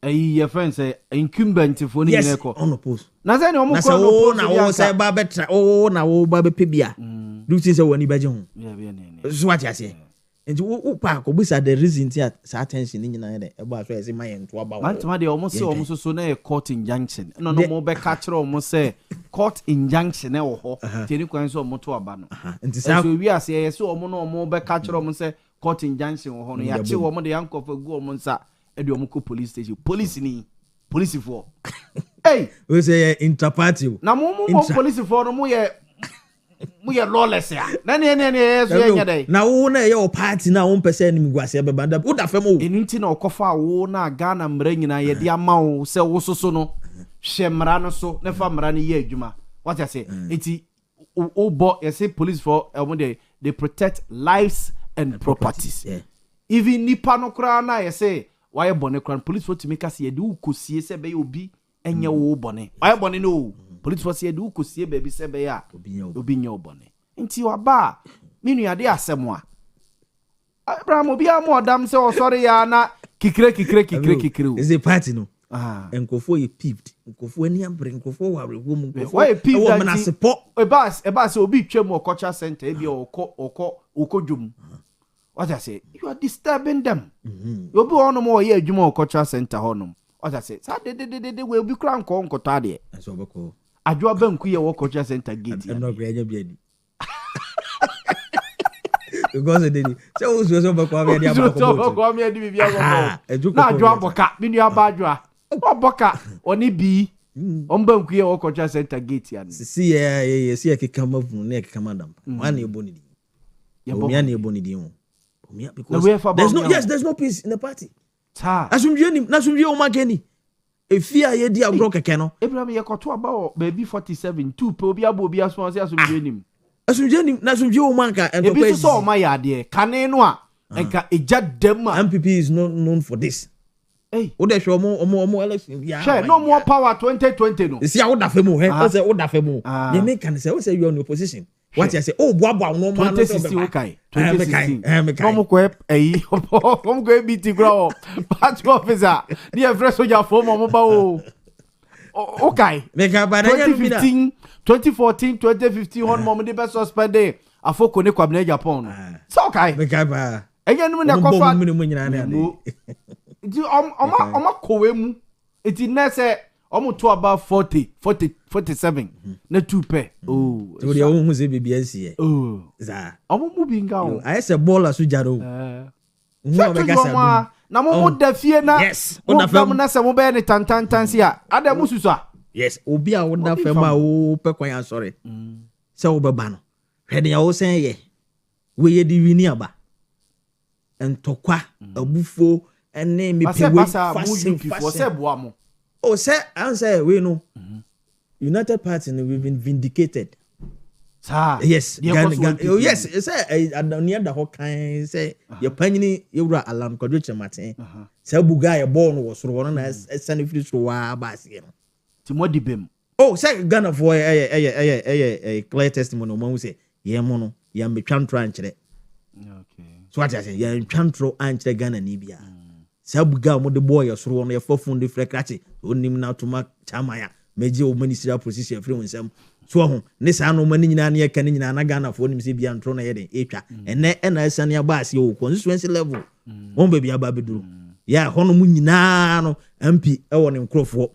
your friend say incumbent for ni na call unopposed na say no mo call unopposed na wo say ba betra na wo ba be pebia do you say wani baje ho so what you say nti wo pa ko bisa the reason tia sa attention ni nyina de eba so ese mayen to aba man tama de omo so na court injunction no mo be ka kire omo say court injunction e wo ho teni kwan so omo to aba no nti sa so wi ase ye so omo no omo be ka kire omo say court injunction wo ho no ya che omo de yanko fa gu omo nsa e de omo ko police station police for hey we say interparty na mo police for no mo ye lawless ya na ne so nya dai na wo na ye o party na wo mpese ni mguase be banda wo da fam o enti na okofa wo na Ghana mra nyina ye de ama wo se wo soso no hwe mra no so ne fa mra no ye adwuma what I say enti o bo you say police for they protect lives and properties even nipa no kra na ye say why bone kra police for to make us ye de ukosie se be obi enye wo bone why bone no police force ye de ukosie baby se be ya obi nya obone nti waba minu ya de asemo a Abraham obi am odam se o sorry ya na kikire is a party no enkofo ye peeved enkofo ani ambre enkofo wa rewo mu enkofo why peeved wo na sepo e ba se obi twam culture center e bi okodwum what I say you are disturbing them you be on mo ye adwuma culture center honom what I say sa de we obi kra nko nkota de so beko adwo banku ye wo culture center gate I'm not great bi ani because they say o so beko abi dia ba ko ami adi bi agbo na adwo aboka mi nu aba adwo aboka oni bi ombanku ye wo culture center gate ya si ye kekama vunu na kekama dam wana eboni di ya na eboni di ho because there's no peace in the party asumdwe ni na sumdwe o mageni efia ye di agro keke no Abraham ye koto aba o baby 47 2 pe obi abo obi aso se asumdwe nim na sumdwe o manka and ebi so o ma ya de kane no a enka eja dem a MPP is not known for this hey o de hwe omo election ya share no more power 2020 no see how da femu o say o da femu they make can say o say you are in opposition what you say oh boabo no man 2016 okay 2016 como ko eyi como ko BT grow party officer ni e fresh soldier for mo ba o okay make ba na 2015 2014 2015 hon mo de be suspend afoko ne kwabna Japan so okay make ba enye no na kofa di oma kowe mu eti na se omo to about 47 na 2 pe so they won say bibi ansie za omo mu bi nga o I say baller so jaro nwa be gasa na mo da fie na yes o da fam na se mo be ne tantantansi a ada mu susu a yes obi a wo da fam a wo pe kwan asore se wo be ba no hwede ya wo sen ye we ye di wini aba entokwa abufo ene me pe we fashion for se boa mo oh say answer we know United Party we've been vindicated yes yes say near the whole kind say your panini yura alarm kodwe Martin say buga ye ball no was ro na send free throw wa basie no timodi bem oh say Ghana for clear testimony man say ye mo no ya metwa ntro ankyere okay so what I say ya ntwa ntro ankyere Ghana ni bia say buga mo de boy ye soro no ye fofun de frekrache onim na tuma chamaya meje o ministerial position free nsem so ho ne saa no mani nyina ne yɛka ne nyina na Ghana fo nim se bia ntro na yɛde etwa ene na asane abase o constituency level won ba bia ba beduru ya hono mu nyina no MP ɛwɔ ne nkrofo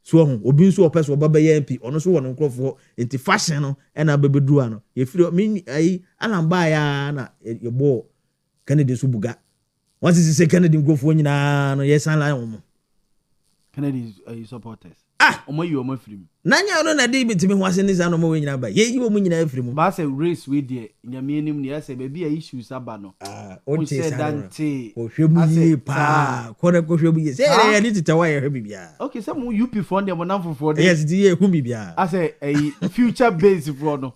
so ho obi nso opɛ so baba yɛ MP ɔno so wɔ ne nkrofo enti fashion no ɛna babeduru ano yɛfiri mi ai alamba ya na yɛbɔ Kennedy so buga once is say Kennedy nkrofo nyina no yɛsan la wo Kennedy supporters omo yi omo free nanya no na dey bitimi ho ase ne sa no mo we nyina ba ye yi omo nyina free mu ba say race we dey nyame anim ne say be bia issues aba no o say dante o hwemu yi pa ko hwemu yi say ya ni tetawa ya hwe bia okay say mo UP for dem na for dem yes di ye hu bia I say future base for no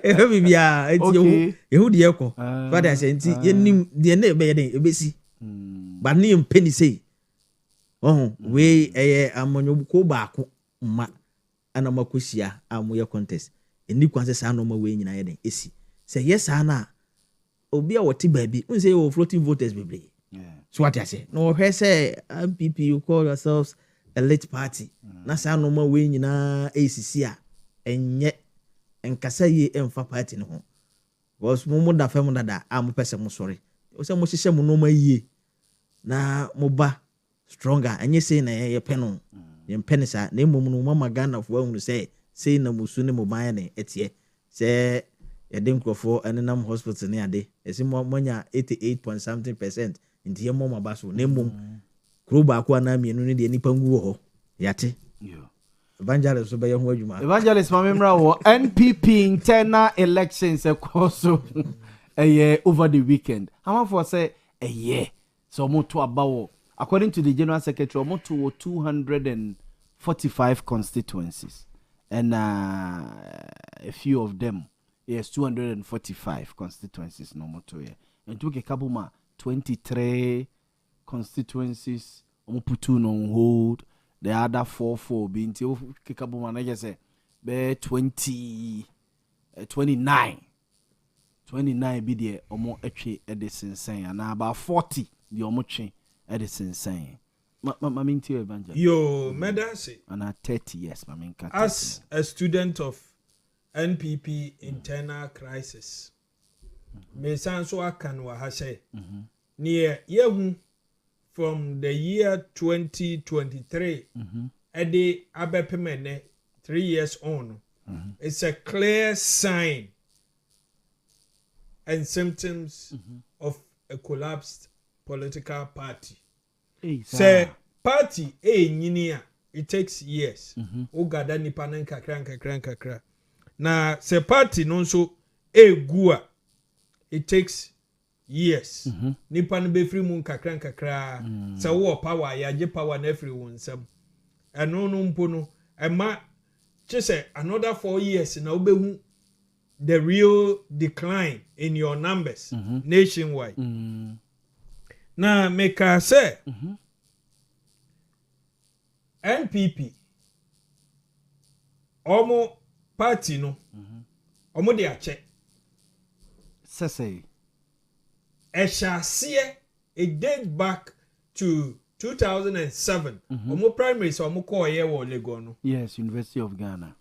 hwe bia enti ye hu de ko but I say enti ye nim de na be ye den ebesi ba ne mpeni say we amonyo ko baako ma ana makosia amoye contest eni kwanse saa no ma we nyina ye den esi se yes ana obi a wote baabi unse you floating voters bebre so what I say no hwe say MPP you call yourselves a late party na saa no ma we nyina esisi a enye enkasa ye emfa party no ho was mo da fam dada am pese mo sori o se mo hihye mo no ma yie na mo ba stronger anye say na ye peno ye penisa na emom no mama Ghana fo ahunu say na musu ne moban ne etie say ye den krofo enenam hospital ne ade esi monya 88.something% nti ye mom abaso na emom kro ba ko na mienu ne de nipa ngu ho yate evangelist so be ye ho adwuma evangelist mamemra wo NPP internal elections ekoso over the weekend how for say so mo to abawo. According to the General Secretary, Omoto 245 constituencies. And a few of them, yes, 245 constituencies, no Omoto. And took a Kabuma, 23 constituencies, Omoputu on hold, the other 4 being Kabuma, I guess, 29. 29 be the Omo Eche Edison saying, and about 40 the Omoche. Edison saying, Montie Evangel. Yo, medase. And 30 years, as a student of NPP internal crisis, me sanso akanwa ha say, near yehu from the year 2023, ede abepemene 3 years on, it's a clear sign and symptoms of a collapsed political party. Say party nyinia it takes years. O gada nipa nan kakra. Na say party no so gua it takes years. Nipa no be free mun kakra. Say wo power ya je power na free won sam. Eno no mpo no ema che say another 4 years na obehu the real decline in your numbers nationwide. Na meka say NPP omo party no omo de ache say Eshasiye it dates back to 2007 omo primary so omo call here wo Lagos no. Yes, University of Ghana.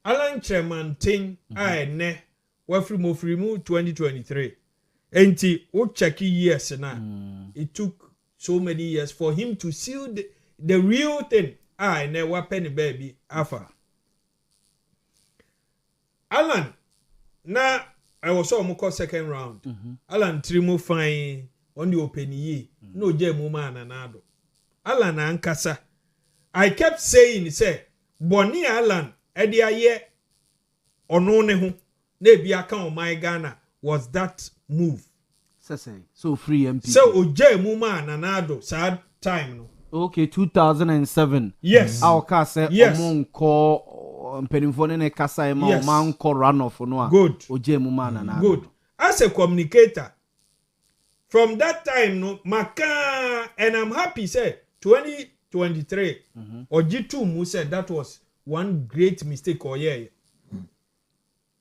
Alan Chairman Ting ne wafrimu 2023. Enti o check years na it took so many years for him to seal the real thing. Ne wapen baby afa. Alan na I was so much second round. Alan trimo fine on the open ye. No jemu man anado. Alan ankasa. I kept saying say Boni Alan edia ye ono ne ho na bia kan my Ghana was that move. So free MP. So ojemu man anado sad time no. Okay, 2007. Yes. Our kase omonko mpedimfone ne kasa ema omanko runoff no. Good. Ojemu man anado. Good. As a communicator from that time no maka and I'm happy say 2023 Ojitu Mu said that was one great mistake or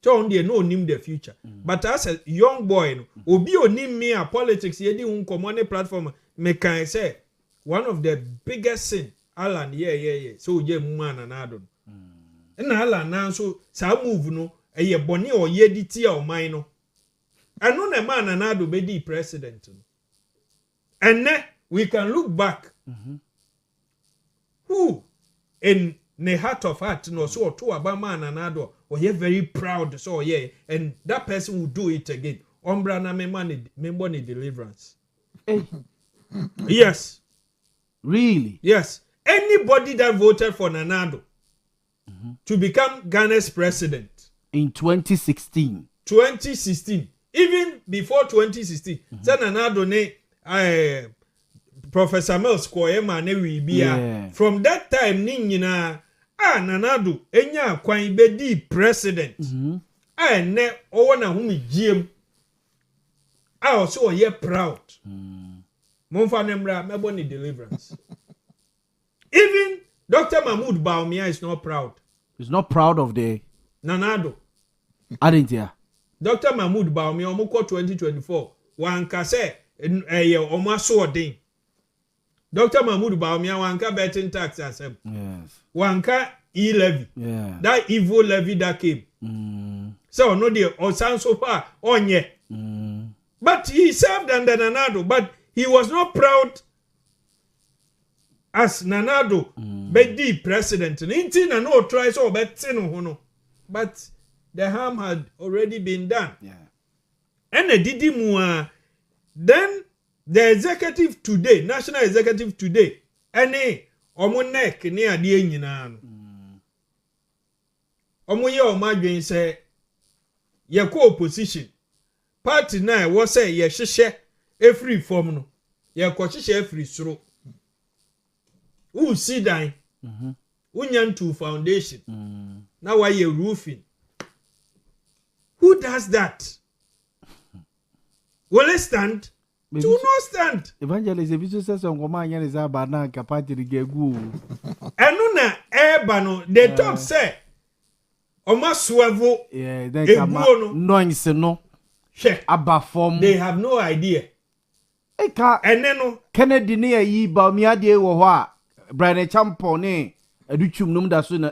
so on no name the future. But as a young boy no obi onim me a politics ye di un common platform me can say one of the biggest sin Alan yeah so ye mu Nanado na Alan na so sa move no eye bone o ye di ti o man no eno na man Nanado be di president no and we can look back who in the heart of heart no so to Obama Nanado or ye very proud so yeah and that person will do it again ombra na me money deliverance yes really yes anybody that voted for Nanado to become Ghana's president in 2016 even before 2016 say Nanado ne Professor Mills Koyema ne we bia from that time ni nyina Nanado enya kwan be di president ne owo na humi giem also ye proud Monfa Nembra meboni deliverance even Dr. Mahmoud Baumia is not proud. He's not proud of the Nanado. I didn't hear. Dr. Mahmoud Baumia omoko 2024 wanka se omo so odin. Dr. Mahmoud Baumia wanka betting tax asem. Yes. Wanka e-levy. Yeah. That evil levy that came. So no dey osan so far onye. But he served under Nanado, but he was not proud as Nanado be the president. Ninti na no try so no. But the harm had already been done. Yeah. And didi mua. Then the executive today, national executive today, any omo neck ni adie nyina no. Omo ye omadwen say ye ko opposition. Party na wo say ye hwehwe every form no. Ye ko hwehwe every soro. Who see dan? Unyantu foundation. Now why you roofing? Who does that? Will it stand? Do not stand. Evangelist, if you say some woman is a banana capacity gegu. Enuna ebano they talk say Oma swevo. Yeah, they come noise no. Abba form. They have no idea. Eka eneno Kennedy ne yi ba mi ade wo ho a Brian Champo ne aduchum num da so na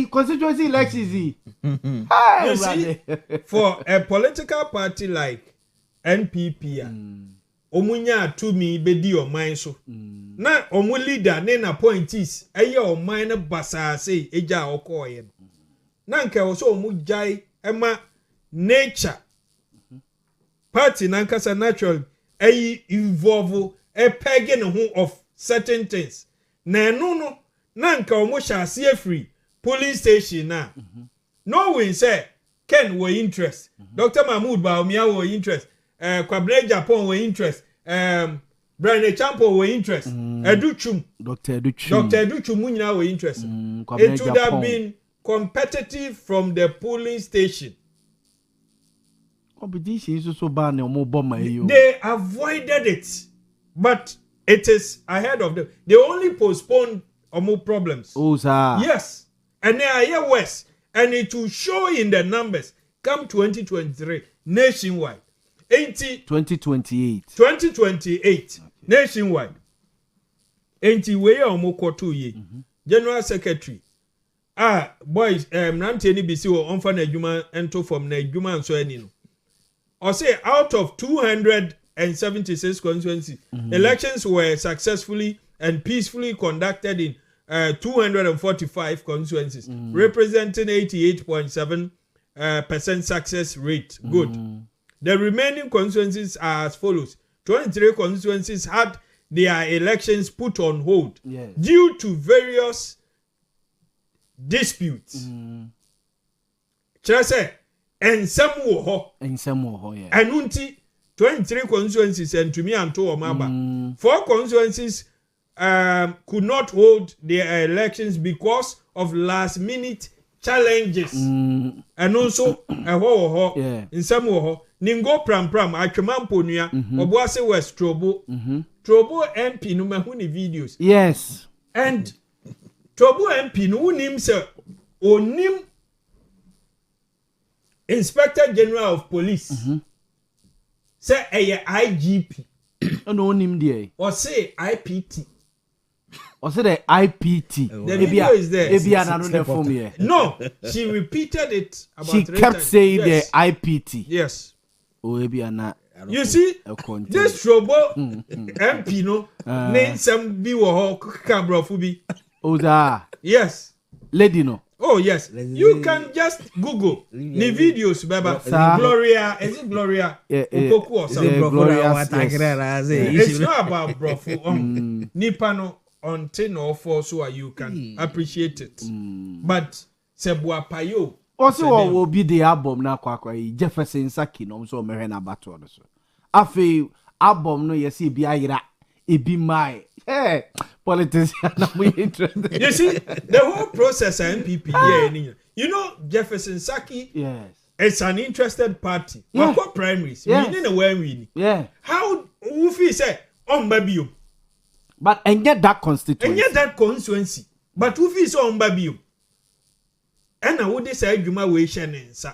constituency elections. You see, for a political party like NPP, omunya to me bedi o mind so. Na omu leader ne na appointees eye o mind basa say eja okoye. Na nke o so omu jai ema nature party nankasa natural involve a pegging of certain things. Na no nanka omo shase free police station na. No we say Ken were interest. Dr. Mahmoud Baumia were interest. Kwabene Japan were interest. Brian Champo were interest. Educhum. Dr. Educhum munyina were interest. It would have been competitive from the polling station. Competition is so bad. They avoided it, but it is ahead of them. They only postponed more problems. Oh, sir. Yes, and they are here worse, and it will show in the numbers. Come 2023 nationwide, 2028 nationwide. 80 we are almost 2 years. General Secretary. Boys, Nanti ni bisi wo onfa na adwuma ento from na adwuma nso ani no. Or say out of 276 constituencies, elections were successfully and peacefully conducted in 245 constituencies, representing 88.7% success rate. Good. The remaining constituencies are as follows: 23 constituencies had their elections put on hold due to various disputes. Chase and some wo yeah. And unti 23 constituencies and to me and to Omaba. 4 constituencies could not hold their elections because of last minute challenges. And also in some wo Ningo pram Atwemampo nua Obuase West Trobo MP no mahu ni videos. Yes. And Trobo MP no unim se onim Inspector General of Police say IGP no nim there. Or say IPT. Or say the IPT. The video is there. No, she repeated it about she 3 kept times. saying Yes. the IPT. Yes. Oh, Ebiana. You see, this Shobo MP no name some be wo camera fubi. Oda. Yes. Lady no. Oh yes. You can just Google the videos, Baba. Gloria, is it Gloria? Opoku or something? It's not about brofu. Nipa no on 10 or 4 so you can appreciate it. But Sebua Payo. Also, what will be the album now? Jefferson Saki, no, so Merena Bato. Afe album no, you see, be Ira, it be my politician. Interested. You see, the whole process of MPP, you know, Jefferson Saki, yes, it's an interested party. Yeah. What primaries? Yes. We didn't know win. Yeah. How Ufi say on Babio? But and get that constituency. But Ufi is on Babio. And I would say Juma we shenensa.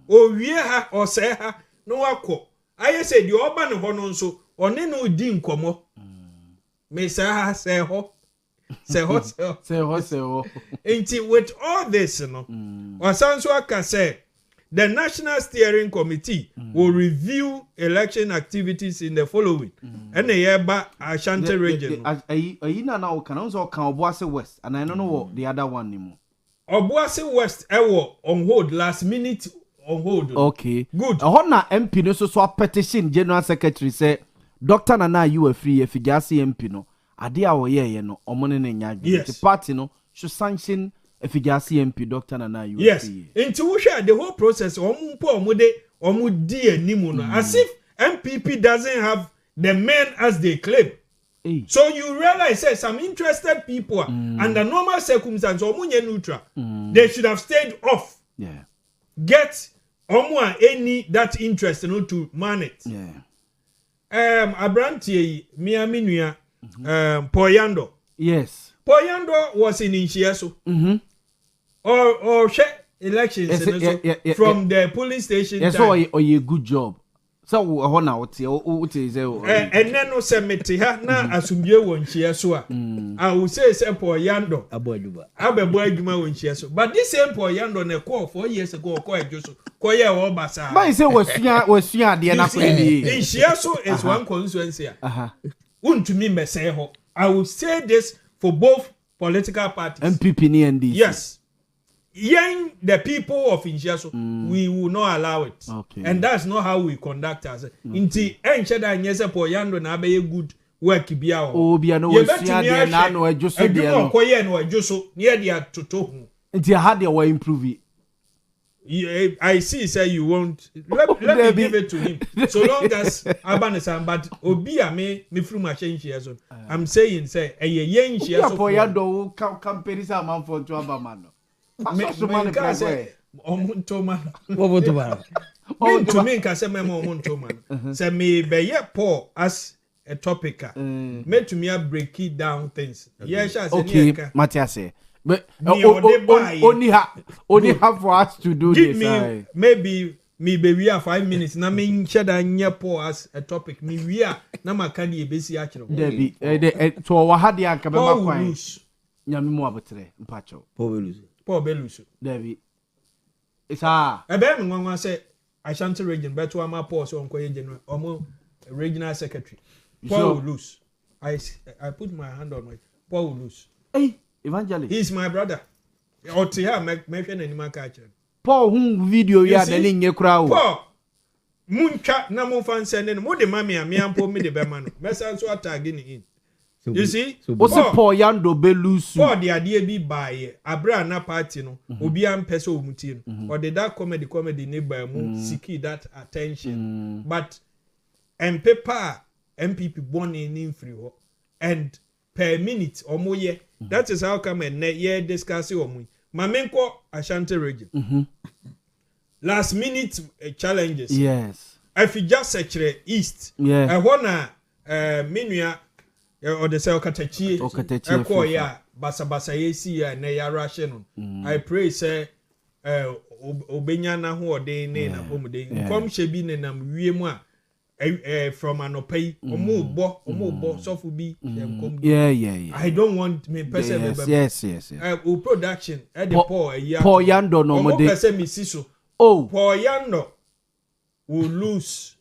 O wie ha or say ha no wako. I said the urban honon so or no din komo. Me say ha say ho. Say ho say ho. With all this, you know, Wasanso can say the National Steering Committee will review election activities in the following. And the Yeba Ashanti region. Now can also count Obuasi West, and I don't know what the other one anymore. Obuasi West ewo on hold last minute on hold. Okay. Good. Hona MP no so petition General Secretary say Dr. Nana you were free if you MP no. Ade a wo ye no omone ne nya adwene. The party no should sanction if you MP Dr. Nana you were free. Yes. Into we share the whole process omu di enimu no as if MPP doesn't have the men as they claim. So you realize that some interested people under normal circumstances, neutral, they should have stayed off. Yeah. Get any that interest to man it. Yeah. Abrantie Miaminia Poyando. Yes. Poyando was in Inchieso. Or elections from the polling station. Yes, so a good job. So hona wote and then no semete ha na asumdie won chia so I will say Poyando abebo adwuma won chia so but this same Poyando na call 4 years ago call ejoso call ye wo basa man say wasua de na ko ni chia so is one constituency untumi mese ho I will say this for both political parties MPP ni NDC. Yes. Young the people of Inshiaso, we will not allow it. Okay. And that's not how we conduct ourselves. Inti encheda nyese Poyando na be good work bia o bia no wasua de na no ejoso de no koye no ejoso near dia toto hu. Inti how they will improve it. I see say you won't let me give it to him. So long as Abanesan but obia me from Inshiaso. I'm saying say eye Inshiaso Poyando campaign is a man for to Abamano. Omuntoma say me be Paul as a topic made to me break it down things. Yes, okay, Matthias, but only have for us to do give this. Me maybe me we have 5 minutes na me shada nya Paul as a topic me we are na makani ebesi akiro Debi to wa hade anka be makwan nyame mu abotre mpacho Paul Belusu. David. It's a Ebem say Ashanti region, but to my Paul so general or regional secretary. Paul will lose. I put my hand on it. Paul will lose. Hey, Evangelist. He's my brother. Or to her mention any man catcher. Paul whom video ya the link ye crowd. Paul Muncha na mo fan sending mo de mami a me ampo me de be man. Mesa so tagging in. You see? What's a Poyando Belusu? For the idea be by Abra na party no, Obi am peso mutin, or the that comedy neighbor seek that attention. But and paper MPP born in free and per minute or more year. That is how come and year discuss or me. Mamenko Ashanti region. Last minute challenges. Yes. If you just search east, yeah. I wanna minua or the cell Katachi, ya basa yesi ya na ya ration. I pray say obenya na ho ode ne na home de. Kom shebi ne nam wie mu a from an opay omo so for be yeah I don't want me person yes production at the Paul Yando no mo de person me siso Paul Yando will lose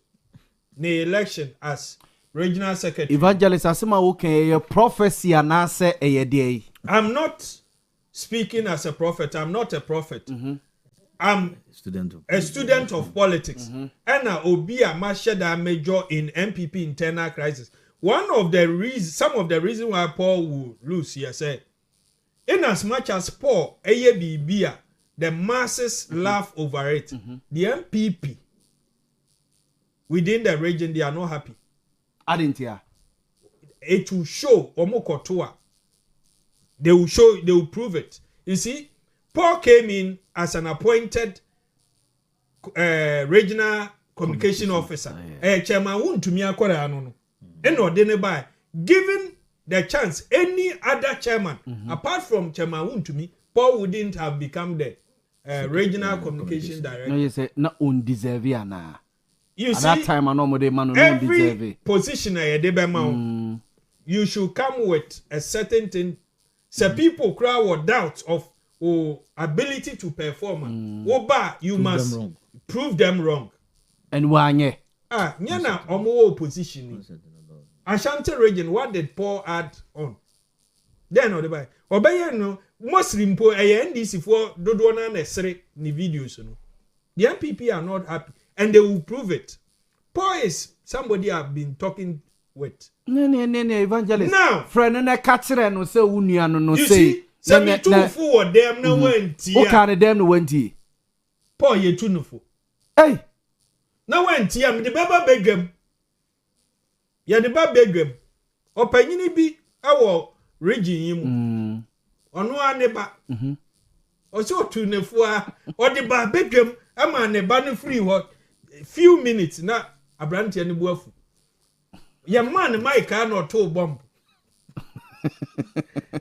the election as regional secretary. Evangelist Asima Woken prophecy anase eyede. I'm not speaking as a prophet. I'm not a prophet. I'm a student of politics. And obi a mashada major in MPP internal crisis. One of the reasons, some of the reasons why Paul will lose here say, in as much as Paul the masses laugh over it. The MPP within the region, they are not happy. I didn't hear. It will show Omokotoa. They will prove it. You see, Paul came in as an appointed regional communication officer. Chairman won to me akwara no. Given the chance, any other chairman, apart from Chairman won to me, Paul wouldn't have become the regional communication director. No, you say not undeserved na. You at see, that time, every position you should come with a certain thing. So people cry or doubt of ability to perform. You must prove them wrong. And why? Nyana omo position. Ashanti region, what did Paul add on? Then or the buy. Obey no Muslim po NDC for dodona necessary ni videos no. The MPP are not happy. And they will prove it. Paul is somebody I've been talking with. No, evangelist. Now, friend, na catcher no say unia no you say. You see, too for them no went. What kind of them no went? Paul ye too no for. Hey, no went. I'm the baba begum. Ya the baba begum. Opanyini bi awo region yimu. Ono aneba. Oso too no for. O the baba begum. Ama ne ba no free what. Few minutes na abranti ani buafu ya man Mike no to bomb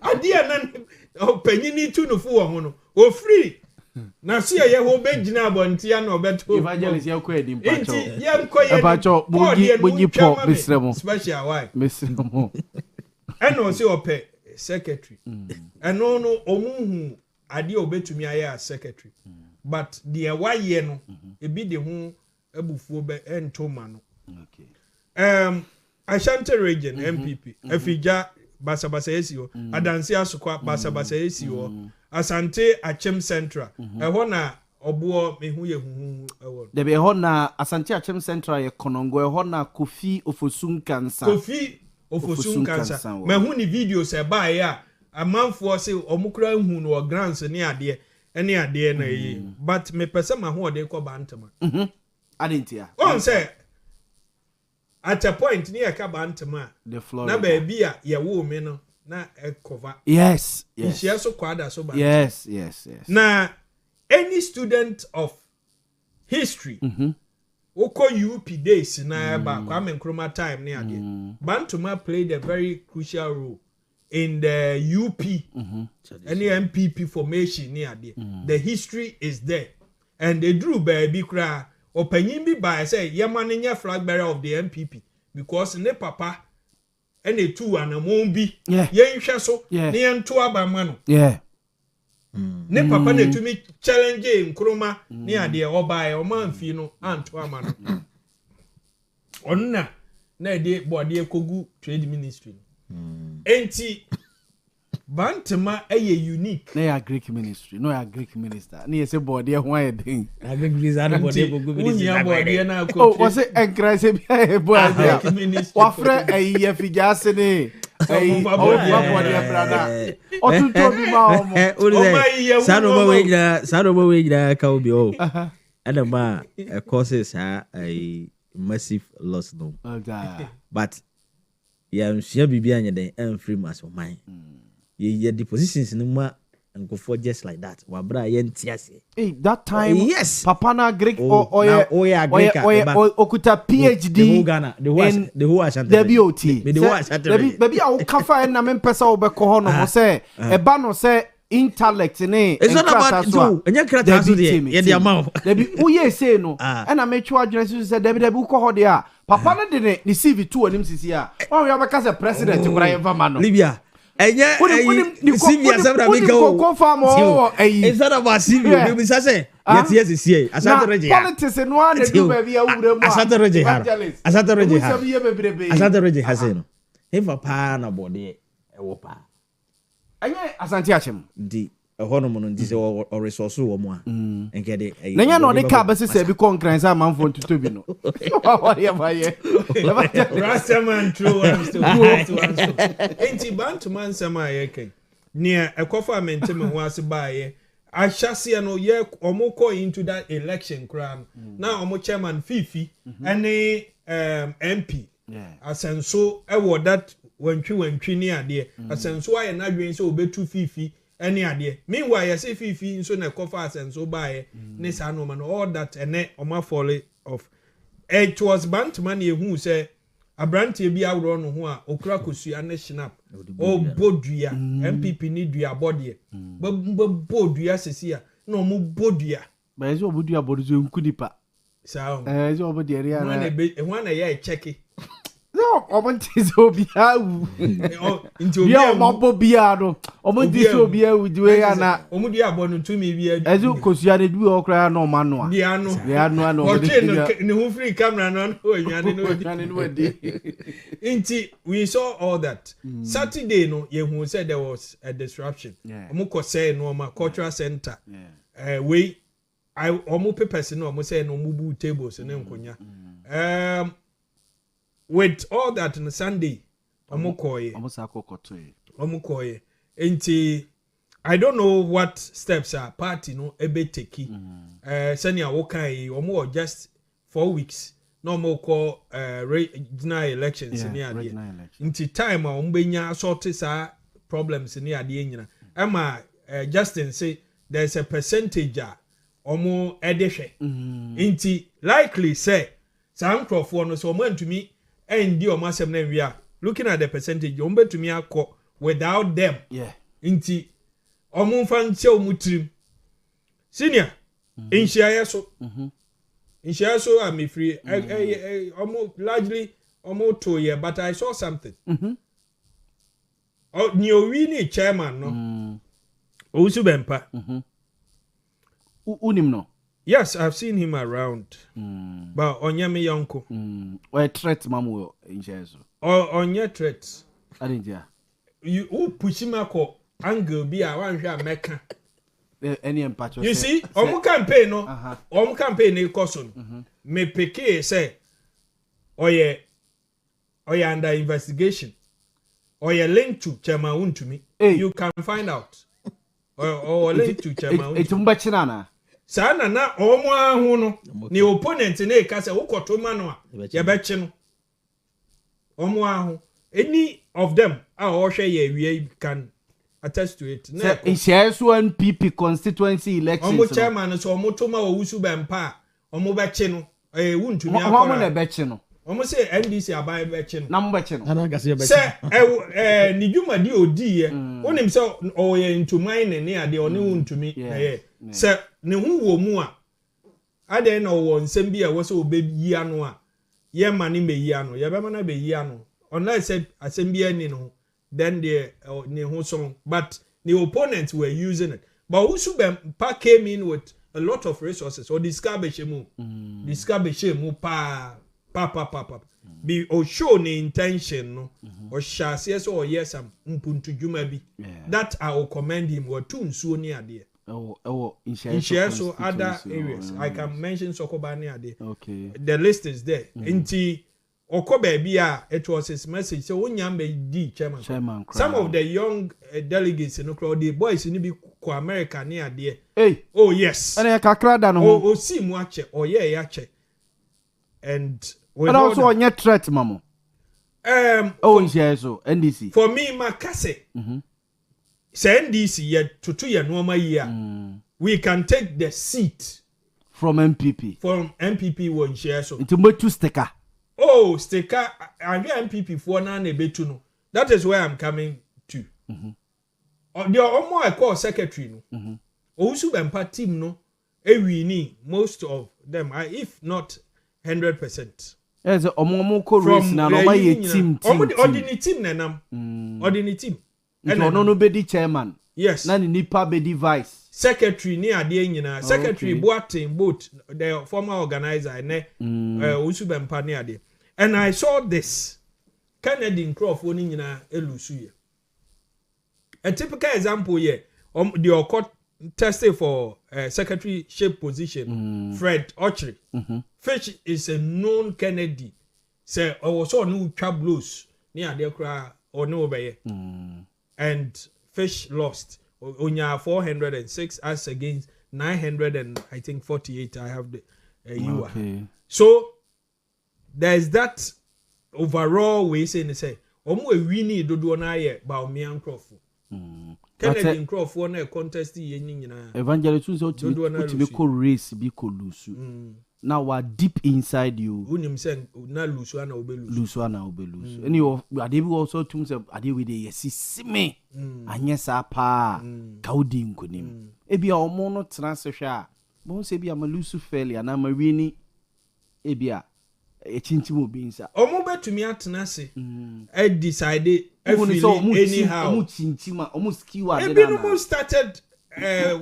adia na opanyini tu no fu ho no o free na so ye ho begina abonti ya no beto evangelist ya ko edim pacho ya nko ye pacho bogi po misremo special why misremo eno se ope secretary eno no omuhu adia obetumi aye as secretary but the why no e bi de ho ebufuo be entoma no okay Ashanti region MPP Afija basabasa esio adansi asokwa basabasa esio Asante Achem Central eho na obo mehu ye huhu ewo de be eho na Asante Achem Central ye konongo eho na Kofi Ofosun Kansa mehu ni videos e ba ya amanfo se omukura hu no grants ne ade na yi but me pese ma ho de ko bantama I didn't hear. On say at a point near Kabantama, the floor. Na baby, ya woman no na e cover. Yes. She also quadra so bad. Yes. Now, any student of history, oko UP days na ba Kwame Nkrumah time near there. Bantama played a very crucial role in the UP any MPP formation near there. The history is there, and they drew baby cry. Opinion be by say Yamaninya flag bearer of the MPP because ne papa and a two and a mombi yen shaso near two abamano ne papa ne to me challenge Nkrumah near the oba or man fino and to amano onna na de body kogu trade ministry enti Bantama unique. No, a Greek ministry. No, a Greek minister. Ni ese body why thing. A Greek minister body for good ministry. Oh, was it encourage be a boy there. Wafre e figase ne. Eh, body brother. O tu to bi ma omo. Sanomo we ka obi o. And ma causes a massive loss no. But ya share bibia nya den free mass of mine. Ye the positions in ma and go for just like that. Wabra yentiase. Hey, that time yes. Papa na Greek Owia okuta PhD. The whole Ghana, the whole Ashanti. The BOT. The whole Ashanti. Baby I will kafa na men pesa obeko ho no say e ba no say intellect ne. It's not about do. Enya krata so dey. Ye dey amount. Debi uye say no. And I make sure adwene so say debi uko ho dey a papa no de ne CV2 anim sisi a o ya beka se president kura ye fama no Libya enye CV asabra mi ka o confirm o instead of CV we be say yes see asante reje ha politics no a na du ba bia wura mu asante reje ha asante reje ha say no hefa pa na bode e wo pa enye asante achem di hono mo no ndi se o resource wo mo a enke de na nya no de ka be se bi concurrence amamfo ntuto bi no what ya ba ye Rastaman true enti bantuman sama ye ken ne ekofa mentem ho ase ba ye ahyasia no ye omukọ into that election crown na omo chairman fifi ene MP asenso ewo that wantwi ni ade asenso aye na dwen se obetu fifi any idea. Meanwhile, I say fifi so na kofa and so by ne sa no man all that ene oma folly of it was Bantman who say a branty be out on who are okra kosu ane shinap o bodua MPP need your body but bodua sesia no mo bodua but is bodua bodu nkudipa so is obodi area one a check it. No, Montie so biawu. Into bia mabo bia no. Montie so biawu diwe ya na. Omudi abonu tumi bia. Ezu kosia de du okra no mano a. Bia no. Ne hu free camera no onwane no di. Inti we saw all that. Saturday no ye hu said there was a disruption. Omuko say no ma cultural center. We omu papers no omu say no mubu tables ne nkonya. With all that on Sunday, omukoye. Enti, I don't know what steps are party no ebe teki. Senior wokai omo just 4 weeks. No more call regional elections in here. Inti time ombenya sort sa problems in here. Emma Justin say there's a percentage omo edeshe. Inti likely say some crofo no so man to me. And the omasem na we are looking at the percentage ombe to me akọ without them inti omunfa nche omutrim senior inshia so I'm free omo largely omo to ye but I saw something ni owi ni chairman no owusu bempa unim no. Yes, I've seen him around. But onyame yonko. Or threat mamu in shares. Or on your threats. I didn't hear. You push him ako angle be a one share meka. Any impact. You see, omu campaign no. Omu campaign e koson. Me peke say oye under investigation. Oye link to Chairman to me. You can find out. Or link to Chairman. It's umbachinana. Sana na omo ahu no ni opponent na eka se wokoto ma no a ye beche no omo ahu any of them a o hwe ye wie can attest to it na in shares one PP constituency elections omo chairman so omo to ma owusu bempa omo beche no wuntumi akora omo na beche no omo se NDC abai beche no na mo beche no ana gase beche se ni dwuma di odi ye onim se o ye ntuman ne ade oni wuntumi se ne hu wo mu a ade na wo nsem bi a wo se obeyi ano a ye ma ne meyi ano ye be ma na beyi ano unless said asem bi ani no then the ne hu so but the opponents were using it but Usubem came in with a lot of resources or discourage mu pa be o show the intention no or shall say so yes am mpuntu djuma bi that I will commend him or two nsuo ni ade in share so other areas I can mention Sokobani ade the list is there inti okobe bia it was his message so unyam be di chairman some of the young delegates no crowd the boys ni bi ko America ni ade oh yes and kakra da no o si mu ache o ye ya che and but also on your threat mamo so NDC for me makase say NDC ye tutu ye no ma yi we can take the seat from MPP won share so it mo two sticker sticker and MPP for na na betu no that is where I'm coming to the omo I call secretary no Owusu Bempa team no ewini most of them if not 100% Yes, omo ko race na no my team. Ordinary team nanam. Ordinary team. And no be the chairman. Yes. Na ni nipa be the vice. Secretary ni ade nyina. Secretary Boating both the former organizer ne Usubempa ni ade. And I saw this. Kennedy Crawford ni nyina elusu ye. A typical example here, the court tested for secretaryship position, Fred Ochre. Fish is a known Kennedy. Say, I was on new blows near the cry or no obey. And Fish lost. Onya 406 as against 948. I have the okay. So there's that overall way saying say, Omo we need to do na ye ba me Crawford. Kennedy Crawford na contest ye nyina. Evangelist so to ko race bi ko lusu. Now we deep inside you. Unim say na lusu ana obelu. Lusu ana obelu. Any of ade bi also tum say ade we dey yesi me. Anye sa pa kaudi nkonim. E bia omo no transfer a. Bon say bia ma lusu fairly ana ma wini e bia e chinchim obi nsa. Omo betumi atena se. I decided anyhow. Omo chinchima, omo skiwa de na. Ebi no started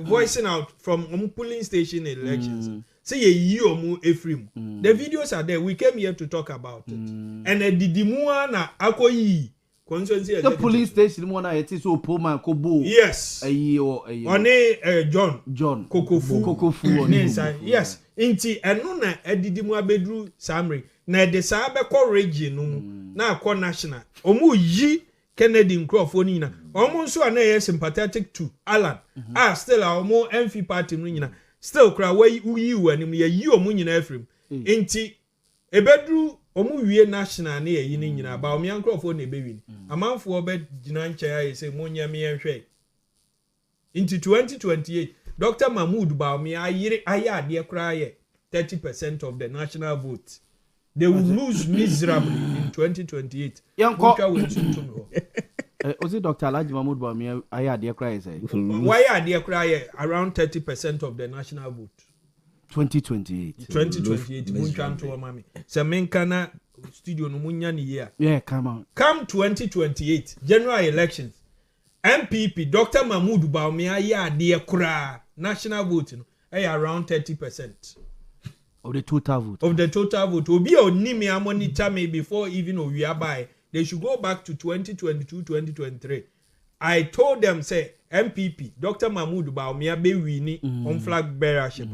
voicing out from polling station elections. Say ye omo Ephraim. The videos are there. We came here to talk about it. And didimu na akoyi constituency the police station mo na yeti so Poma Kobo. Yes. One John Kokofu on inside. Yes. Inti eno na didimu abedru Samri. Na de sa be ko region no na ko national. Omo yi Kennedy Crawford ni na. Omo nso na ye sympathetic to Alan. Still omo MF party no nyina. Still cry we you anim ye yi omo nyina Ephraim. Inti ebedru omo wie national na ye ni nyina ba omo Crawford na ebewin. Amanfo be gina nche ya say monya me enhwe. Inti 2028 Dr. Mahmoud Baumia ayade kra ye 30% of the national vote. They will lose miserably in 2028. Was it Dr. Alhaji Mahmoud Baumia ayade kra say? Why ayade kra around 30% of the national vote? 2028. 2028 munchanto mami. Se menkana studio no munya ni year. Yeah, come on. Come 2028 general elections. MPP Dr. Mahmoud Baumia ayade kra national vote no around 30%. Of the total vote. Of the total vote. Obi onimi monitor me before even Owia buy. They should go back to 2022, 2023. I told them, say, MPP, Dr. Mahmoud Baumia be winning on flag bearership.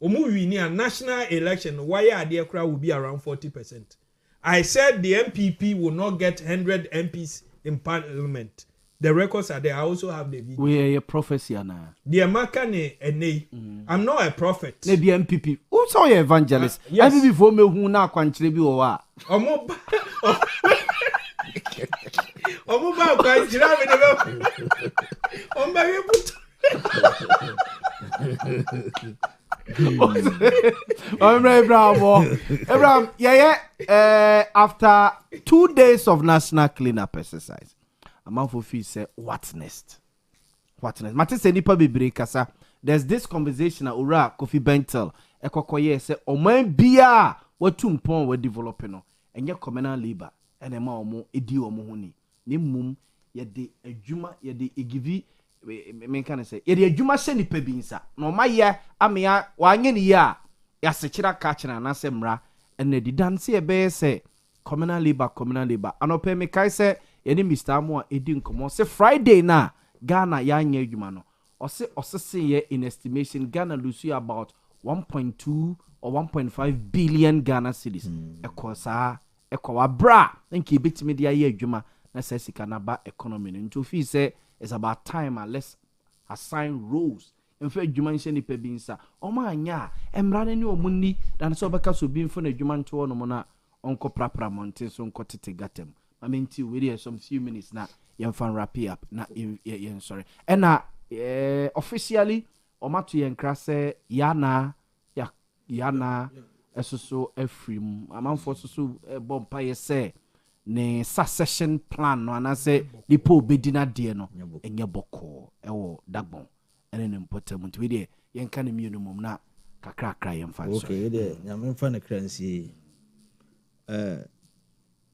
Omu winning a national election, why are their crowd will be around 40%. I said the MPP will not get 100 MPs in parliament. The records are there. I also have the video. We are a prophecy now. The Amakane ene. I'm not a prophet. Maybe MPP. Who saw your evangelist? Yes. MPP for me who na kwanchire or what? Omo ba kwanchire me ne. Omba we put. Abraham, after 2 days of national cleanup exercise, a man for fee say, what's next? What's next? Mate say nipa bebre kasa. There's this conversation at Ura Kofi Bentel. Ekokoye say, oman bia what tumpon we developing no. And your communal labor and a omo edi omo huni. Ni mum ye de ejuma ye de igivi men kan say ye de ejuma se nipa bi nsa. No ma ye amia wanye ni ya ya sechira ka kira na se mra ene di dance ye be say communal labor. Anope me kai say yeni Mr. Amo edi nkomo say Friday na Ghana ya anya adwuma no. Ose ye in estimation Ghana lose about 1.2 or 1.5 billion Ghana cedis. Ekosa ekowa bra nki betimi dia ye adwuma na say sika na ba economy no. Nto fi say it's about time let's assign roles. In fact, adwuma nse ni pe bi nsa. Oma anya emra ne omunni dan so beka so bi mfo na adwuma nto no mo na onko prapra Montie so onko tete gatem. I mean, we there some few minutes now. You can wrap it up. Now, sorry. And officially, Omatu Yenkrase Yana, so Ephraim. A man for so bompa say ne succession plan. No, and I say the poor bedina dieno and your boko dagbon and an important with it. Yen can immune mum na kakra cry and fast. Okay, there. I'm in front of currency.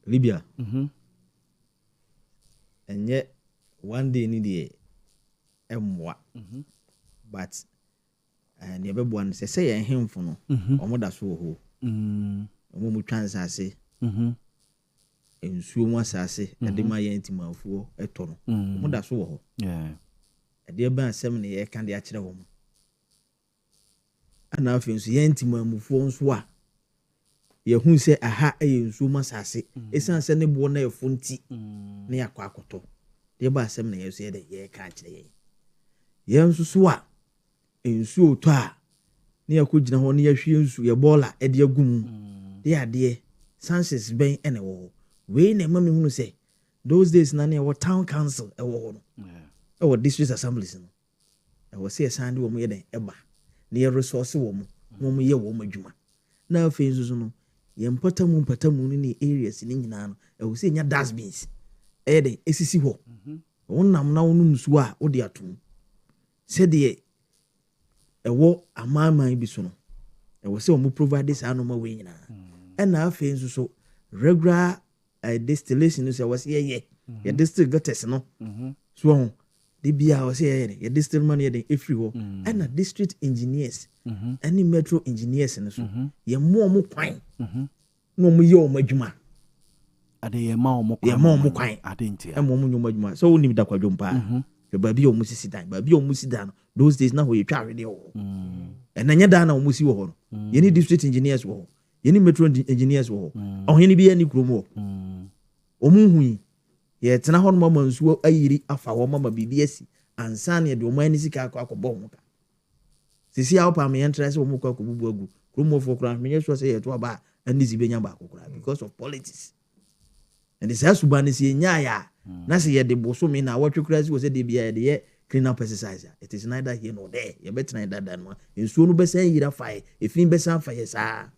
Libya. And yet one day need the emwa. But and you be one say him for no. Omo da so ho. Omo mu trans ase. Ensuo mu asase e de ma ye ntimafuo eto no. Omo da so ho. Yeah. E de ba asem ne ye kan de a kire wo mu. Ana afi nso ye ntimafuo nso a ye hu se aha e nsuo mu asase esan se ne bo na ye fonti ne yakwa akoto. De ba asem ne ye so ye de ye kan kire ye. Ye nso so a ensuo to a ne yakogina ho ne yahwie nsuo ye bola e de agum. De ade sanses ben ene wo. We na mama hunu say those days na na town council e wo no e district assemblies no e wo say sande wo mu ye den eba na ye resource wo mu ye wo mu adwuma na afi nzuzu no ye mpatamu ni areas ni nyina no e wo say nya dustbins e den esisi ho wonnam na wonum su a wo de atom se de e wo amaman bi so no e wo say wo mu provide this anoma we nyina e na afi nzuzu regular distillation is was yeah ya distill gutters no so the bia was yeah distill money the every wo and na district engineers any metro engineers no so ye mo kwan no mo ye o madwuma ade ye ma o kwan ade ntia e mo nyoma adwuma so woni da kwadwo mpa e ba bi o mo sisi dan no those days na ho ye twa hwede ho and na nya dan na o mo si wo ho no ye ni district engineers wo yeni metro engineers wo ohini bi ani kromo omunhui ye tena ho no mama nsuo ayiri afa wo mama bibi asi ansan ye de oman ni sika akobɔ ho ka sisi a opa me interest wo mukwa kobubu agu kromo fo kra me yeso say ye to aba ani si benya ba akokra because of politics and this has suba ni si nya ya na se ye de boso me na watwe kra si wo say de bia de ye clean up exercise it is neither here nor there ye betena that no nsuo no besan yira fa efin besan fa ye saa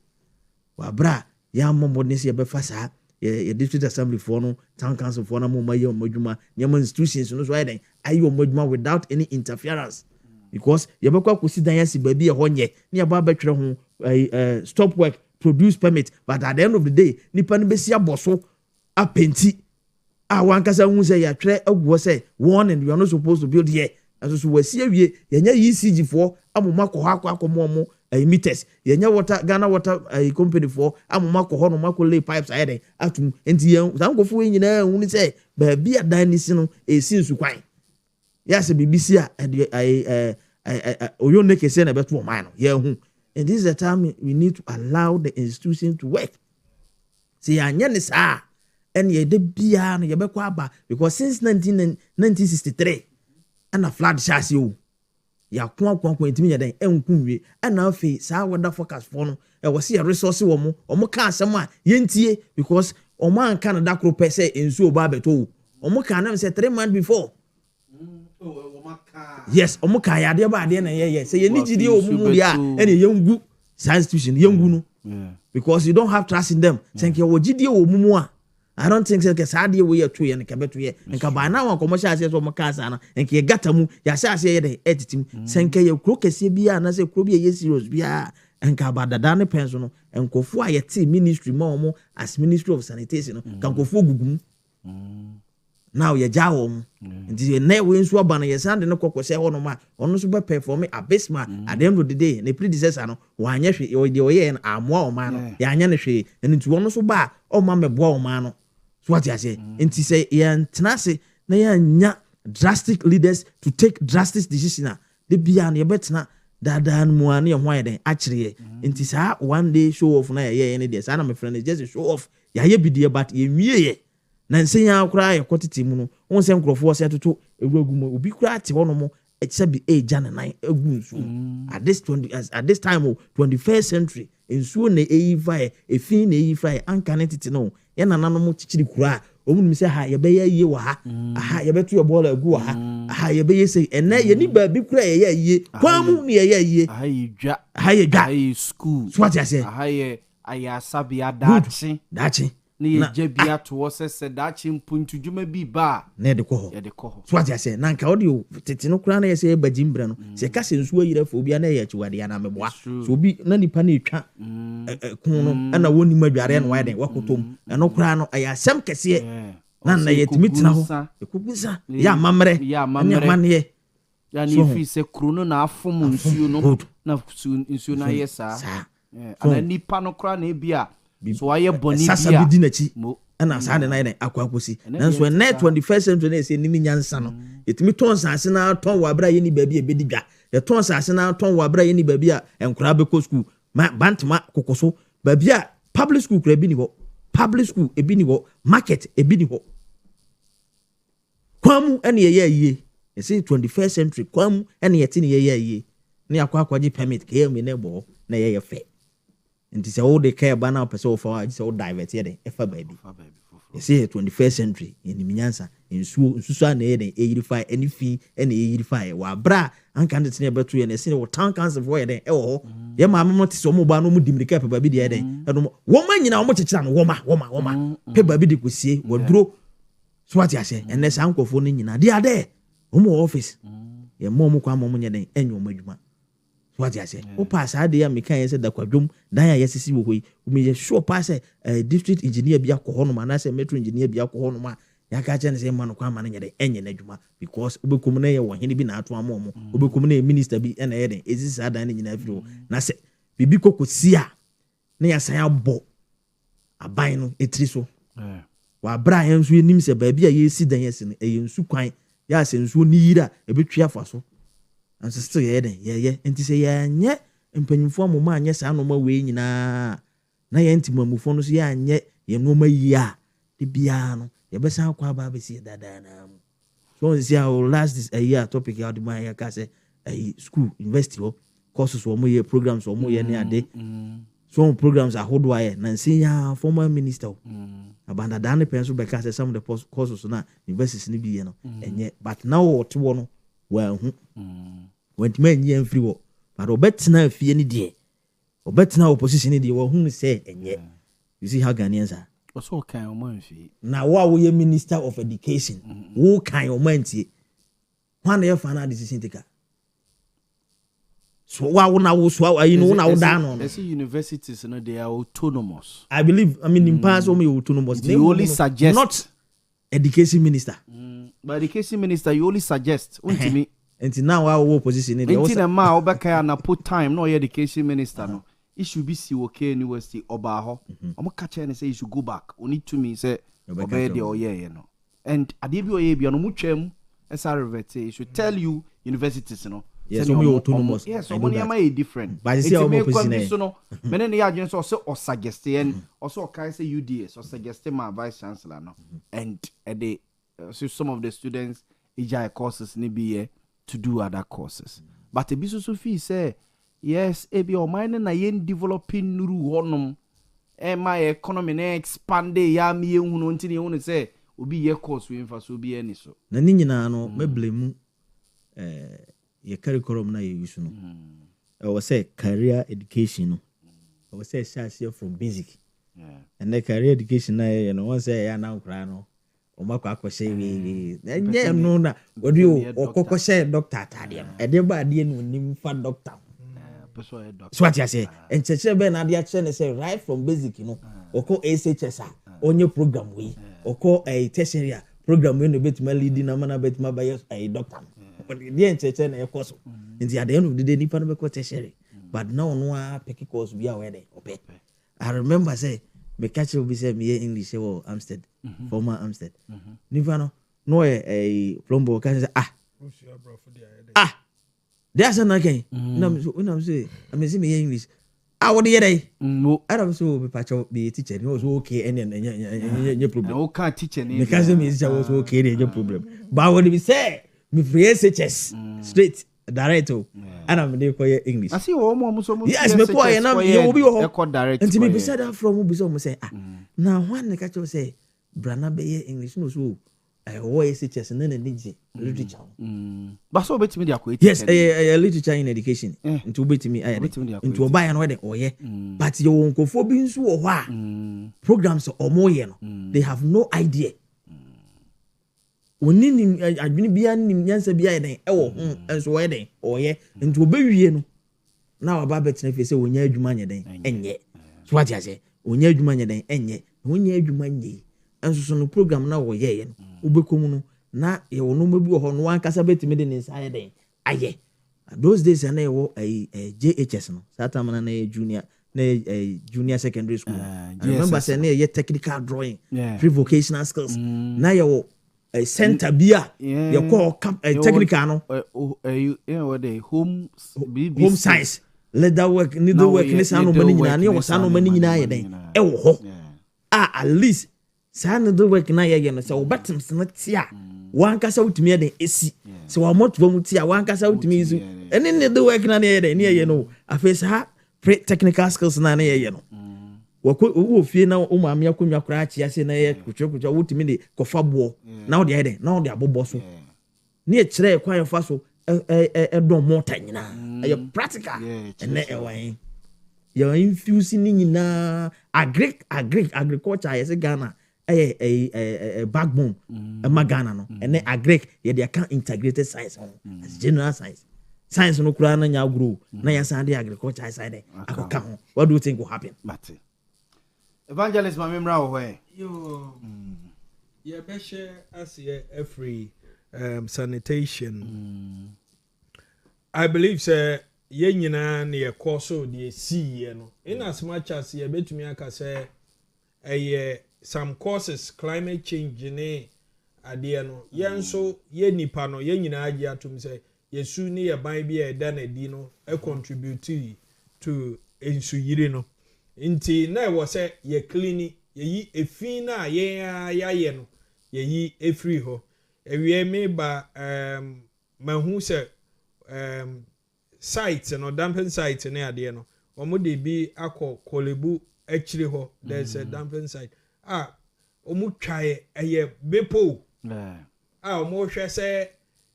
wabra ya momodness ye befa saa ye district assembly for no town council for na mo maye omodwuma ne mo institutions no so ayi omodwuma without any interference because ye bekwa kosi dan yasi ba bi ye ho nye ne ye ba betwere ho stop work produce permit but at the end of the day nipa no besi aboso apenti a wankasa hu say ya twere aguo say warning you are not supposed to build here so wasi awie ye nya ECG for amoma ko akomo mo meters yenya water Ghana water company for amoma ko ho no mako lay pipes ayede atum enti yan sankofo nyina hunu say ba bia dan ni si no esi nsu kwan ya se BBC a oyo neke say na beto man no ya hu and this is the time we need to allow the institution to work see anya ni sa and ye de bia no ye be kwa aba because since 1963 and a flood chassis o ya kwa ntimi nya den enkunwie ana afi saa weather forecast for no e wo se resource wo mo ka asem a yentie because o man kan da kro pese ensu oba beto o mo kan na say 3 months before yes o mo ka ya de ba de na ye say ye ni gidi o mu ya ene yengu science institution yengu no because you don't have trust in them think you gidi o mu a I don't think say saade we ye to ye nka beto ye nka ba na wan commercial say so mo ka sa na nka ye gata mu ya sha say ye de etitim senka ye kro kese bia na say kro bia ye serious bia nka ba dada ne penso no nkofo a ye te ministry ma omo as ministry of sanitation no kan kofo gugum now ye ja wo nti ye na we nsu aba na ye sande ne kokose ho no ma ono so be perform abysmal at the end of the day ne predecessor no wa anya hwe ye na amoa o ma no ya anya ne hwe nti ono so ba o ma mebo o ma no so what you say nti say ye tenase na ya nya drastic leaders to take drastic decisions de bia na ye betena dadan mu an ye ho ayeden akire nti sa one day show off na ye ne de sa na my friend is just a show off ya ye bidie but ye wie ye na nsenya akura ye kwotete mu no won se nkrofo se toto ewuragu mu obi kura ate hono mo eche bi age na 9 egu nsu at this time of 21st century nsu na eyifa efin na eyifa anka ne tete no ye nananom mo chichiri kura omunum se ha ye be ye wa ha aha ye beto ye bola egu wa ha aha ye be ye se ene ye ni ba bi kura ye ye kwamu ni ye ye aha ye dwa aha ye dwa aha ye school so what you say aha ye aya sabia dachi dachi ne ye bia to wo se da chimpu ntudwuma bi ba na de ko ho so what you say na nka audio tete no kura na ye say bagimbre no se ka se nsuo yire fo bia na ye chiwade ya na meboa so obi na nipa na etwa kun no na woni madware no widen wakotom no kura no aya asem kese na yetimi tena ho ekubusa ya mamre ya mane ya ni fi se kruno na afom nsuo no na nsuo na yesa ana nipa no kra na bia so aye boni bia sasa bidi na chi ana sa de na akwakosi nanso na 21st century na se nimi nyansa no yetimi ton sanse na ton wa bra ye ni baabi e bedi dwa ye ton sanse na ton wa bra ye ni baabi a enkura be ko school bantama kokoso baabi a public school kra bi ni ho public school e bi ni ho market e bi ni ho kwamu ene ye yie you see 21st century kwamu ene yeti ne ye yie ne akwaji permit ke me ne bo na ye fe nti se all the care ba na person for I say divert here dey efa baby you see 21st century in minyansa nsusu na ye dey 85 any fee any 85 wa bra an kan de ne beto ye na se wo town council for ye dey e wo ye ma mo ti so mo ba no mu dimrika pe baby dey no wo ma nyina wo chechira no wo ma pe baby de kosie wo duro so what you say and na sankofo no nyina dey ade wo office ye mo kwa mo nye den enyo madwuma so what you say o pass ade ya mekan ye say da kwadwom dan ya yesisi wo hoyi o me sure pass district engineer bia ko hono ma na say metro engineer bia ko hono ma ya ka che ne say man kwa ma na nye den enye na adwuma because obekum na ye wo hene bi na ato amomo obekum na minister bi na ye den ezisi adan nyina afiro na say bibi kokosi a na ya san abo aban no etri so wa bra yan so enim se ba bia ye si dan yesi no eyensu kwan ya se nsu ni yira ebetwa fa so anso still ye den ye enti se ye nye mpanyimfo amoma anye sa no ma we nyina na ye ntimamufo no so ye anye ye no ma yi a de bia no ye be san kwa ba be si dada na mu so on see how last this a year topic ya de ma ya ka se school university courses wo mo ye programs wo mo ye ne ade so programs ahodo aye na nsin ya former minister abanda dane penso be ka say some of the courses na universities ni bi ye no enye but now what wo no wa hu wantima enye amfiri wo but obetina afie ni de obetina opposition ni de wo hu say enye you see how Ghanaians are also kan o man fi na wo ye minister of education wo kan o man tie when the final decision taker so wow na wo so you know na wo da no they see universities no they are autonomous I believe in past we autonomous they only suggest not education minister but education minister you only suggest untimi until now our position in the until ma obeka na put time no education minister no it should be COK university obaho omo ka che say you should go back we need to me say obey the oye no and ade bi oye bi no mu twam esa revert you should tell you universities no yes so we autonomous yes so money am I different but see our position so no menen ya agent so suggest and also can say UDS so suggest my vice chancellor no and they so some of the students EJI courses ni be to do other courses but e bi so fee say yes e bi o mine na yen developing nuru honum my economy na expand ya mi ehunu ntini ehunu say obi ye course we mfa so obi ani so na ni nyina no meblemu ye curriculum na ye use no I say career education no I say share from basic and the career education na you know once ya na nkra no o makwa akose we enye no na odi o kokose doctor atade no e de ba de no nim fa doctor so what you say encheche be na de ache ne say right from basic no oko SHS onye program we oko tertiary program we no betima lead na mana betima ba doctor the encheche na e course nti at the end of the day nipa no be ko tertiary but now no a pick course we are where ope I remember say me catch will be say me English or Amstead former Amstead nipa no a plumber can say there's an again no say I mean see me English I would hear day I don't so be patch be teacher no was okay and any problem no can teach any because me is was okay any problem but what we say me free SHS straight direct and I'm dey call English I see wo so yes me call you na you will be ho direct and me be said that from be so say now one the catch say brana be English no so SHS and then a literature. But so bet me yes, a literature in education. Into bet me into a buy and wedding or but your uncle for being so or programs or more they have no idea. When I've been behind Yansa behind and so wedding or into a baby. Now about betting if you say when you're money then and yet. So what I say when you're money then and yet when you're money. And so no program na wo ye ubekomu na ye wo no mabu ho no wan kasa betimi de inside den aye those days na ye wo JHS no satamana na junior secondary school I remember say na ye technical drawing pre-vocational skills na ye wo center bia ye call technical no what the home science leather work needlework ni sa no mani nyina na ye wo sa no mani nyina ye den e wo ho at least sana do work na ye no so obatem sna tia wan kasa utimi den esi so wa moto mu tia wan kasa utimi isu ene ne do work na ye den ne ye no afesa ha pre technical skills na ye no wo fie na o maame akonwa kura achi ase na ye kutwa utimi de kofa bo na wo de den na wo de abobo so ne ye kire kwan fa so don mota nyina ye practical ene e wan you infuse ni nyina agriculture yes Ghana a backbone Magana no and then agree they can integrated science as general science no kura na nya grow na ya sande agriculture side akaka what do you think will happen Mate evangelist ma memra wo he yo yeah be share as every sanitation I believe say ye nyina na ye course the see no in as much as ye betumi aka say some causes climate change ne ade no yen so ye nipa no ye nyina agi atum say yesu ne ye ban bia eda na di no e contribute to ensu yire no nti na e wo say ye clean ye yi efin na ye no ye yi efri ho ewie me ba mahu say site no dumping site ne ade no omo de bi akọ kolebu akiri ho there's a dumping site omu twae eye bepo omu hwe say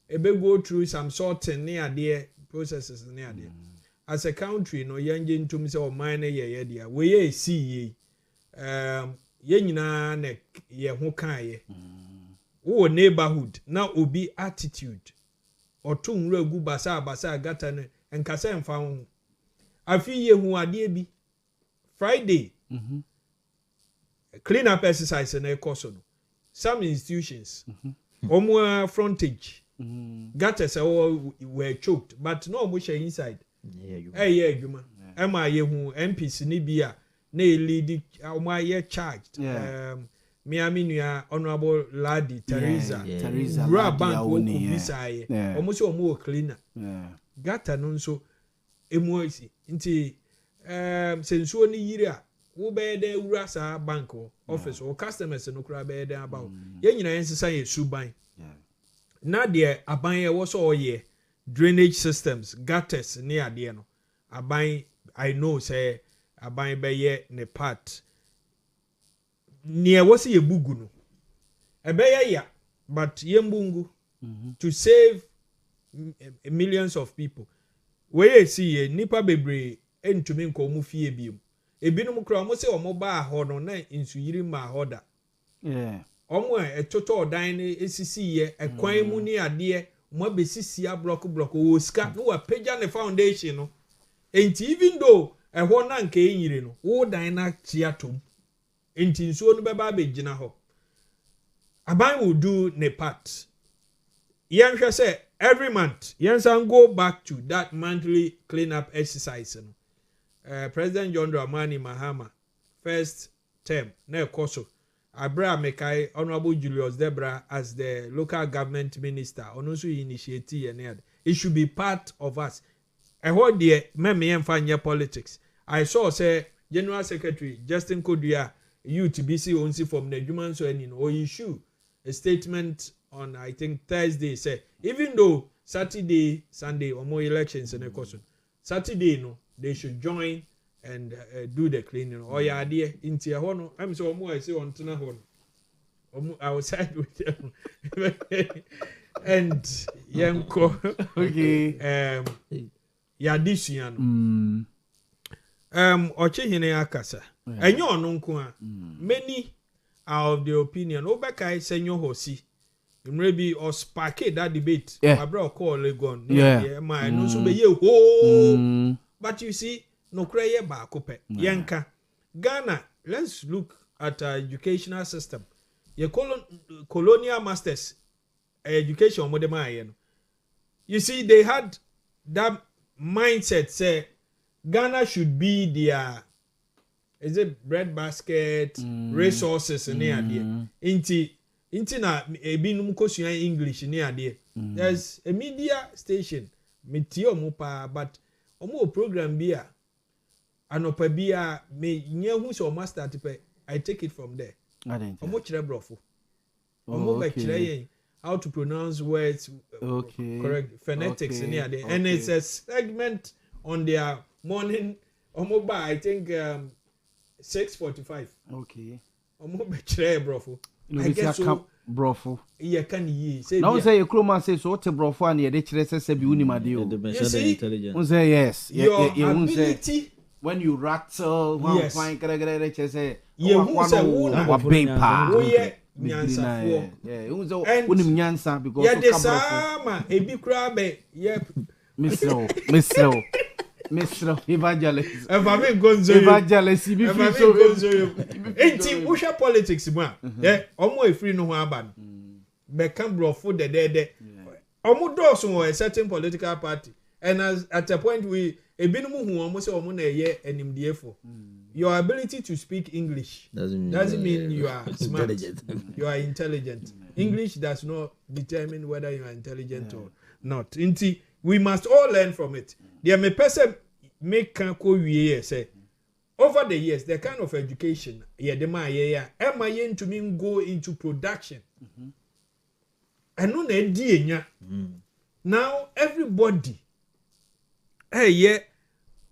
ebe go through some sorting ne ade processes ne ade as a country no yanje ntum say o man ye dia we ye see ye nyina na ye ho kan ye wo neighborhood na obi attitude otu nwura gu basa gata ne enkasa emfa ho afi ye hu ade bi Friday clean up exercise na ekoso no some institutions omo frontage gutters were choked but no omo share inside yeah adwuma ema ye hu MPs ni bia na lead omo ye charged Miami nua honorable lady Teresa Rua bank wo kubisaye omo se omo cleaner gutter no nso emu isi nti sensuo ni yire a wo be de wura sa bank office or customers no kura be de about ye nyina ensesa ye suban na de aban ye wo so oye drainage systems gutters ni ade no aban I know say aban be ye ne part nie wo se ye bugu no ebe ye ya but ye mbungu to save millions of people we see ye nipa bebre entumi nko mu fie biem ebinum kra mo se omo ba ho no na insuyiri ma hoda omo etoto odan ne esisi ye ekwan mu ni ade mo besisi a block wo ska no wa pagya ne foundation no enti even though ehwo na nka enyire no wo dan na chiatom enti nsuo no beba begina ho aban will do ne part yen hwe say every month yen san go back to that monthly clean up exercise no President John Dramani Mahama first term na ekoso Abra Mekai Honorable Julius Debra as the local government minister onunso initiate and it should be part of us ehwo de meme yemfa nye politics I saw say General Secretary Justin Kodua UTBC onsi from Nedjuman so any or issue a statement on I think Thursday say even though Saturday Sunday or more elections in ekoso Saturday no they should join and do the cleaning or ya dear into a hono I'm so more I say on tuna hon I will side with them. And Yanko. Okay. Yadisian. Oche hine akasa. Enyo no nko a. Many are of the opinion. Obeka senyo hosi. Maybe or spark that debate. My brother call Legon. Yeah. My no so be ye ho. But you see, no cry ba kope. Yanka. Ghana, let's look at our educational system. Your colonial masters education modern. You see, they had that mindset say Ghana should be their is it bread basket, resources and idea. Inti na ebinum kosua English ni ade. There's a media station meti omo pa but omo program bia anopa bia me nyehu so master tipe I take it from there. Omo kire brofo. Omo be kire yen how to pronounce words correct phonetics ni ade and it's a segment on their morning omo ba I think 6:45. Okay. Omo be kire brofo. I guess so. Brofo. Yeah, can you say? Now say your crewman says so. What a brofo and your children say be unimadi. You see, say yes. Your ability when you rattle. Yes. Fine. Say you say what being pa. Oh yeah. Nyansa. Yeah. Unim nyansa because. Yeah, the sama. Ebi krabe. Yep. Mr. Evangelist. Evangelist. Enti usha politics mu a. Yeah, omo efiri no ho aba no. Be can brofo de. Omo doors on a certain political party. And at a point we ebinum hu omo say omo na ye animdiefo. Your ability to speak English doesn't mean you are smart. You are intelligent. English does not determine whether you are intelligent or not. Enti we must all learn from it. There may person make can say over the years the kind of education am I to mean go into production. And no na now everybody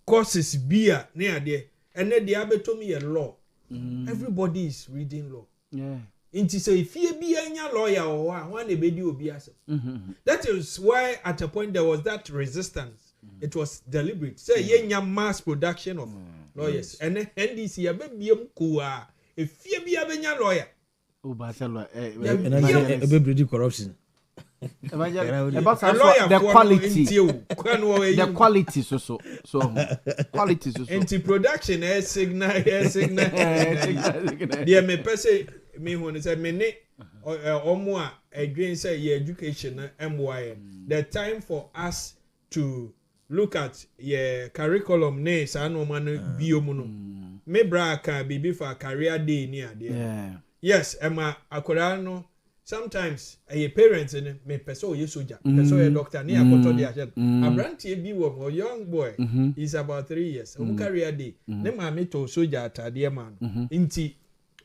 courses beer near there and then the abetomi a law. Everybody is reading law. Yeah. Inti say if you be a lawyer or one ebedi obi ase. That is why at a point there was that resistance. It was deliberate. Say yenya mass production of lawyers. And then NDC abebiem kuwa if you be a lawyer. Oh, Barcelona. Ebebreedi corruption. About the quality. The quality so quality so. Into production signal. There may person me when say me ne omo again say your education MY. The time for us to look at your curriculum ne sa no man biomu no. Me bra ka bibi for career day ni ade. Yes, Emma akoda no sometimes a parents in me person ye soldier, person a doctor ni akoto dey agent. Abrantie bi wo a young boy is about 3 years. Career day. Ne ma me to soldier atade man. Inti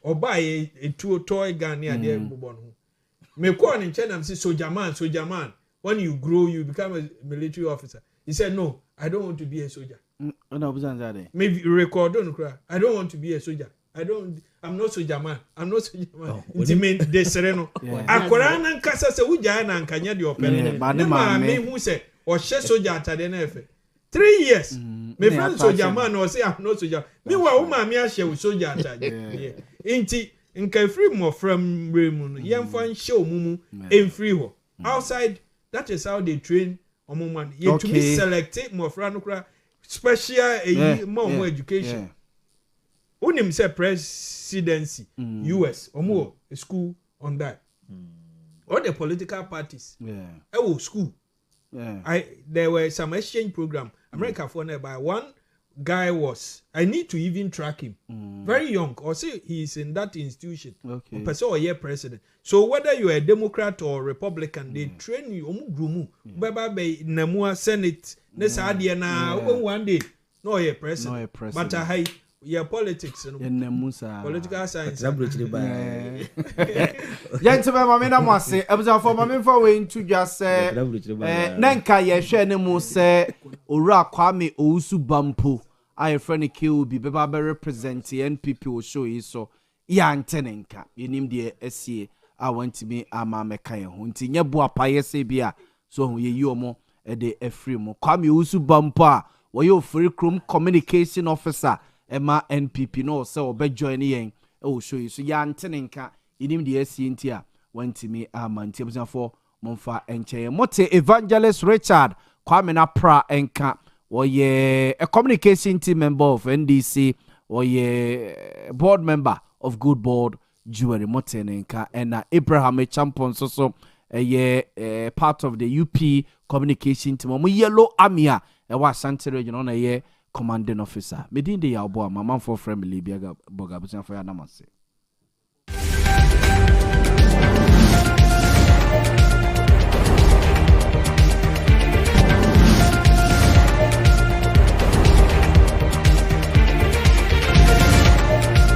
oba ye etu toy gun ni ade bobon ho. Me call in China say soldier man. When you grow you become a military officer. He said no, I don't want to be a soldier. Maybe record on cry. I don't want to be a soldier. I'm not soldier man. Inti mean de sereno. Akwara na nkasa se wuja na nkanya de opere. Ma me hu se o hye soldier atade na efe. 3 years. Me friend soldier man or say I'm not soldier. Me wa wo ma me ahye wo soldier atade. Inti nka free mo from remu no. Yemfa nhye omumu enfree ho. Outside that is how they train omuman. You to be selected mo fra no kra special more education. Unim say presidency US omo a school on that. All the political parties school. There were some exchange program America for nearby. One guy was I need to even track him. Very young or say he's in that institution. Person or year president. So whether you are a Democrat or Republican, they train you omu baba be namua Senate nesa ade na one day no ye president. But yeah, politics and political science. Gentlemen, mamina mwase. Ebuza for mamina we into just nanka ye hwe ne mu se owura Kwame Owusu Bampo. I friend KOB beba be represent NPP o show yi so yantenenka yenim de esie a wantimi ama meka ye ho nti nye bo apaye se bia so ho ye yi omo de afri mu kwame usu bampo a wo ye free chrome communication officer ema NPP no se obejoin yen e show yi so yantenenka yenim de esie nti a wantimi ama nti abusafo momfa enche mote evangelist Richard kwame na pra enka wo ye a communication team member of NDC or ye board member of Good Board Jewelry Motenenka and Abraham Champon so ye part of the UP communication team. Mo yellow amia e wa Sante region on a ye commanding officer. Medin de Yaw Boamah man for friend Libya boga busan for ya namase.